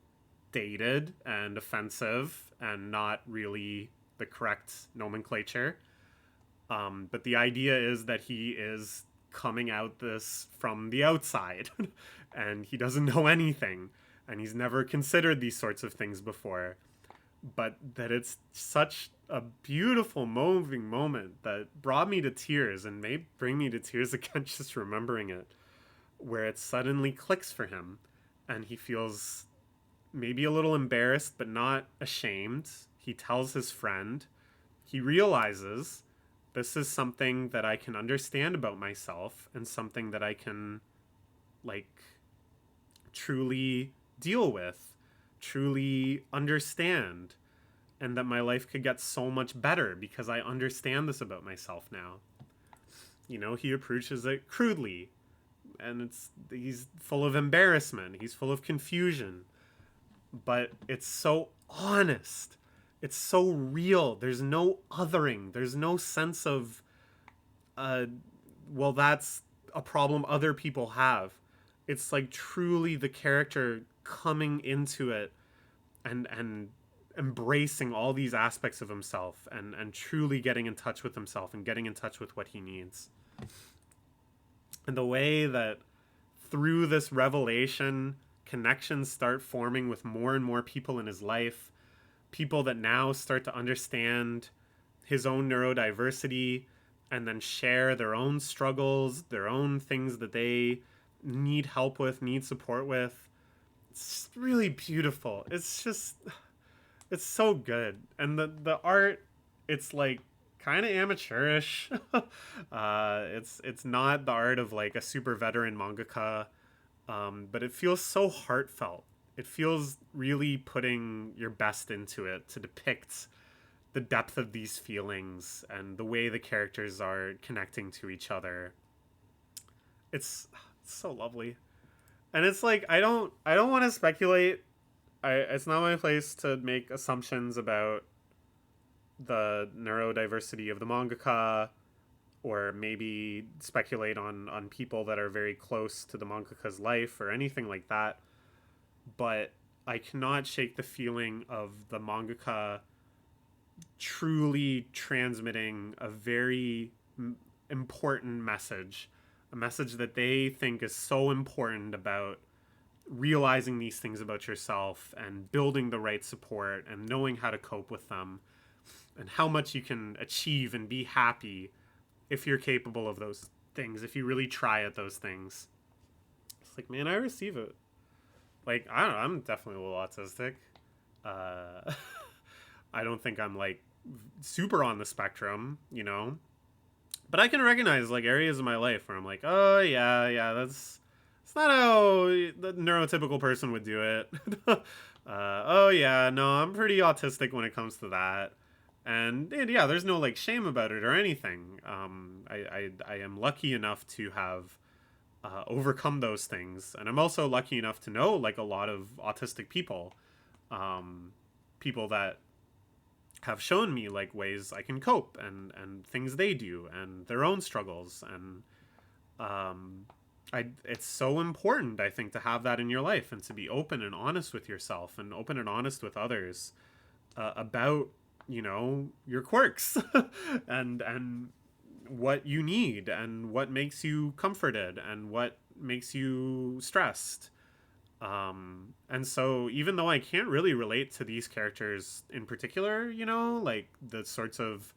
dated and offensive and not really the correct nomenclature. But the idea is that he is coming out this from the outside and he doesn't know anything and he's never considered these sorts of things before. But that it's such a beautiful, moving moment that brought me to tears and may bring me to tears again just remembering it, where it suddenly clicks for him and he feels maybe a little embarrassed but not ashamed. He tells his friend, he realizes this is something that I can understand about myself and something that I can, like, truly deal with, truly understand, and that my life could get so much better because I understand this about myself now. You know, he approaches it crudely, and he's full of embarrassment, he's full of confusion, but it's so honest. It's so real. There's no othering. There's no sense of, well, that's a problem other people have. It's like truly the character coming into it and embracing all these aspects of himself and truly getting in touch with himself and getting in touch with what he needs. And the way that through this revelation, connections start forming with more and more people in his life, people that now start to understand his own neurodiversity and then share their own struggles, their own things that they need help with, need support with. It's really beautiful. It's so good. And the art, it's like kind of amateurish. It's not the art of like a super veteran mangaka, but it feels so heartfelt. It feels really putting your best into it to depict the depth of these feelings and the way the characters are connecting to each other. It's so lovely. And it's like I don't want to speculate. It's not my place to make assumptions about the neurodiversity of the mangaka, or maybe speculate on people that are very close to the mangaka's life or anything like that. But I cannot shake the feeling of the mangaka truly transmitting a very important message, a message that they think is so important about realizing these things about yourself and building the right support and knowing how to cope with them, and how much you can achieve and be happy if you're capable of those things, if you really try at those things. It's like, man, I receive it. Like, I don't know, I'm definitely a little autistic. Uh, I don't think I'm like super on the spectrum, you know? But I can recognize like areas of my life where I'm like, oh yeah, it's not how the neurotypical person would do it. Oh yeah, no, I'm pretty autistic when it comes to that. And yeah, there's no like shame about it or anything. I am lucky enough to have overcome those things, and I'm also lucky enough to know like a lot of autistic people, people that have shown me like ways I can cope, and things they do and their own struggles. And it's so important, I think, to have that in your life and to be open and honest with yourself and open and honest with others about, you know, your quirks and what you need and what makes you comforted and what makes you stressed. And so even though I can't really relate to these characters in particular, you know, like the sorts of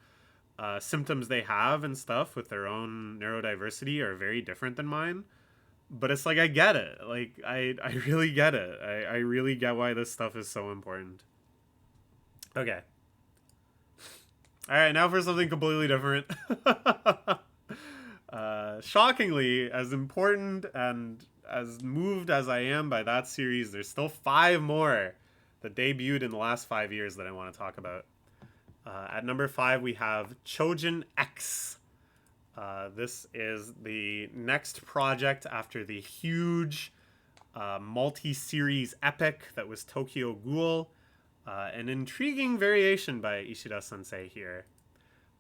symptoms they have and stuff with their own neurodiversity are very different than mine. But it's like I get it. Like I really get it. I really get why this stuff is so important. Okay. All right, now for something completely different. Shockingly, as important and as moved as I am by that series, there's still 5 more that debuted in the last 5 years that I want to talk about. At number 5, we have Chojin X. This is the next project after the huge multi-series epic that was Tokyo Ghoul. An intriguing variation by Ishida Sensei here.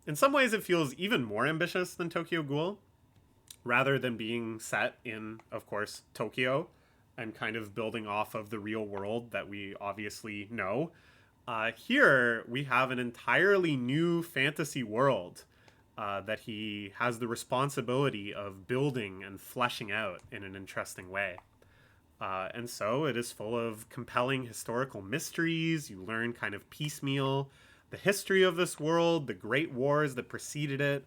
In some ways, it feels even more ambitious than Tokyo Ghoul, rather than being set in, of course, Tokyo and kind of building off of the real world that we obviously know. Here, we have an entirely new fantasy world that he has the responsibility of building and fleshing out in an interesting way. And so it is full of compelling historical mysteries. You learn kind of piecemeal the history of this world, the great wars that preceded it,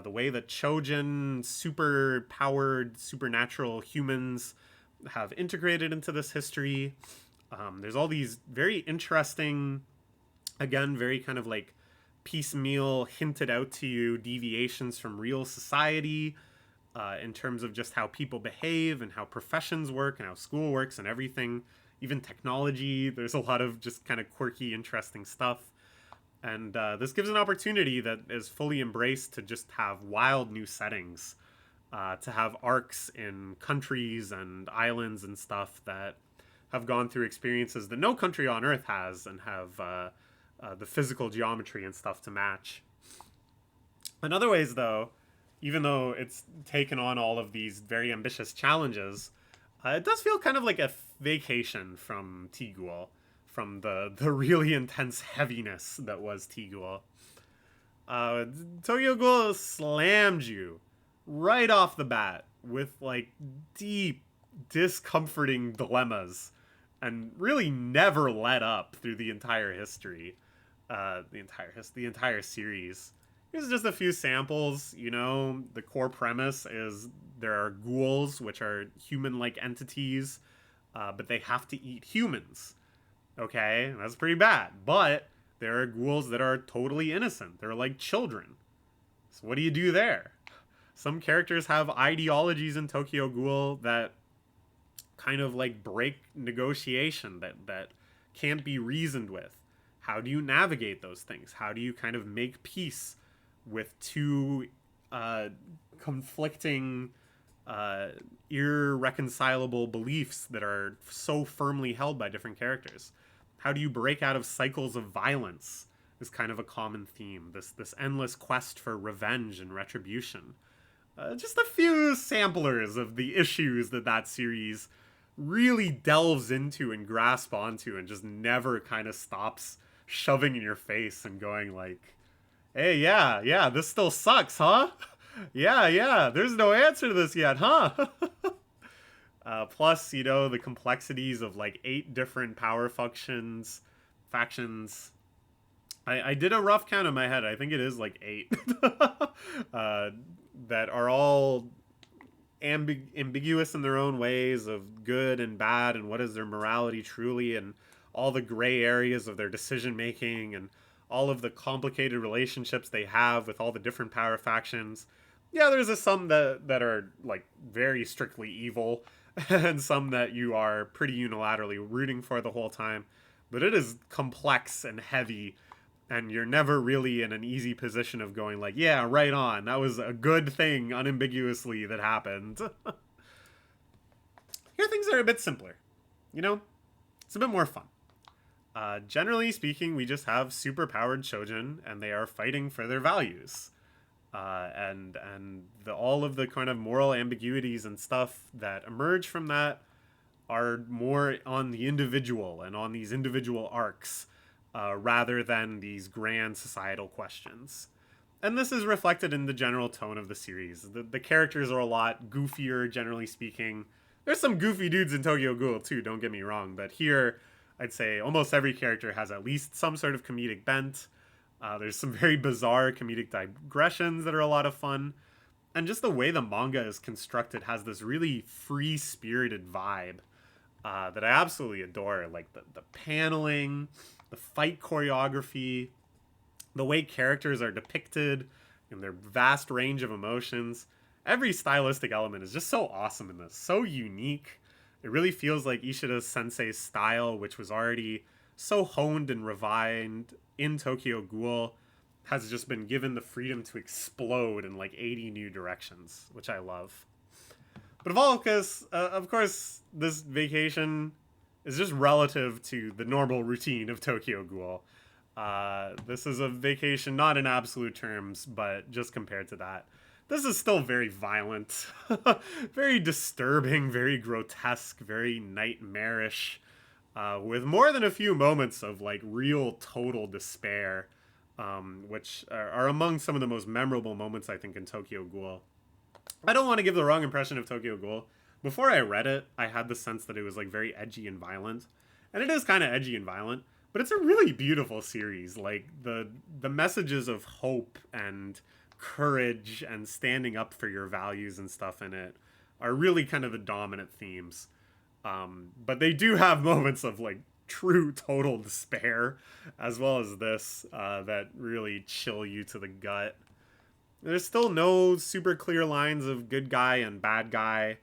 the way that Chojin, super powered, supernatural humans have integrated into this history. There's all these very interesting, again, very kind of like piecemeal, hinted out to you deviations from real society, in terms of just how people behave and how professions work and how school works and everything, even technology. There's a lot of just kind of quirky, interesting stuff. And this gives an opportunity that is fully embraced to just have wild new settings, to have arcs in countries and islands and stuff that have gone through experiences that no country on Earth has, and have the physical geometry and stuff to match. In other ways, though, even though it's taken on all of these very ambitious challenges, it does feel kind of like a vacation from T-Ghoul, from the really intense heaviness that was T-Ghoul. Tokyo Ghoul slammed you right off the bat with like deep, discomforting dilemmas, and really never let up through the entire history, the entire series. Here's just a few samples. You know, the core premise is there are ghouls, which are human-like entities, but they have to eat humans. Okay, that's pretty bad. But There are ghouls that are totally innocent. They're like children. So what do you do there? Some characters have ideologies in Tokyo Ghoul that kind of like break negotiation, that can't be reasoned with. How do you navigate those things? How do you kind of make peace with two conflicting, irreconcilable beliefs that are so firmly held by different characters? How do you break out of cycles of violence? Is kind of a common theme. This endless quest for revenge and retribution. Just a few samplers of the issues that series really delves into and grasps onto, and just never kind of stops shoving in your face and going like, hey, yeah, this still sucks, huh? Yeah, there's no answer to this yet, huh? Plus, the complexities of like 8 different power factions. I did a rough count in my head. I think it is like 8 that are all ambiguous in their own ways of good and bad, and what is their morality truly, and all the gray areas of their decision making, and all of the complicated relationships they have with all the different power factions. Yeah, there's some that are like very strictly evil, and some that you are pretty unilaterally rooting for the whole time. But it is complex and heavy, and you're never really in an easy position of going like, yeah, right on, that was a good thing unambiguously that happened. Here things are a bit simpler. It's a bit more fun. Generally speaking, we just have super-powered Shojin, and they are fighting for their values. And all of the kind of moral ambiguities and stuff that emerge from that are more on the individual and on these individual arcs, rather than these grand societal questions. And this is reflected in the general tone of the series. The characters are a lot goofier, generally speaking. There's some goofy dudes in Tokyo Ghoul too, don't get me wrong, but here I'd say almost every character has at least some sort of comedic bent. There's some very bizarre comedic digressions that are a lot of fun. And just the way the manga is constructed has this really free-spirited vibe that I absolutely adore. Like the paneling, the fight choreography, the way characters are depicted in their vast range of emotions. Every stylistic element is just so awesome in this, so unique. It really feels like Ishida Sensei's style, which was already so honed and refined in Tokyo Ghoul, has just been given the freedom to explode in like 80 new directions, which I love. But of course, this vacation is just relative to the normal routine of Tokyo Ghoul. This is a vacation not in absolute terms, but just compared to that. This is still very violent, very disturbing, very grotesque, very nightmarish, with more than a few moments of like real total despair, which are among some of the most memorable moments, I think, in Tokyo Ghoul. I don't want to give the wrong impression of Tokyo Ghoul. Before I read it, I had the sense that it was like very edgy and violent, and it is kind of edgy and violent, but it's a really beautiful series. Like the messages of hope and courage and standing up for your values and stuff in it are really kind of the dominant themes. But they do have moments of like true total despair, as well as this, that really chill you to the gut. There's still no super clear lines of good guy and bad guy.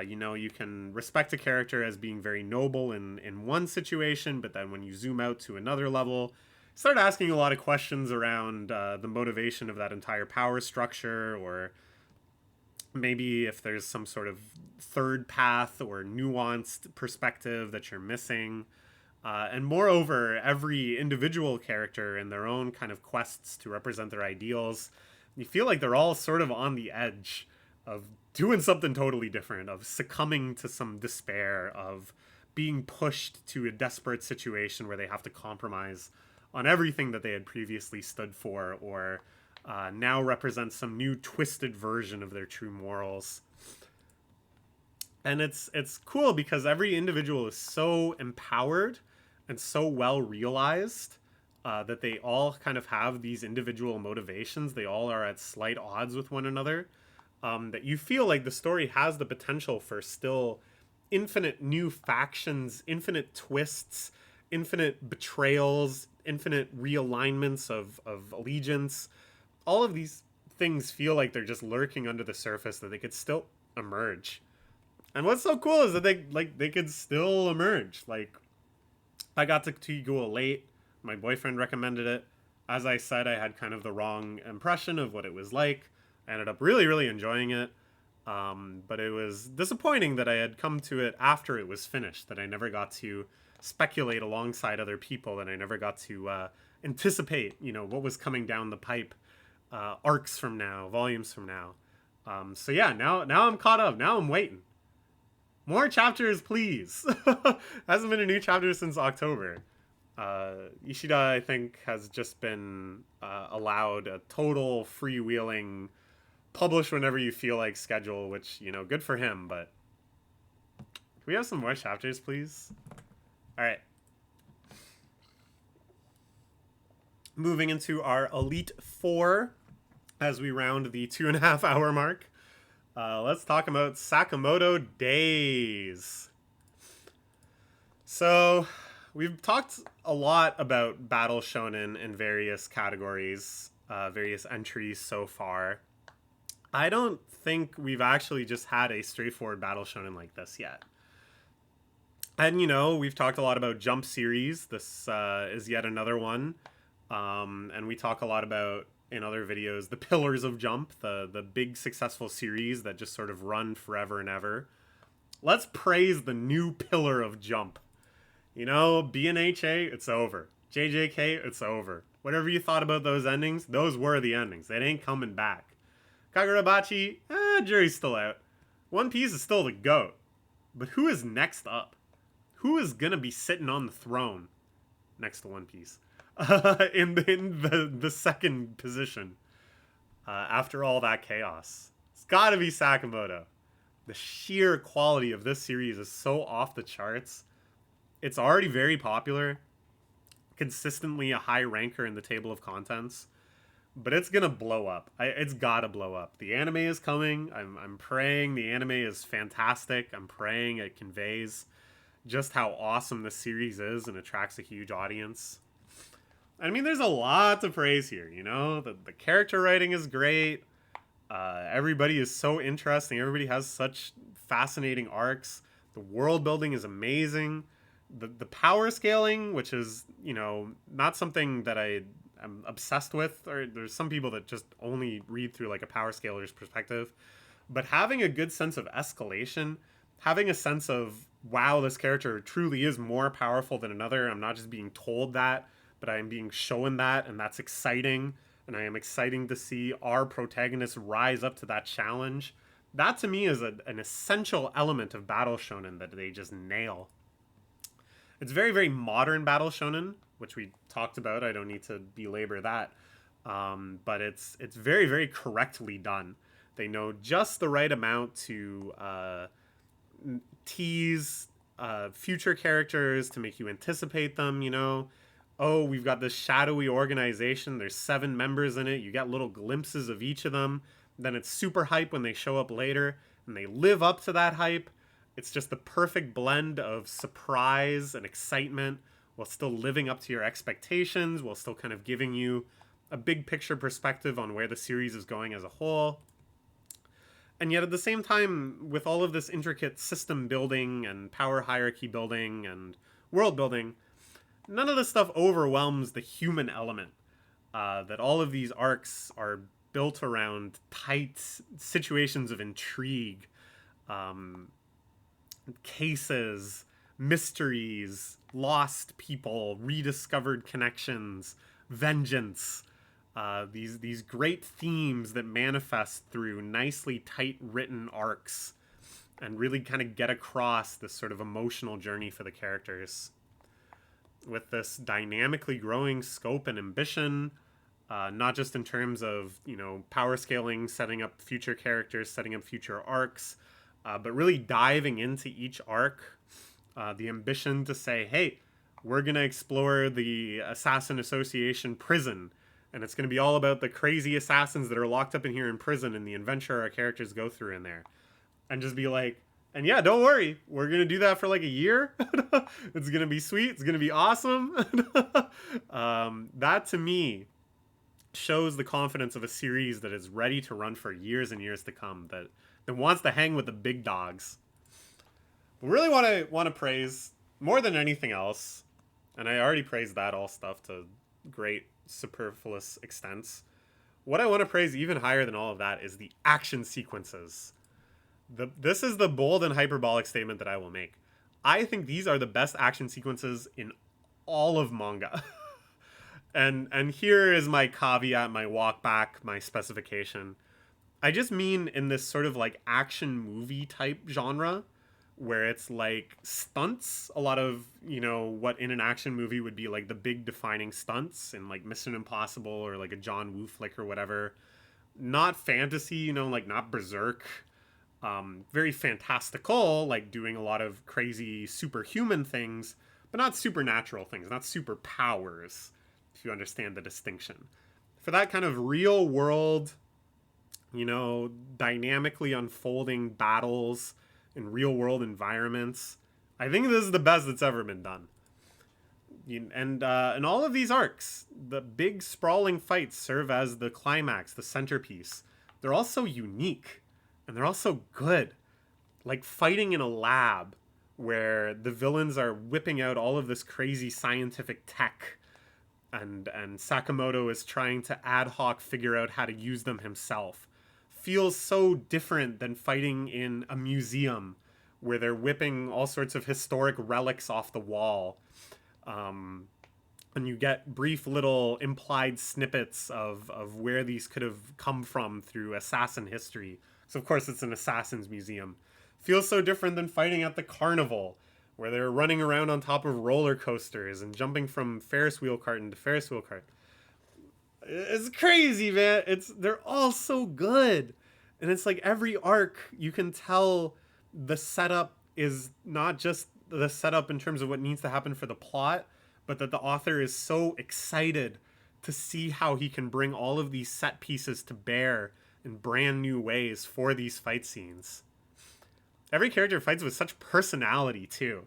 You can respect a character as being very noble in one situation, but then when you zoom out to another level, start asking a lot of questions around the motivation of that entire power structure, or maybe if there's some sort of third path or nuanced perspective that you're missing. And moreover, every individual character in their own kind of quests to represent their ideals, you feel like they're all sort of on the edge of doing something totally different, of succumbing to some despair, of being pushed to a desperate situation where they have to compromise on everything that they had previously stood for, or now represent some new twisted version of their true morals. And it's cool because every individual is so empowered and so well realized, that they all kind of have these individual motivations. They all are at slight odds with one another. That you feel like the story has the potential for still infinite new factions, infinite twists, infinite betrayals, infinite realignments of allegiance. All of these things feel like they're just lurking under the surface, that they could still emerge. And what's so cool is that they could still emerge. Like, I got to Tigua late. My boyfriend recommended it. As I said, I had kind of the wrong impression of what it was like. I ended up really, really enjoying it. But it was disappointing that I had come to it after it was finished, that I never got to speculate alongside other people, and I never got to anticipate, what was coming down the pipe, arcs from now, volumes from now. So yeah, now I'm caught up. Now I'm waiting. More chapters, please. Hasn't been a new chapter since October. Ishida, I think, has just been allowed a total freewheeling, publish whenever you feel like schedule, which, good for him, but can we have some more chapters, please? All right. Moving into our Elite Four as we round the 2.5 hour mark. Let's talk about Sakamoto Days. So, we've talked a lot about Battle Shonen in various categories, various entries so far. I don't think we've actually just had a straightforward Battle Shonen like this yet. And, we've talked a lot about Jump series. This is yet another one. And we talk a lot about, in other videos, the pillars of Jump, the big successful series that just sort of run forever and ever. Let's praise the new pillar of Jump. BNHA, it's over. JJK, it's over. Whatever you thought about those endings, those were the endings. They ain't coming back. Kagurabachi, jury's still out. One Piece is still the GOAT. But who is next up? Who is gonna be sitting on the throne next to One Piece? In the second position after all that chaos? It's gotta be Sakamoto. The sheer quality of this series is so off the charts. It's already very popular, consistently a high ranker in the table of contents, but it's gonna blow up. It's gotta blow up. The anime is coming. I'm praying the anime is fantastic. I'm praying it conveys just how awesome this series is and attracts a huge audience. I mean, there's a lot to praise here, The character writing is great. Everybody is so interesting. Everybody has such fascinating arcs. The world building is amazing. The power scaling, which is, not something that I'm obsessed with, or there's some people that just only read through like a power scaler's perspective, but having a good sense of escalation, having a sense of, wow, this character truly is more powerful than another. I'm not just being told that, but I am being shown that, and that's exciting. And I am exciting to see our protagonist rise up to that challenge. That to me is an essential element of Battle Shonen that they just nail. It's very, very modern Battle Shonen, which we talked about. I don't need to belabor that. But it's very, very correctly done. They know just the right amount to tease future characters, to make you anticipate them, Oh, we've got this shadowy organization. There's 7 members in it. You get little glimpses of each of them. Then it's super hype when they show up later, and they live up to that hype. It's just the perfect blend of surprise and excitement while still living up to your expectations, while still kind of giving you a big picture perspective on where the series is going as a whole. And yet at the same time, with all of this intricate system building and power hierarchy building and world building, none of this stuff overwhelms the human element. That all of these arcs are built around tight situations of intrigue, cases, mysteries, lost people, rediscovered connections, vengeance. These great themes that manifest through nicely tight written arcs and really kind of get across this sort of emotional journey for the characters. With this dynamically growing scope and ambition, not just in terms of, power scaling, setting up future characters, setting up future arcs, but really diving into each arc. The ambition to say, hey, we're going to explore the Assassin Association prison, and it's going to be all about the crazy assassins that are locked up in here in prison and the adventure our characters go through in there. And just be like, And yeah, don't worry. We're going to do that for like a year. It's going to be sweet. It's going to be awesome. That to me shows the confidence of a series that is ready to run for years and years to come, that wants to hang with the big dogs. We really want to praise more than anything else, and I already praised that all stuff to great superfluous extents. What I want to praise even higher than all of that is the action sequences. This is the bold and hyperbolic statement that I will make. I think these are the best action sequences in all of manga. And here is my caveat, my walk back, my specification. I just mean in this sort of like action movie type genre where it's like stunts, a lot of, what in an action movie would be like the big defining stunts in like Mission Impossible or like a John Woo flick or whatever. Not fantasy, like not Berserk. Very fantastical, like doing a lot of crazy superhuman things, but not supernatural things, not superpowers, if you understand the distinction. For that kind of real world, dynamically unfolding battles in real world environments, I think this is the best that's ever been done. And in all of these arcs, the big sprawling fights serve as the climax, the centerpiece. They're all so unique, and they're all so good. Like fighting in a lab where the villains are whipping out all of this crazy scientific tech, and Sakamoto is trying to ad hoc figure out how to use them himself. Feels so different than fighting in a museum where they're whipping all sorts of historic relics off the wall. And you get brief little implied snippets of where these could have come from through assassin history. So of course it's an assassin's museum. Feels so different than fighting at the carnival, where they're running around on top of roller coasters and jumping from Ferris wheel carton to Ferris wheel cart. It's crazy, man. They're all so good. And it's like every arc, you can tell the setup is not just the setup in terms of what needs to happen for the plot, but that the author is so excited to see how he can bring all of these set pieces to bear in brand new ways for these fight scenes. Every character fights with such personality too.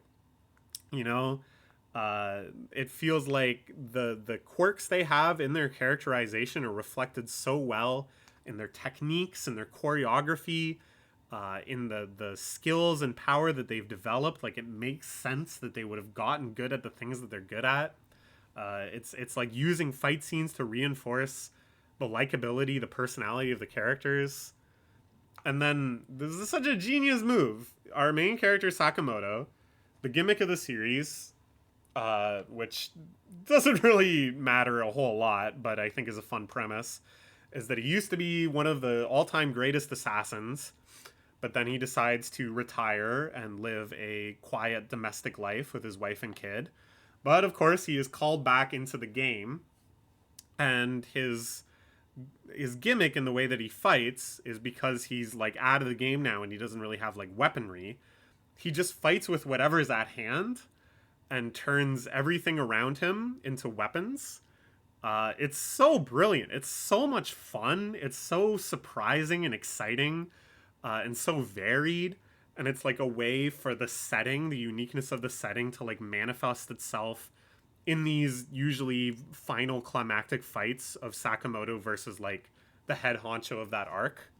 It feels like the quirks they have in their characterization are reflected so well in their techniques and their choreography, in the skills and power that they've developed. Like it makes sense that they would have gotten good at the things that they're good at. It's like using fight scenes to reinforce the likability, the personality of the characters. And then this is such a genius move. Our main character Sakamoto, the gimmick of the series, which doesn't really matter a whole lot, but I think is a fun premise, is that he used to be one of the all-time greatest assassins, but then he decides to retire and live a quiet domestic life with his wife and kid. But of course, he is called back into the game, and his gimmick in the way that he fights is because he's like out of the game now and he doesn't really have like weaponry. He just fights with whatever's at hand and turns everything around him into weapons. It's so brilliant. It's so much fun. It's so surprising and exciting, and so varied. And it's like a way for the setting, the uniqueness of the setting, to like manifest itself in these usually final climactic fights of Sakamoto versus like the head honcho of that arc.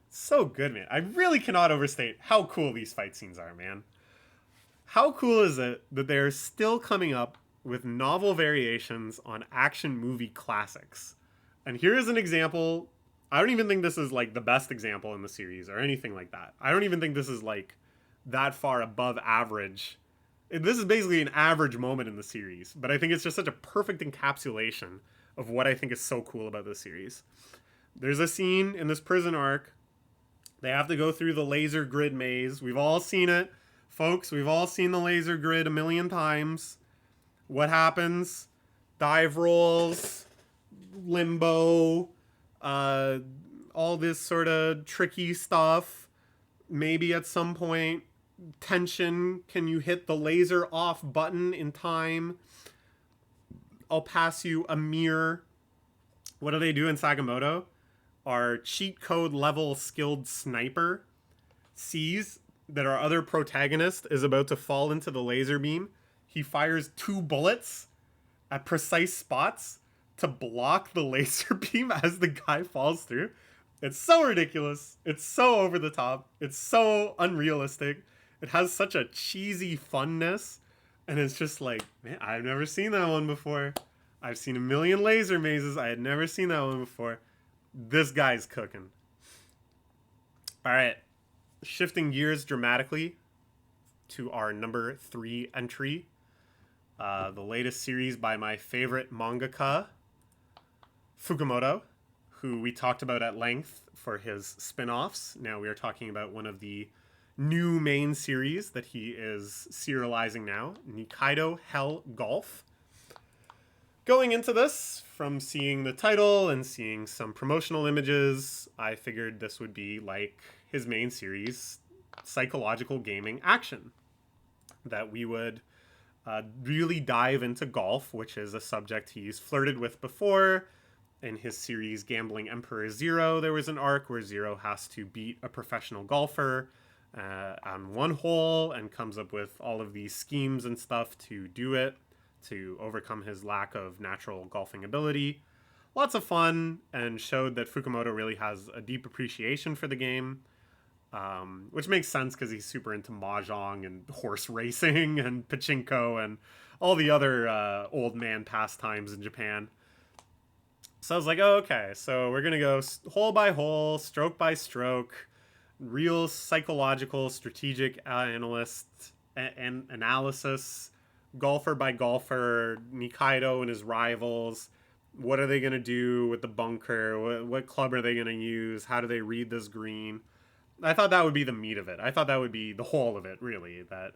So good, man. I really cannot overstate how cool these fight scenes are, man. How cool is it that they're still coming up with novel variations on action movie classics? And here is an example. I don't even think this is like the best example in the series or anything like that. I don't even think this is like that far above average. This is basically an average moment in the series, but I think it's just such a perfect encapsulation of what I think is so cool about this series. There's a scene in this prison arc. They have to go through the laser grid maze. We've all seen it. Folks, we've all seen the laser grid a million times. What happens? Dive rolls, limbo, all this sort of tricky stuff. Maybe at some point, tension. Can you hit the laser off button in time? I'll pass you a mirror. What do they do in Sakamoto? Our cheat code level skilled sniper sees that our other protagonist is about to fall into the laser beam, he fires 2 bullets at precise spots to block the laser beam as the guy falls through. It's so ridiculous. It's so over the top. It's so unrealistic. It has such a cheesy funness. And it's just like, man, I've never seen that one before. I've seen a million laser mazes. I had never seen that one before. This guy's cooking. All right. Shifting gears dramatically to our number 3 entry. The latest series by my favorite mangaka, Fukumoto, who we talked about at length for his spin-offs. Now we are talking about one of the new main series that he is serializing now, Nikaido Hell Golf. Going into this, from seeing the title and seeing some promotional images, I figured this would be like his main series, psychological gaming action. That we would really dive into golf, which is a subject he's flirted with before. In his series Gambling Emperor Zero, there was an arc where Zero has to beat a professional golfer on one hole and comes up with all of these schemes and stuff to do it, to overcome his lack of natural golfing ability. Lots of fun, and showed that Fukumoto really has a deep appreciation for the game, which makes sense because he's super into mahjong and horse racing and pachinko and all the other old man pastimes in Japan. So I was like, oh, okay, so we're going to go hole by hole, stroke by stroke, real psychological, strategic analysis, golfer by golfer, Nikaido and his rivals. What are they going to do with the bunker? What club are they going to use? How do they read this green? I thought that would be the meat of it. I thought that would be the whole of it, really, that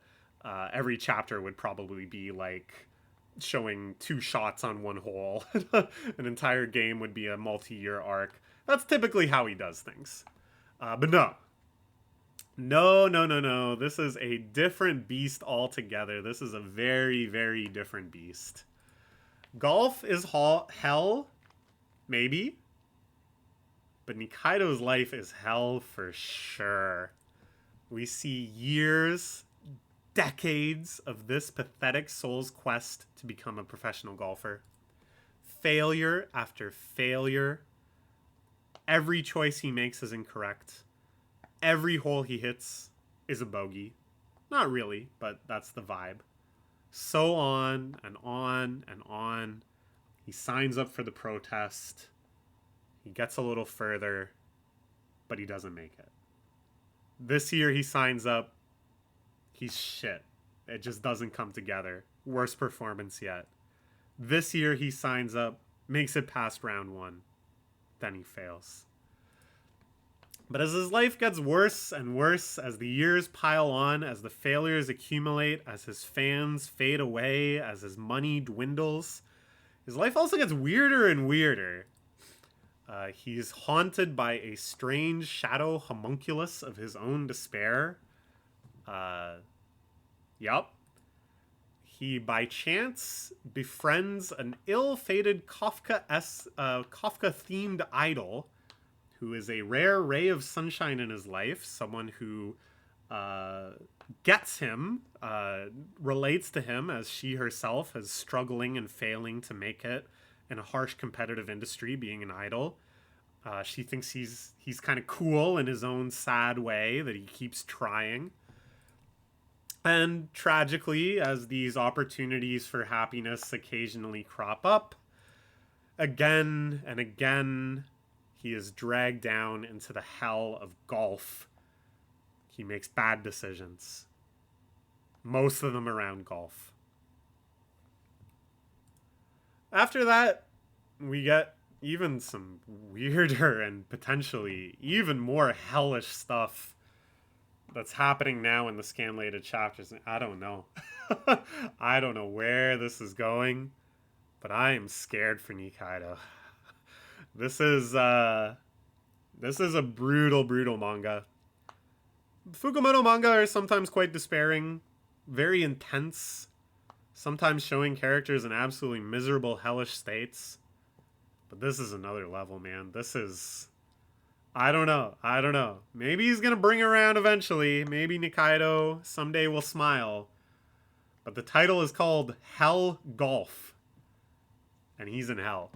every chapter would probably be like showing 2 shots on one hole. An entire game would be a multi-year arc. That's typically how he does things. But no. No. This is a different beast altogether. This is a very, very different beast. Golf is hell, maybe. But Nikaido's life is hell for sure. We see years, decades of this pathetic soul's quest to become a professional golfer. Failure after failure. Every choice he makes is incorrect. Every hole he hits is a bogey. Not really, but that's the vibe. So on and on and on. He signs up for the protest. He gets a little further, but he doesn't make it. This year he signs up. He's shit. It just doesn't come together. Worst performance yet. This year he signs up, makes it past round 1. Then he fails. But as his life gets worse and worse, as the years pile on, as the failures accumulate, as his fans fade away, as his money dwindles, his life also gets weirder and weirder. He's haunted by a strange shadow homunculus of his own despair. Yup. He, by chance, befriends an ill-fated Kafka-themed idol who is a rare ray of sunshine in his life, someone who gets him, relates to him as she herself is struggling and failing to make it in a harsh competitive industry, being an idol. She thinks he's kind of cool in his own sad way, that he keeps trying. And tragically, as these opportunities for happiness occasionally crop up, again and again, he is dragged down into the hell of golf. He makes bad decisions. Most of them around golf. After that, we get even some weirder and potentially even more hellish stuff that's happening now in the scanlated chapters. I don't know. I don't know where this is going, but I am scared for Nikaido. This is a brutal, brutal manga. Fukumoto manga are sometimes quite despairing, very intense, sometimes showing characters in absolutely miserable, hellish states. But this is another level, man. This is... I don't know. I don't know. Maybe he's gonna bring around eventually. Maybe Nikaido someday will smile. But the title is called Hell Golf. And he's in hell.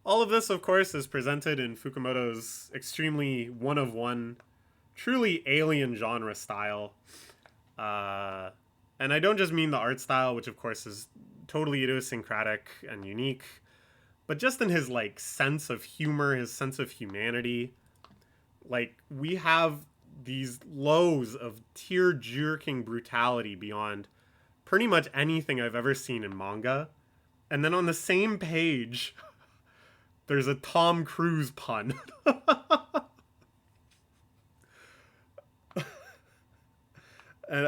All of this, of course, is presented in Fukumoto's extremely one-of-one, truly alien genre style. And I don't just mean the art style, which of course is totally idiosyncratic and unique, but just in his like sense of humor, his sense of humanity. Like, we have these lows of tear-jerking brutality beyond pretty much anything I've ever seen in manga. And then on the same page, there's a Tom Cruise pun. And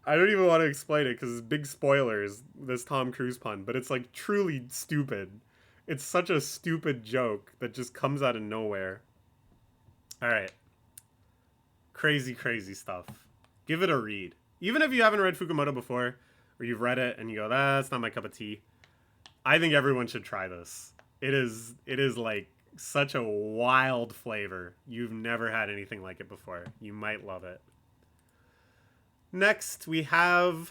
I don't even want to explain it because it's big spoilers, this Tom Cruise pun, but it's like truly stupid. It's such a stupid joke that just comes out of nowhere. Alright. Crazy, crazy stuff. Give it a read. Even if you haven't read Fukumoto before, or you've read it and you go, that's not my cup of tea, I think everyone should try this. It is like such a wild flavor. You've never had anything like it before. You might love it. Next, we have,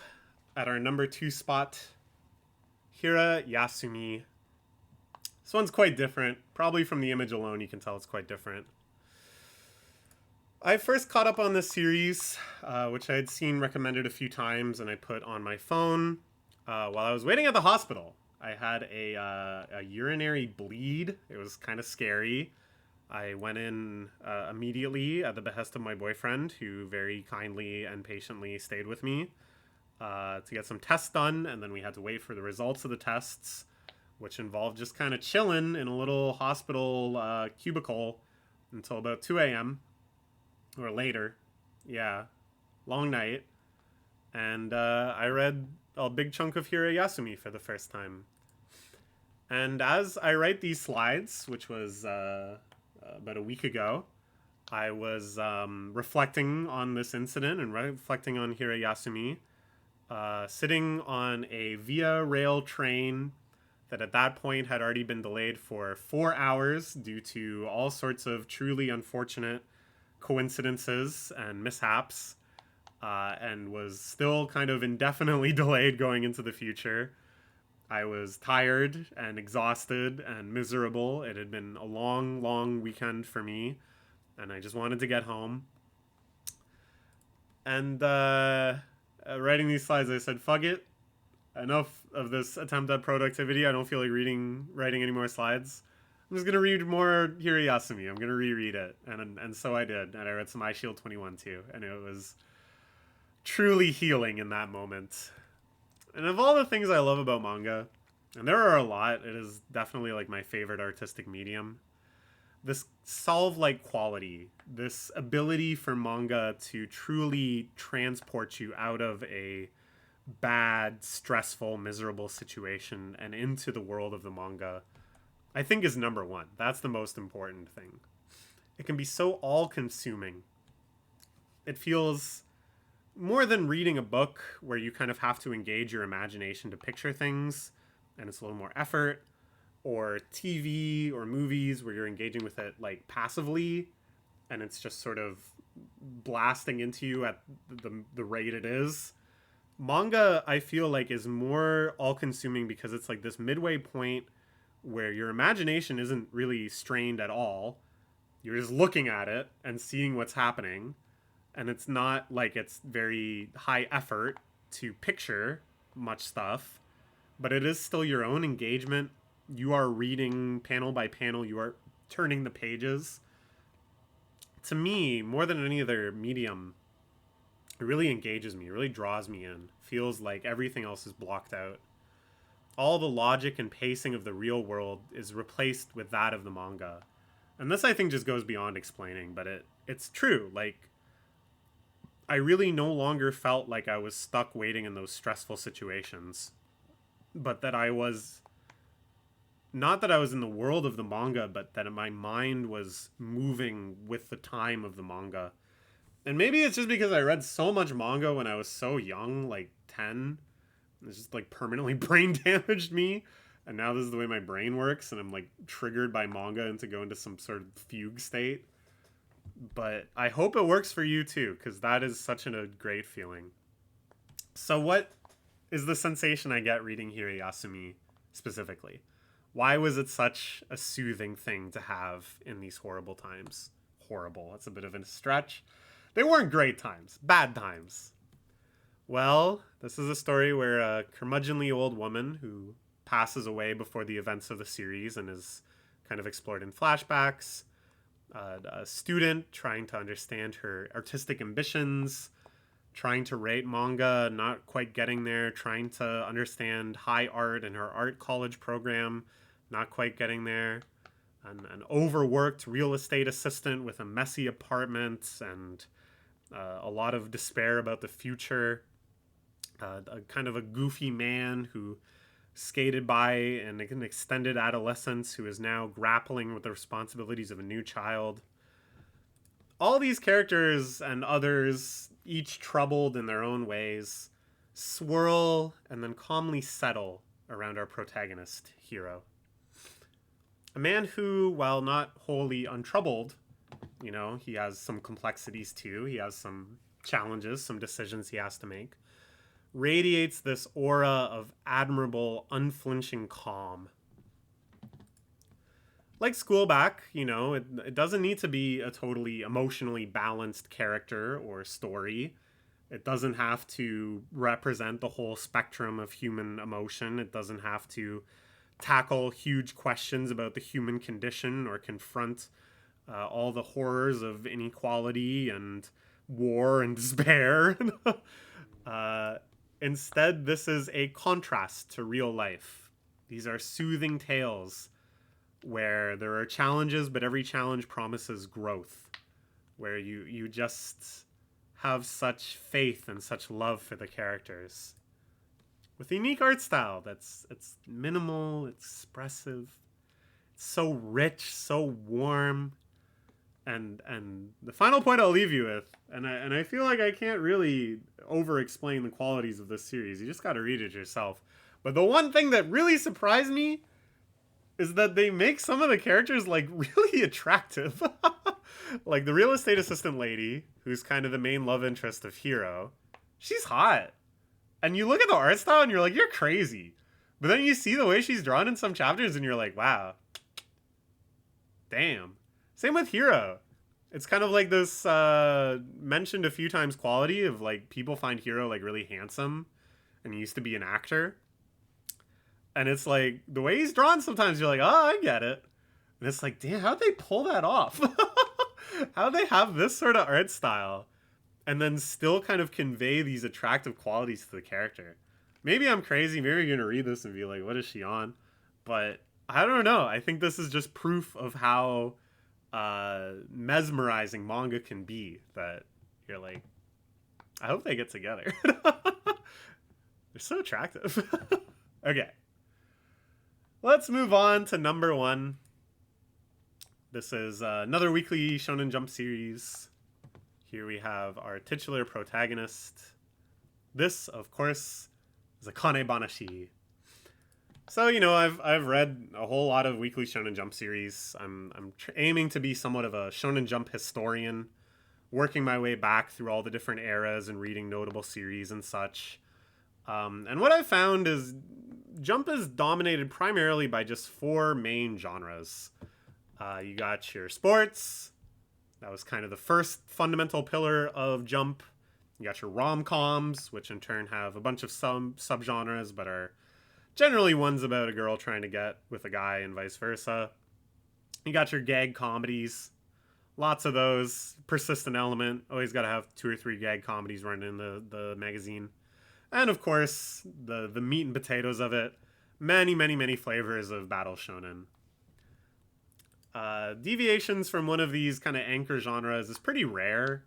at our number 2 spot, Hira Yasumi. This one's quite different. Probably from the image alone, you can tell it's quite different. I first caught up on this series, which I had seen recommended a few times, and I put on my phone while I was waiting at the hospital. I had a urinary bleed. It was kind of scary. I went in immediately at the behest of my boyfriend, who very kindly and patiently stayed with me to get some tests done, and then we had to wait for the results of the tests, which involved just kind of chilling in a little hospital cubicle until about 2 a.m. or later. Yeah, long night. And I read a big chunk of Hira Yasumi for the first time. And as I write these slides, which was about a week ago, I was reflecting on this incident and reflecting on Hira Yasumi, sitting on a Via Rail train that at that point had already been delayed for 4 hours due to all sorts of truly unfortunate coincidences and mishaps, and was still kind of indefinitely delayed going into the future. I was tired and exhausted and miserable. It had been a long, long weekend for me, and I just wanted to get home. And writing these slides, I said, fuck it. Enough of this attempt at productivity. I don't feel like writing any more slides. I'm just going to read more Hira Yasumi. I'm going to reread it. And so I did. And I read some iShield 21 too. And it was truly healing in that moment. And of all the things I love about manga, and there are a lot, it is definitely like my favorite artistic medium. This solve-like quality, this ability for manga to truly transport you out of a bad, stressful, miserable situation and into the world of the manga, I think is number one. That's the most important thing. It can be so all-consuming. It feels more than reading a book where you kind of have to engage your imagination to picture things, and it's a little more effort, or TV or movies where you're engaging with it like passively, and it's just sort of blasting into you at the rate it is. Manga, I feel like, is more all-consuming because it's like this midway point where your imagination isn't really strained at all. You're just looking at it and seeing what's happening. And it's not like it's very high effort to picture much stuff, but it is still your own engagement. You are reading panel by panel. You are turning the pages. To me, more than any other medium, it really engages me. It really draws me in. Feels like everything else is blocked out. All the logic and pacing of the real world is replaced with that of the manga. And this, I think, just goes beyond explaining, but it's true. Like, I really no longer felt like I was stuck waiting in those stressful situations, but that I was, not that I was in the world of the manga, but that my mind was moving with the time of the manga. And maybe it's just because I read so much manga when I was so young, like 10. It's just like permanently brain damaged me And now this is the way my brain works, and I'm like triggered by manga into going into some sort of fugue state. But I hope it works for you too, because that is such a great feeling. So what is the sensation I get reading Hirayasumi specifically? Why was it such a soothing thing to have in these horrible times? Horrible, that's a bit of a stretch. They weren't great times, bad times. Well, this is a story where a curmudgeonly old woman who passes away before the events of the series and is kind of explored in flashbacks, a student trying to understand her artistic ambitions, trying to rate manga, not quite getting there, trying to understand high art in her art college program, not quite getting there, an overworked real estate assistant with a messy apartment and a lot of despair about the future, a kind of a goofy man who skated by an extended adolescence who is now grappling with the responsibilities of a new child. All these characters and others, each troubled in their own ways, swirl and then calmly settle around our protagonist, Hiro. A man who, while not wholly untroubled, you know, he has some complexities too, he has some challenges, some decisions he has to make, radiates this aura of admirable, unflinching calm. Like Schoolback, you know, it doesn't need to be a totally emotionally balanced character or story. It doesn't have to represent the whole spectrum of human emotion. It doesn't have to tackle huge questions about the human condition or confront all the horrors of inequality and war and despair. Instead, this is a contrast to real life. These are soothing tales where there are challenges, but every challenge promises growth, where you just have such faith and such love for the characters. With a unique art style it's minimal, it's expressive, it's so rich, so warm. And the final point I'll leave you with, and I feel like I can't really over-explain the qualities of this series. You just got to read it yourself. But the one thing that really surprised me is that they make some of the characters like really attractive. Like the real estate assistant lady, who's kind of the main love interest of Hiro. She's hot. And you look at the art style and you're like, you're crazy. But then you see the way she's drawn in some chapters and you're like, wow. Damn. Same with Hiro. It's kind of like this mentioned a few times quality of like people find Hiro like really handsome and he used to be an actor. And it's like the way he's drawn sometimes you're like, oh, I get it. And it's like, damn, how'd they pull that off? How'd they have this sort of art style and then still kind of convey these attractive qualities to the character? Maybe I'm crazy. Maybe you're going to read this and be like, what is she on? But I don't know. I think this is just proof of how mesmerizing manga can be, that you're like, I hope they get together. They're so attractive. Okay. Let's move on to number 1. This is another weekly Shonen Jump series. Here we have our titular protagonist. This, of course, is Akane Banashi. So, you know, I've read a whole lot of weekly Shonen Jump series. I'm aiming to be somewhat of a Shonen Jump historian, working my way back through all the different eras and reading notable series and such. And what I've found is Jump is dominated primarily by just 4 main genres. You got your sports. That was kind of the first fundamental pillar of Jump. You got your rom-coms, which in turn have a bunch of subgenres, but are generally ones about a girl trying to get with a guy and vice versa. You got your gag comedies. Lots of those. Persistent element. Always got to have 2 or 3 gag comedies running in the magazine. And of course, the meat and potatoes of it. Many, many, many flavors of battle shonen. Deviations from one of these kind of anchor genres is pretty rare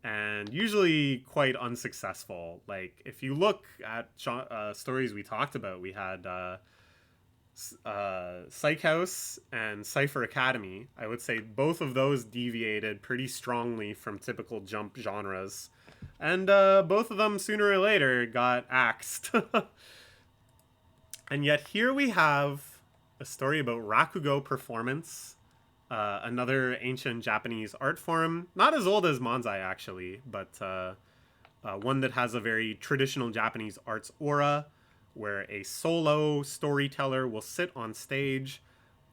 and usually quite unsuccessful. Like, if you look at stories we talked about, we had Psych House and Cypher Academy. I would say both of those deviated pretty strongly from typical Jump genres. And both of them, sooner or later, got axed. And yet here we have a story about Rakugo performance, another ancient Japanese art form, not as old as Manzai actually, but one that has a very traditional Japanese arts aura, where a solo storyteller will sit on stage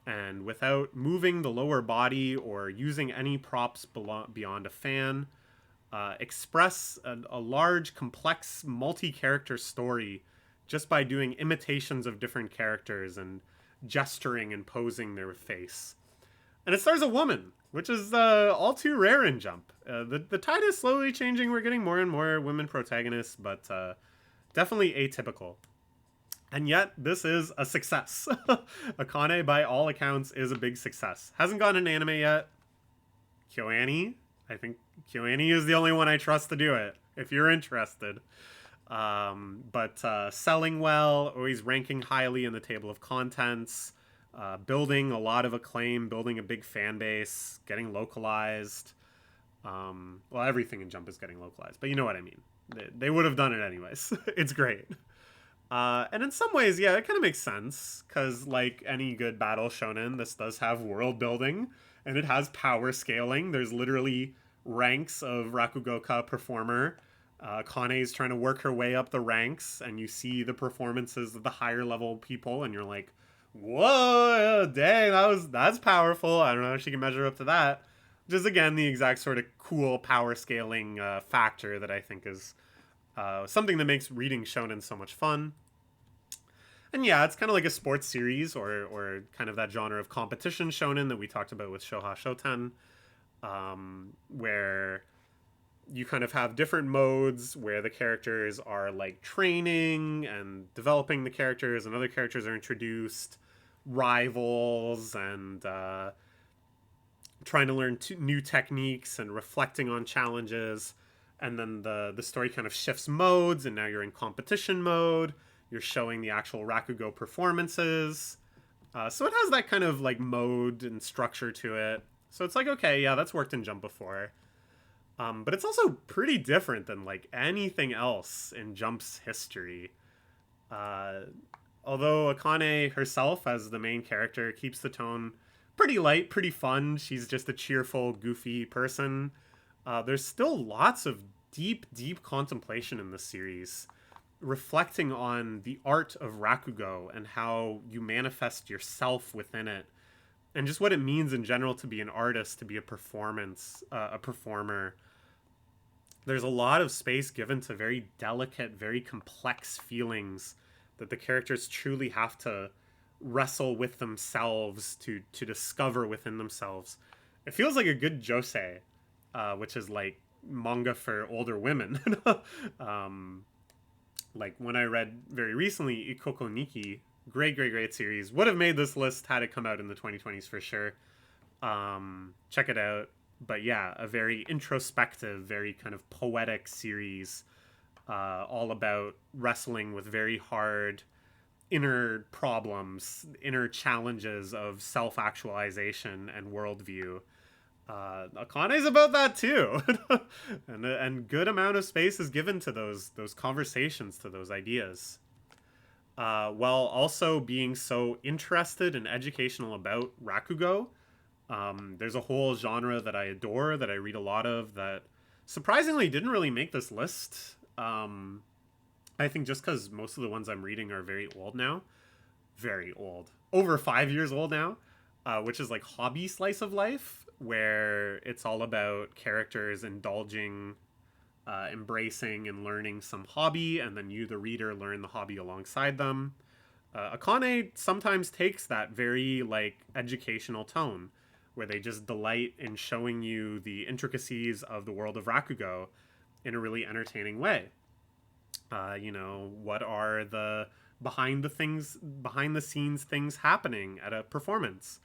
and without moving the lower body or using any props beyond a fan, express a large, complex, multi-character story just by doing imitations of different characters and gesturing and posing their face. And it stars a woman, which is all too rare in Jump. The tide is slowly changing. We're getting more and more women protagonists, but definitely atypical. And yet, this is a success. Akane, by all accounts, is a big success. Hasn't gotten an anime yet. KyoAni, I think KyoAni is the only one I trust to do it, if you're interested. But selling well, always ranking highly in the table of contents, building a lot of acclaim, building a big fan base, getting localized. Well, everything in Jump is getting localized, but you know what I mean. They would have done it anyways. It's great. And in some ways, yeah, it kind of makes sense, because like any good battle shonen, this does have world building, and it has power scaling. There's literally ranks of Rakugoka performer. Kane's trying to work her way up the ranks, and you see the performances of the higher level people, and you're like, whoa, dang, that's powerful. I don't know if she can measure up to that. Which is, again, the exact sort of cool power scaling factor that I think is something that makes reading shonen so much fun. And yeah, it's kind of like a sports series, or kind of that genre of competition shonen that we talked about with Shoha Shoten, where you kind of have different modes where the characters are like training and developing the characters, and other characters are introduced, rivals, and trying to learn new techniques and reflecting on challenges. And then the story kind of shifts modes, and now you're in competition mode. You're showing the actual Rakugo performances. So it has that kind of like mode and structure to it. So it's like, okay, yeah, that's worked in Jump before. But it's also pretty different than like anything else in Jump's history. Although Akane herself, as the main character, keeps the tone pretty light, pretty fun. She's just a cheerful, goofy person. There's still lots of deep, deep contemplation in this series, reflecting on the art of Rakugo and how you manifest yourself within it, and just what it means in general to be an artist, to be a performer. There's a lot of space given to very delicate, very complex feelings that the characters truly have to wrestle with themselves to discover within themselves. It feels like a good josei, which is like manga for older women. Like when I read very recently Ikoko Nikki, great series. Would have made this list had it come out in the 2020s for sure. Check it out. But yeah, a very introspective, very kind of poetic series, all about wrestling with very hard inner problems, inner challenges of self-actualization and worldview. Akane's about that too, and good amount of space is given to those conversations, to those ideas, while also being so interested and educational about Rakugo. There's a whole genre that I adore, that I read a lot of, that surprisingly didn't really make this list. I think just because most of the ones I'm reading are very old now. Very old. Over 5 years old now, which is like hobby slice of life, where it's all about characters indulging, embracing and learning some hobby, and then you, the reader, learn the hobby alongside them. Akane sometimes takes that very like educational tone, where they just delight in showing you the intricacies of the world of Rakugo in a really entertaining way. What are the behind the scenes things happening at a performance?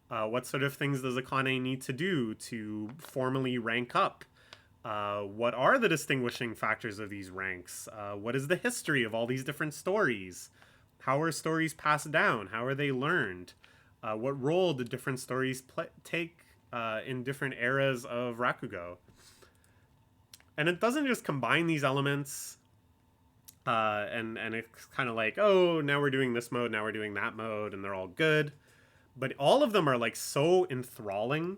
What sort of things does Akane need to do to formally rank up? What are the distinguishing factors of these ranks? What is the history of all these different stories? How are stories passed down? How are they learned? What role did different stories take in different eras of Rakugo? And it doesn't just combine these elements. And it's kind of like, oh, now we're doing this mode, now we're doing that mode, and they're all good. But all of them are like so enthralling,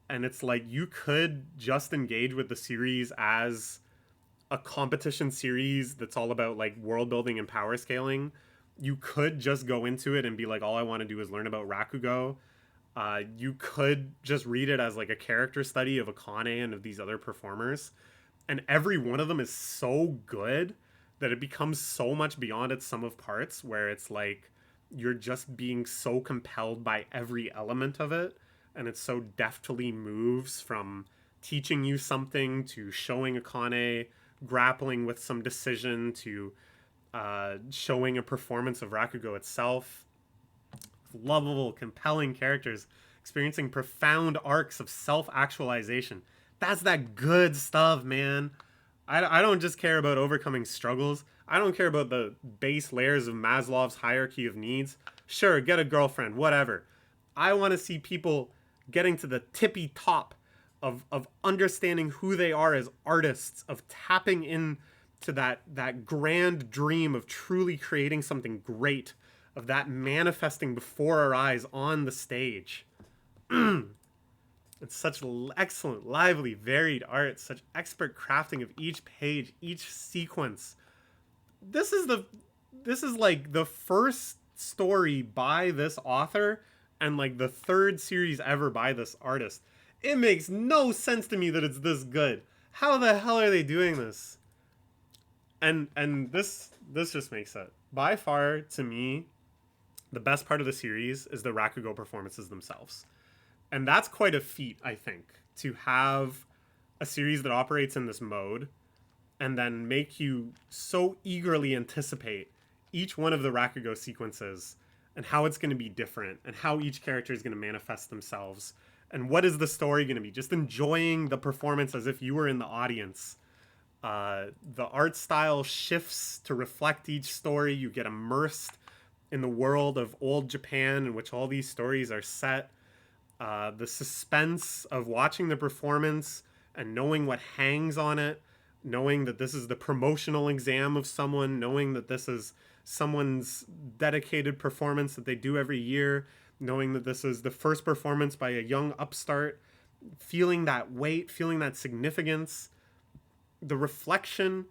and it's like you could just engage with the series as a competition series that's all about like world building and power scaling. You could just go into it and be like, all I want to do is learn about Rakugo. You could just read it as like a character study of Akane and of these other performers. And every one of them is so good that it becomes so much beyond its sum of parts, where it's like you're just being so compelled by every element of it. And it so deftly moves from teaching you something to showing Akane grappling with some decision to showing a performance of Rakugo itself. Lovable, compelling characters experiencing profound arcs of self-actualization. That's that good stuff, man. I don't just care about overcoming struggles. I don't care about the base layers of Maslow's hierarchy of needs. Sure, get a girlfriend, whatever. I want to see people getting to the tippy top of understanding who they are as artists, of tapping in to that grand dream of truly creating something great, of that manifesting before our eyes on the stage. It's such excellent, lively, varied art, such expert crafting of each page, each sequence. This is like the first story by this author and like the third series ever by this artist. It makes no sense to me that it's this good. How the hell are they doing this? And this just makes it. By far, to me, the best part of the series is the Rakugo performances themselves. And that's quite a feat, I think, to have a series that operates in this mode and then make you so eagerly anticipate each one of the Rakugo sequences and how it's going to be different and how each character is going to manifest themselves and what is the story going to be. Just enjoying the performance as if you were in the audience. The art style shifts to reflect each story. You get immersed in the world of old Japan in which all these stories are set. The suspense of watching the performance and knowing what hangs on it, knowing that this is the promotional exam of someone, knowing that this is someone's dedicated performance that they do every year, knowing that this is the first performance by a young upstart, feeling that weight, feeling that significance, the reflection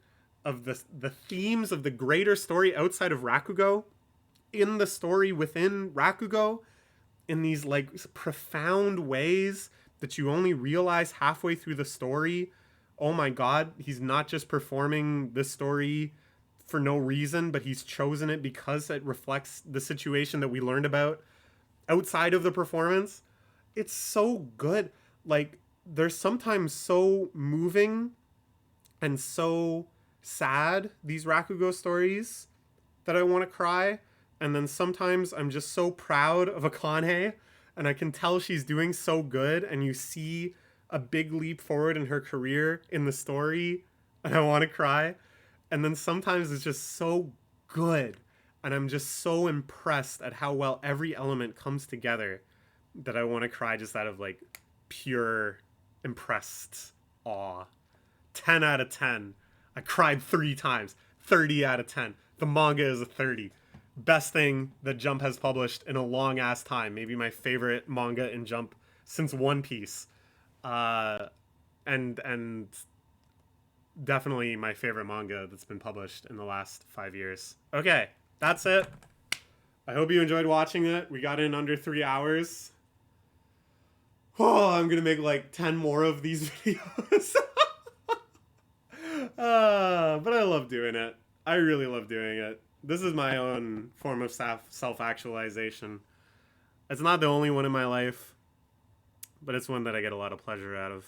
of the themes of the greater story outside of Rakugo in the story within Rakugo in these like profound ways that you only realize halfway through the story. Oh my god, he's not just performing this story for no reason, but he's chosen it because it reflects the situation that we learned about outside of the performance. It's so good. Like, they're sometimes so moving and so sad, these Rakugo stories, that I want to cry. And then sometimes I'm just so proud of Akane, and I can tell she's doing so good, and you see a big leap forward in her career in the story, and I want to cry. And then sometimes it's just so good, and I'm just so impressed at how well every element comes together that I want to cry just out of like pure impressed awe. 10 out of 10. I cried 3 times. 30 out of 10. The manga is a 30. Best thing that Jump has published in a long ass time. Maybe my favorite manga in Jump since One Piece. And definitely my favorite manga that's been published in the last 5 years. Okay, that's it. I hope you enjoyed watching it. We got in under 3 hours. Oh, I'm gonna make like 10 more of these videos. But I love doing it. I really love doing it. This is my own form of self-actualization. It's not the only one in my life, but it's one that I get a lot of pleasure out of.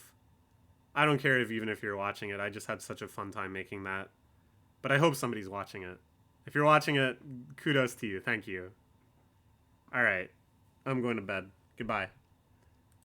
I don't care even if you're watching it. I just had such a fun time making that. But I hope somebody's watching it. If you're watching it, kudos to you. Thank you. All right. I'm going to bed. Goodbye.